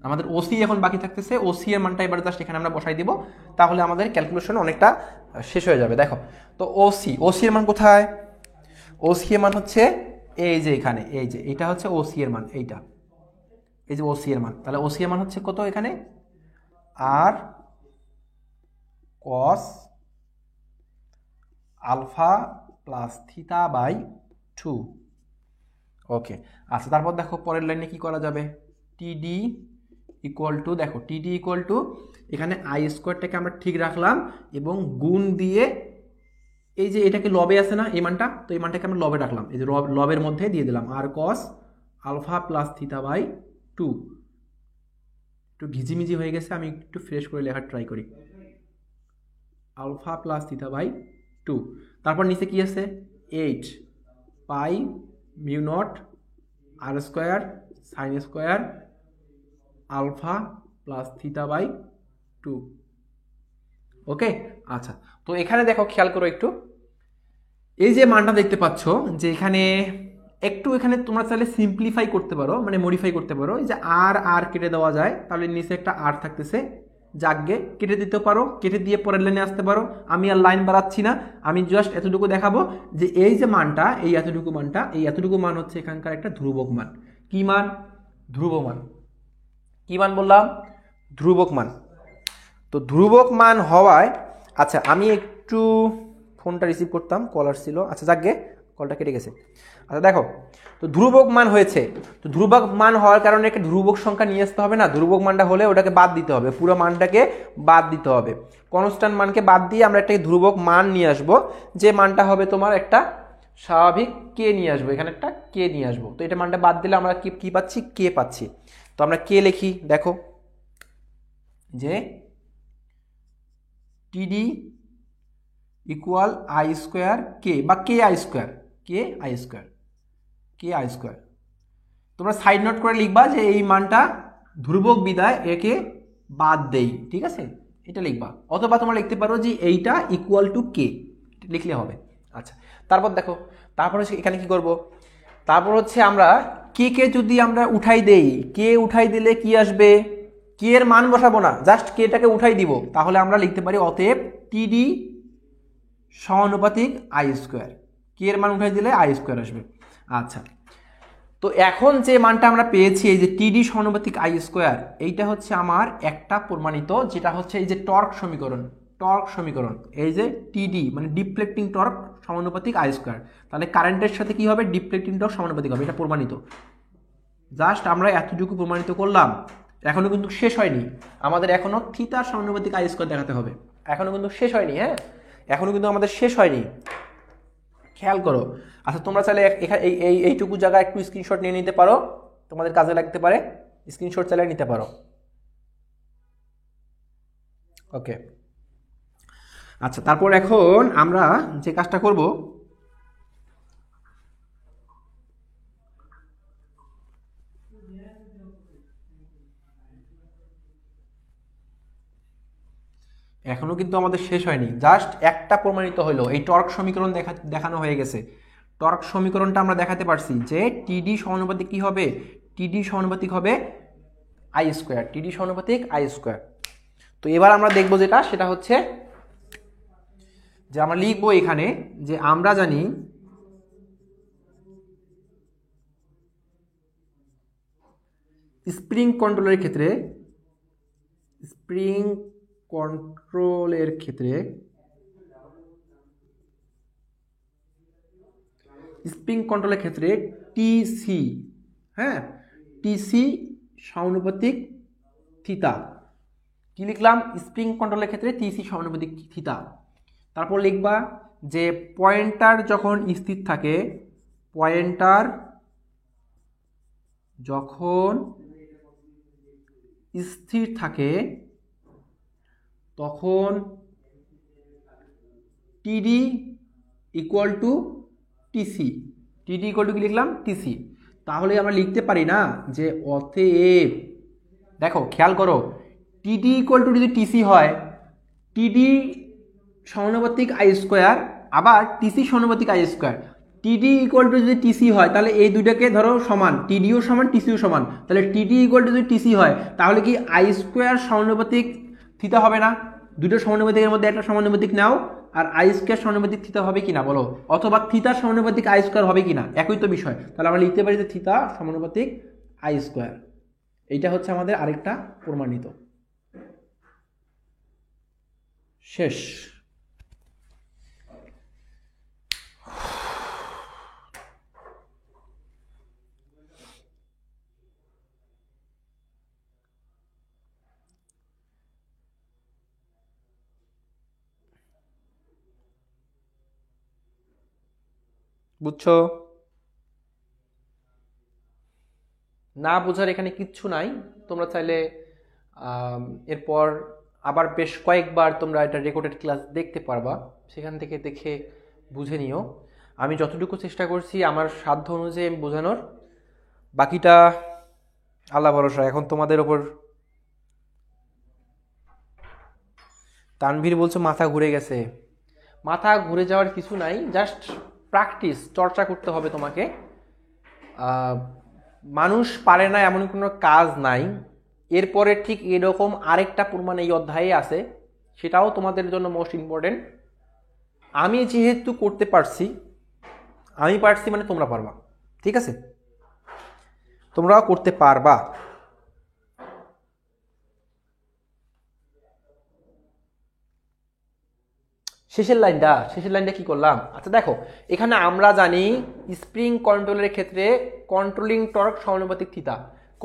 আমাদের ওসি এখন বাকি থাকতেছে, ওসি এর মানটা এবার জাস্ট এখানে আমরা বসাই দিব, তাহলে আমাদের ক্যালকুলেশন অনেকটা শেষ হয়ে যাবে। দেখো, তো ওসি এর মান কোথায়, ওসি এর মান হচ্ছে এই যে এখানে, এই যে এটা হচ্ছে ওসি এর মান, এইটা, এই যে ওসি এর মান। তাহলে ওসি এর মান হচ্ছে কত এখানে, r cos alpha plus theta by 2। Okay, আচ্ছা, তারপর দেখো পরের লাইনে কি করা যাবে, টিডি ইকুয়াল টু, দেখো টিডি ইকুয়াল টু এখানে আই স্কোয়ারটাকে আমরা ঠিক রাখলাম এবং গুণ দিয়ে এই যে এটাকে লবে আছে না এই মানটা, তো এই মানটাকে আমরা লবে রাখলাম, এই যে লবের মধ্যে দিয়ে দিলাম r cos alpha plus theta by 2। একটু ভিজিমিজি হয়ে গেছে, আমি একটু ফ্রেশ করে লেখার ট্রাই করি, আলফা প্লাস থিটা বাই 2। তারপর নিচে কি আছে, 8 pi mu naught r square sine square alpha plus theta by 2। Okay, আচ্ছা, তো এখানে দেখো খেয়াল করো একটু, এই যে মানটা দেখতে পাচ্ছ যে এখানে একটু, এখানে তোমরা চাইলে সিম্পলিফাই করতে পারো, মানে মডিফাই করতে পারো, এই যে আর কেটে দেওয়া যায়, তাহলে নিচে একটা আর থাকতেছে, জাগগে কেটে দিতে পারো, কেটে দিয়ে পরের লাইনে আসতে পারো। আমি আর লাইন বাড়াচ্ছি না, আমি জাস্ট এতটুকু দেখাবো যে এই যে মানটা, এই এতটুকু মানটা, এই এতটুকু মান হচ্ছে এখানকার একটা ধ্রুবক মান। কি মান, ধ্রুবক মান। কি মান বললাম, ধ্রুবক মান। তো ধ্রুবক মান হওয়ায়, আচ্ছা আমি একটু ফোনটা রিসিভ করতাম, কল আসছিল, আচ্ছা যাকগে কলটা কেটে গেছে। আচ্ছা দেখো, তো ধ্রুবক মান হয়েছে, তো ধ্রুবক মান হওয়ার কারণে একটা ধ্রুবক সংখ্যা নিয়ে আসতে হবে না, ধ্রুবক মানটা হলে ওটাকে বাদ দিতে হবে, পুরো মানটাকে বাদ দিতে হবে, কনস্ট্যান্ট মানকে বাদ দিয়ে আমরা একটা ধ্রুবক মান নিয়ে আসবো, যে মানটা হবে তোমার একটা স্বাভাবিক কে নিয়ে আসবো, এখানে একটা কে নিয়ে আসবো। তো এটা মানটা বাদ দিলে আমরা কি পাচ্ছি, কে পাচ্ছি। তো আমরা কে লিখি, দেখো যে টিডি ইকুয়াল আই স্কোয়ার কে, বা K I square, K I square, K I square. তোমরা সাইড নোট করে লিখবা যে এই মানটা ধ্রুবক বিদায় একে বাদ দেই, ঠিক আছে, এটা লিখবা। অথবা তোমরা লিখতে পারো যে এইটা ইকুয়াল টু কে, লিখলে হবে। আচ্ছা, তারপর দেখো, তারপর হচ্ছে এখানে কি করব, তারপর হচ্ছে আমরা কে যদি আমরা উঠাই দেই, কে উঠাই দিলে কি আসবে, কে এর মান বসাবো না, জাস্ট কেটাকে উঠাই দিব, তাহলে আমরা লিখতে পারি অতএব টিডি সমানুপাতিক আই স্কোয়ার, কে এর মান উঠাই দিলে আই স্কোয়ার আসবে। আচ্ছা, তো এখন যে মানটা আমরা পেয়েছি এই যে টিডি সমানুপাতিক আই স্কোয়ার, এইটা হচ্ছে আমার একটা প্রমাণিত, যেটা হচ্ছে এই যে টর্ক সমীকরণ, এই যে টিডি মানে ডিফ্লেক্টিং টর্ক সমানুপাতিক আই স্কোয়ার, তাহলে কারেন্টের সাথে কি হবে, ডিফ্লেক্টিং টর্ক সমানুপাতিক হবে, এটা প্রমাণিত। জাস্ট আমরা এতটুকু প্রমাণিত করলাম, এখনো কিন্তু শেষ হয়নি, আমাদের এখনো থিটার সমানুপাতিক আই স্কোয়ার দেখাতে হবে, এখনো কিন্তু শেষ হয়নি, হ্যাঁ, এখনো কিন্তু আমাদের শেষ হয়নি, খেয়াল করো। আচ্ছা, তোমরা চাইলে এখানে এইটুকু জায়গা একটু স্ক্রিনশট নিয়ে নিতে পারো, তোমাদের কাজে লাগতে পারে, স্ক্রিনশট চাইলে নিতে পারো। ওকে, আচ্ছা, তারপর এখন আমরা যে কাজটা করব, এখনো কিন্তু আমাদের শেষ হয়নি, জাস্ট একটা প্রমাণিত হলো, এই টর্ক সমীকরণ দেখানো হয়ে গেছে। টর্ক সমীকরণটা আমরা দেখাতে পারছি যে টিডি সমানুপাতিক কি হবে, টিডি সমানুপাতিক হবে আই স্কোয়ার, টিডি সমানুপাতিক আই স্কোয়ার। তো এবার আমরা দেখব যেটা, সেটা হচ্ছে যে আমরা লিখবো এখানে যে আমরা জানি স্প্রিং কন্ট্রোলের ক্ষেত্রে, স্প্রিং কন্ট্রোলের ক্ষেত্রে স্প্রিং কন্ট্রোলের ক্ষেত্রে টিসি, হ্যাঁ, টিসি সমানুপাতিক থিতা। কি লিখলাম? স্প্রিং কন্ট্রোলের ক্ষেত্রে টিসি সমানুপাতিক থিতা। তারপর লিখবা যে পয়েন্টার যখন স্থির থাকে, পয়েন্টার যখন স্থির থাকে তখন টিডি ইকুয়াল টু টিসি, টিডি ইকুয়াল টু কি লিখলাম? টিসি। তাহলে আমরা লিখতে পারি না যে অতএব, দেখো খেয়াল করো, টিডি ইকুয়াল টু যদি টিসি হয়, টিডি সমানুপাতিক আই স্কোয়ার, আবার টিসি সমানুপাতিক আই স্কোয়ার। টিডি ইকুয়াল টু যদি টিসি হয় তাহলে এই দুইটাকে ধরো সমান, টিডিও সমান টিসিও সমান, তাহলে টিডি ইকুয়াল টু যদি টিসি হয় তাহলে কি আই স্কোয়ার সমানুপাতিক থিতা হবে না? দুটো সমানুপাতিকের মধ্যে একটা সমানুপাতিক নাও, আর আই স্কোয়ার সমানুপাতিক থিতা হবে কিনা বলো, অথবা থিতা সমানুপাতিক আই স্কোয়ার হবে কিনা, একই তো বিষয়। তাহলে আমরা লিখতে পারি যে থিতা সমানুপাতিক আই স্কোয়ার। এইটা হচ্ছে আমাদের আরেকটা প্রমাণিত। শেষ। বুঝছো? না বোঝার এখানে কিচ্ছু নাই। তোমরা চাইলে এরপর আবার বেশ কয়েকবার তোমরা এটা রেকর্ডেড ক্লাস দেখতে পারবা, সেখান থেকে দেখে বুঝে নিও। আমি যতটুকু চেষ্টা করছি আমার সাধ্য অনুযায়ী আমি বোঝানোর, বাকিটা আল্লাহ ভরসা। এখন তোমাদের ওপর। তানভীর বলছো মাথা ঘুরে গেছে। মাথা ঘুরে যাওয়ার কিছু নাই, জাস্ট প্র্যাকটিস, চর্চা করতে হবে তোমাকে। মানুষ পারে না এমন কোনো কাজ নাই। এরপরে ঠিক এরকম আরেকটা প্রমাণ এই অধ্যায়ে আছে, সেটাও তোমাদের জন্য মোস্ট ইম্পর্টেন্ট। আমি যেহেতু করতে পারছি, আমি পারছি মানে তোমরা পারবা, ঠিক আছে? তোমরাও করতে পারবা। শেষের লাইনটা কি করলাম? আচ্ছা দেখো, এখানে আমরা জানি স্প্রিং কন্ট্রোলের ক্ষেত্রে কন্ট্রোলিং টর্ক সমানুপাতিক থিতা।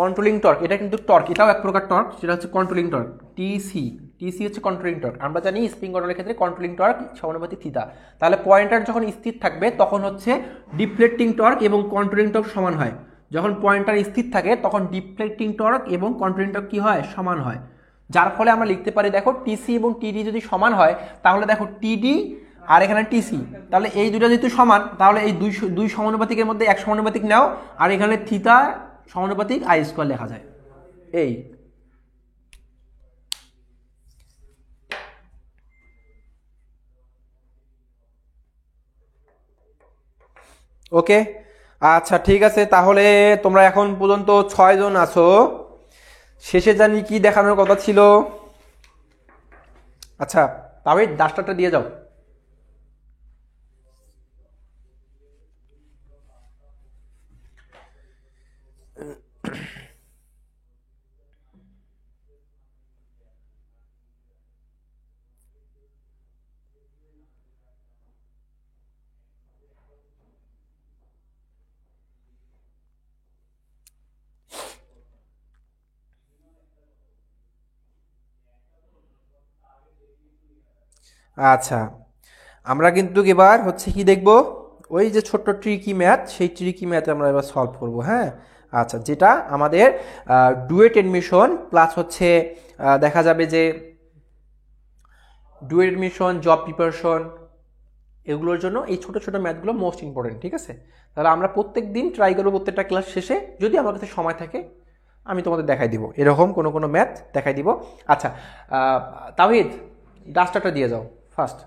কন্ট্রোলিং টর্ক এটা কিন্তু টর্ক, এটাও এক প্রকার টর্ক, সেটা হচ্ছে কন্ট্রোলিং টর্ক, টিসি। টিসি হচ্ছে কন্ট্রোলিং টর্ক। আমরা জানি স্প্রিং কন্ট্রোলের ক্ষেত্রে কন্ট্রোলিং টর্ক সমানুপাতিক থিতা। তাহলে পয়েন্টার যখন স্থির থাকবে তখন হচ্ছে ডিফ্লেক্টিং টর্ক এবং কন্ট্রোলিং টর্ক সমান হয়। যখন পয়েন্টার স্থির থাকে তখন ডিফ্লেক্টিং টর্ক এবং কন্ট্রোলিং টর্ক কি হয়? সমান হয়। যার ফলে আমরা লিখতে পারি, দেখো টিসি এবং টিডি যদি সমান হয় তাহলে দেখো টিডি আর এখানে টিসি, তাহলে এই দুটো যেহেতু সমান তাহলে এই দুই সমানুপাতিকের মধ্যে এক সমানুপাতিক নাও, আর এখানে থিতা সমানুপাতিক আই স্কোয়ার লেখা যায়। এই ওকে, আচ্ছা ঠিক আছে। তাহলে তোমরা এখন পর্যন্ত 6 জন আছো। শেষে জানি কি দেখানোর কথা ছিল। আচ্ছা, তবে ডাস্টারটা দিয়ে যাও। আচ্ছা, আমরা কিন্তু এবার হচ্ছে কি দেখব, ওই যে ছোট্ট ট্রিকি ম্যাথ, সেই ট্রিকি ম্যাথ আমরা এবার সলভ করব। হ্যাঁ, আচ্ছা, যেটা আমাদের ডুয়েট এডমিশন প্লাস হচ্ছে দেখা যাবে যে ডুয়েট এডমিশন, জব প্রিপারেশন, এগুলোর জন্য এই ছোটো ছোটো ম্যাথগুলো মোস্ট ইম্পর্টেন্ট। ঠিক আছে, তাহলে আমরা প্রত্যেক দিন ট্রাই করবো, প্রত্যেকটা ক্লাস শেষে যদি আমার কাছে সময় থাকে আমি তোমাদের দেখাই দিব, এরকম কোনো কোনো ম্যাথ দেখাই দিব। আচ্ছা তাওহিদ, ডাস্টারটা দিয়ে যাও ফার্স্ট।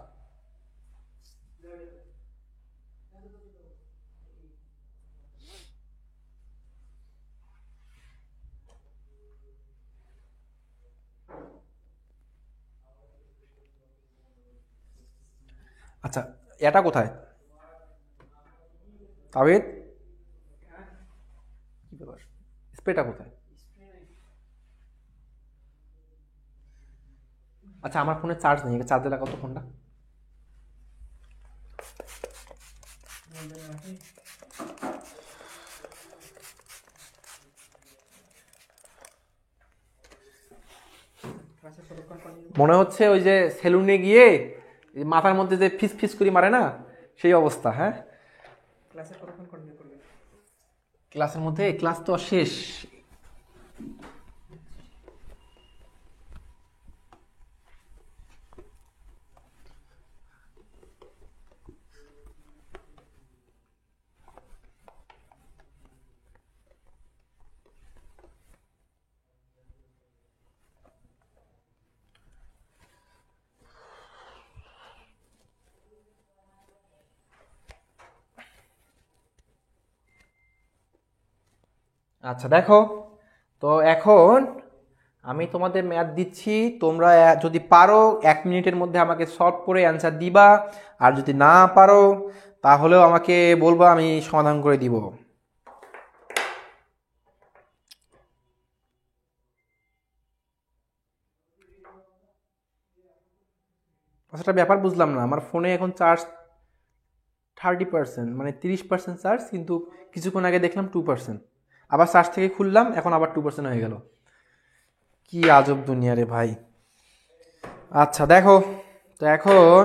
আচ্ছা এটা কোথায় তাওহিদ, কি ব্যাপার, স্প্রেটা কোথায়? আচ্ছা আমার ফোনে চার্জ নেই, চার্জে লাগাও তো ফোনটা। মনে হচ্ছে ওই যে সেলুনে গিয়ে মাথার মধ্যে যে ফিস ফিস করে মারে না, সেই অবস্থা। হ্যাঁ, ক্লাসের মধ্যে, ক্লাস তো শেষ। আচ্ছা দেখো, তো এখন আমি তোমাদের ম্যাথ দিচ্ছি, তোমরা যদি পারো 1 মিনিটের মধ্যে আমাকে সলভ করে অ্যান্সার দিবা, আর যদি না পারো তাহলেও আমাকে বলবা, আমি সমাধান করে দিব। একটা ব্যাপার বুঝলাম না, আমার ফোনে এখন চার্জ 30%, মানে 30% চার্জ, কিন্তু কিছুক্ষণ আগে দেখলাম 2%, আবার চার্জ থেকে খুললাম এখন আবার 2% হয়ে গেল। কি আজব দুনিয়া রে ভাই। আচ্ছা দেখো, তো এখন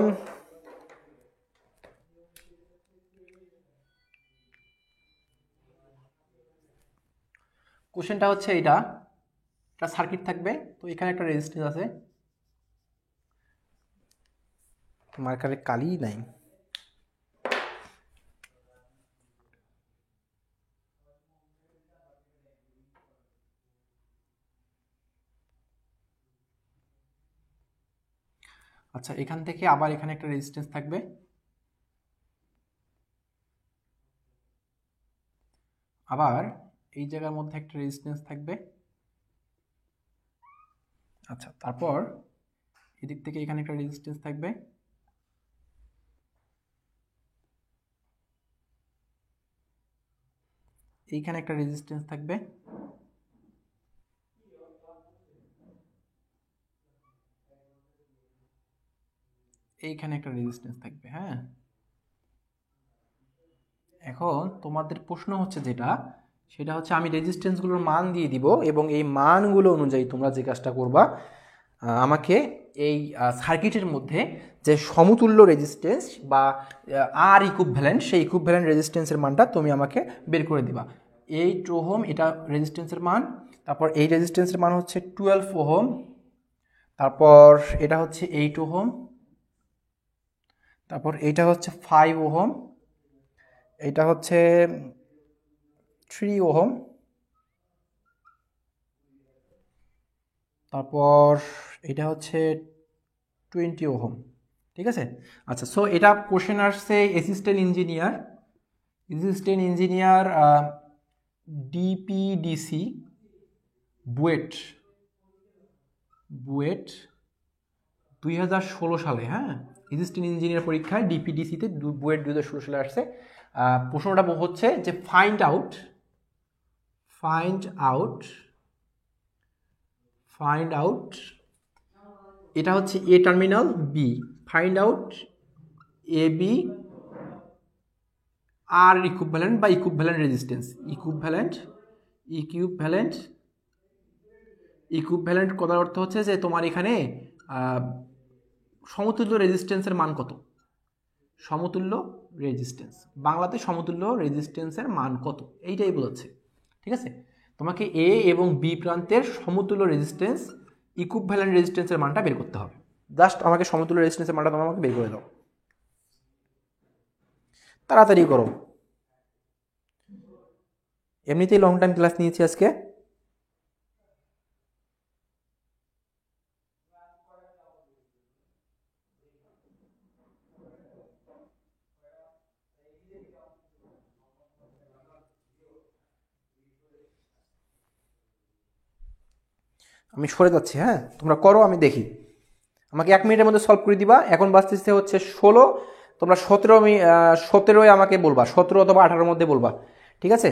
কোশ্চেনটা হচ্ছে এটা সার্কিট থাকবে, তো এখানে একটা রেজিস্ট্যান্স আছে, মার্কারে কালি নাই। আচ্ছা এখান থেকে আবার এখানে একটা রেজিস্ট্যান্স থাকবে, আবার এই জায়গার মধ্যে একটা রেজিস্ট্যান্স থাকবে। আচ্ছা তারপর এদিক থেকে এখানে একটা রেজিস্ট্যান্স থাকবে, এইখানে একটা রেজিস্ট্যান্স থাকবে, এইখানে একটা রেজিস্ট্যান্স থাকবে। হ্যাঁ, এখন তোমাদের প্রশ্ন হচ্ছে যেটা, সেটা হচ্ছে আমি রেজিস্ট্যান্সগুলোর মান দিয়ে দিব, এবং এই মানগুলো অনুযায়ী তোমরা যে কাজটা করবা, আমাকে এই সার্কিটের মধ্যে যে সমতুল্য রেজিস্ট্যান্স বা আর ইকুইভ্যালেন্ট, সেই ইকুইভ্যালেন্ট রেজিস্ট্যান্সের মানটা তুমি আমাকে বের করে দিবা। 8 ওহম এটা রেজিস্ট্যান্সের মান, তারপর এই রেজিস্ট্যান্সের মান হচ্ছে 12 ওহম, তারপর এটা হচ্ছে 8 ওহম, তারপর এইটা হচ্ছে 5 ওহম, এটা হচ্ছে 3 ওহম, তারপর এটা হচ্ছে 20 ওহম। ঠিক আছে, আচ্ছা সো এটা কোশ্চেন আসছে অ্যাসিস্ট্যান্ট ইঞ্জিনিয়ার ডিপিডিসি বুয়েট 2016 সালে। হ্যাঁ, অ্যাসিস্ট্যান্ট ইঞ্জিনিয়ার পরীক্ষায় ডিপিডিসিতে বুয়েট 2016 সালে আসছে। প্রশ্নটা হচ্ছে যে ফাইন্ড আউট এটা হচ্ছে এ terminal B, find out A B R equivalent বা ইকুইভ্যালেন্ট রেজিস্ট্যান্স, ইকুইভ্যালেন্ট কথার অর্থ হচ্ছে যে তোমার এখানে সমতুল্য রেজিস্ট্যান্সের মান কত, সমতুল্য রেজিস্ট্যান্স, বাংলাতে সমতুল্য রেজিস্ট্যান্সের মান কত, এইটাই বোঝাচ্ছে। ঠিক আছে, তোমাকে এ এবং বি প্রান্তের সমতুল্য রেজিস্ট্যান্স, ইকুইভ্যালেন্ট রেজিস্ট্যান্সের মানটা বের করতে হবে। জাস্ট আমাকে সমতুল্য রেজিস্ট্যান্সের মানটা তোমরা আমাকে বের করে দাও, তাড়াতাড়ি করো। এমনিতেই লং টাইম ক্লাস নিয়েছি আজকে। আমি সরে যাচ্ছি, হ্যাঁ তোমরা করো, আমি দেখি। আমাকে 1 মিনিটের মধ্যে সলভ করে দিবা। এখন বাঁচতেছে হচ্ছে 16, তোমরা 17 আমাকে বলবা, 17 অথবা 18-র মধ্যে বলবা, ঠিক আছে?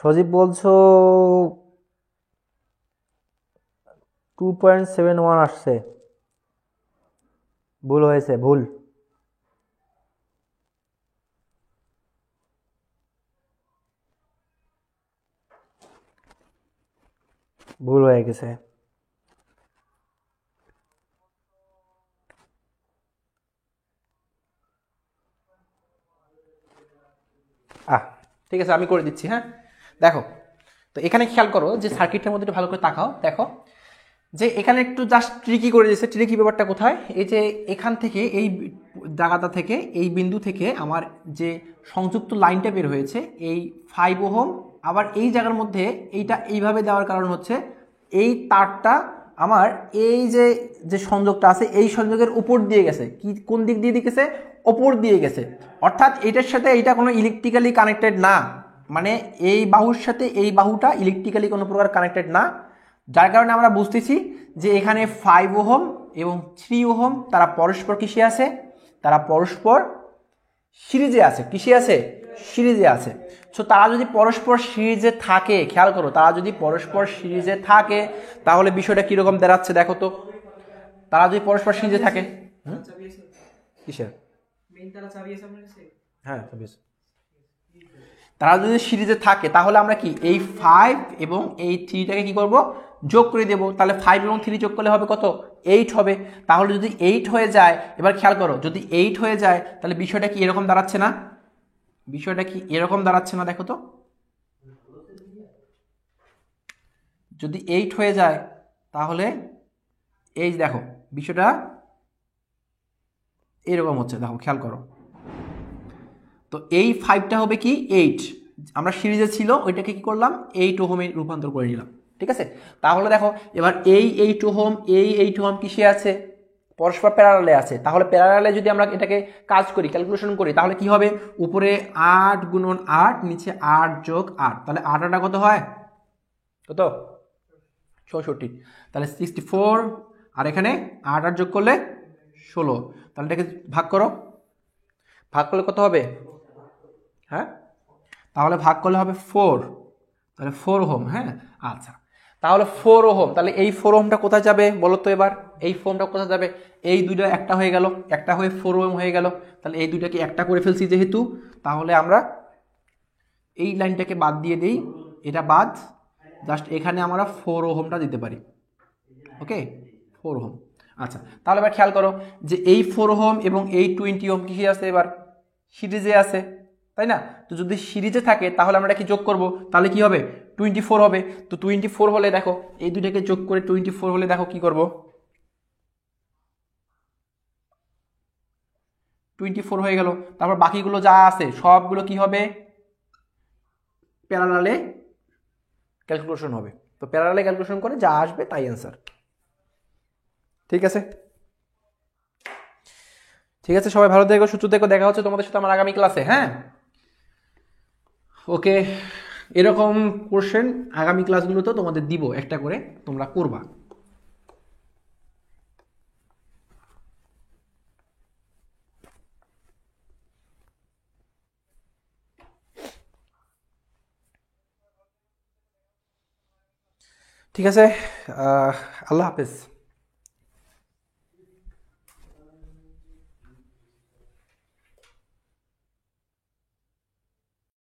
সজীব বলছো 2.71 আসছে, ভুল হয়েছে, ভুল। ভুল হয়ে গেছে। ঠিক আছে, আমি করে দিচ্ছি। হ্যাঁ দেখো, তো এখানে খেয়াল করো যে সার্কিটটার মধ্যে একটু ভালো করে তাকাও, দেখো যে এখানে একটু জাস্ট ট্রিকি করে দিয়েছে। ট্রিকি ব্যাপারটা কোথায়, এই যে এখান থেকে এই জায়গাটা থেকে এই বিন্দু থেকে আমার যে সংযুক্ত লাইনটা বের হয়েছে এই 5 ওহম, আবার এই জায়গার মধ্যে এইটা এইভাবে দেওয়ার কারণ হচ্ছে এই তারটা আমার এই যে যে সংযোগটা আছে এই সংযোগের উপর দিয়ে গেছে। কি কোন দিক দিয়ে গেছে? ওপর দিয়ে গেছে। অর্থাৎ এইটার সাথে এইটা কোনো ইলেকট্রিক্যালি কানেক্টেড না, মানে এই বাহুর সাথে এই বাহুটা ইলেকট্রিক্যালি কোনো প্রকার কানেক্টেড না। যার কারণে আমরা বুঝতেছি যে এখানে 5 ওহম এবং 3 ওহম তারা পরস্পর কিসে আছে? তারা পরস্পর সিরিজে আছে। কিসে আছে? সিরিজে আছে। সো তারা যদি পরস্পর সিরিজে থাকে, খেয়াল করো, তারা যদি পরস্পর সিরিজে থাকে তাহলে বিষয়টা কিরকম দাঁড়াচ্ছে দেখো তো। তারা যদি পরস্পর সিরিজে থাকে, কিসের? হ্যাঁ, তারা যদি সিরিজে থাকে তাহলে আমরা কি এই 5 এবং এই 3টাকে কি করব? যোগ করে দেব। তাহলে 5 এবং 3 যোগ করলে হবে কত? 8 হবে। তাহলে যদি 8 হয়ে যায়, এবার খেয়াল করো, যদি 8 হয়ে যায় তাহলে বিষয়টা কি এরকম দাঁড়াচ্ছে না? বিষয়টা কি এরকম দাঁড়াচ্ছে না দেখো তো? যদি 8 হয়ে যায় তাহলে এই দেখো বিষয়টা এরকম হচ্ছে, দেখো খেয়াল করো। তো এই 5টা হবে কি 8, আমরা সিরিজে ছিল ওইটাকে কি করলাম 8 ওহমে রূপান্তর করে নিলাম, ঠিক আছে? তাহলে দেখো এবার এই 8 ওহম এই 8 ওহম কিসে আছে? পরস্পর প্যারালালে আছে। তাহলে প্যারালালে যদি আমরা এটাকে কাজ করি, ক্যালকুলেশন করি, তাহলে কি হবে? উপরে 8 গুণন 8, নিচে 8 যোগ 8, তাহলে 8 8 কত হয়? কত? 64। তাহলে 64, আর এখানে 8 8 যোগ করলে 16। তাহলে এটাকে ভাগ করো, ভাগ করলে কত হবে? হ্যাঁ, তাহলে ভাগ করলে হবে 4, তাহলে 4 ওহম। হ্যাঁ আচ্ছা, তাহলে 4 ওহম, তাহলে এই 4 ওহমটা কোথায় যাবে বলো তো? এবার এই ফোমটা কোথায় যাবে? এই দুইটা একটা হয়ে গেল, একটা হয়ে 4 ওহম হয়ে গেল। তাহলে এই দুইটাকে একটা করে ফেলছি যেহেতু, তাহলে আমরা এই লাইনটাকে বাদ দিয়ে দিই, এটা বাদ, জাস্ট এখানে আমরা 4 ওহমটা দিতে পারি। ওকে, 4 ওহম। আচ্ছা, তাহলে এবার খেয়াল করো যে এই 4 ওহম এবং এই 20 ওহম কিসে আছে? এবার সিরিজে আছে, তাই না? তো যদি সিরিজে থাকে তাহলে আমরা কি যোগ করব? তাহলে কি হবে? 24 হবে। তো 24 হলে দেখো এই দুটাকে যোগ করে 24 হলে দেখো কি করব? 24 হয়ে গেল। তারপর বাকিগুলো যা আছে সবগুলো কি হবে? প্যারালালে ক্যালকুলেশন হবে। তো প্যারালালে ক্যালকুলেশন করে যা আসবে তাই অ্যান্সার। ঠিক আছে, ঠিক আছে, সবাই ভালো থেকো, সুস্থ থেকো, দেখা হচ্ছে তোমাদের সাথে আমার আগামী ক্লাসে। হ্যাঁ, ওকে, এরকম কোশ্চেন আগামী ক্লাসগুলোতেও তোমাদের দিব একটা করে, তোমরা করবা। ঠিক আছে, আল্লাহ হাফেজ।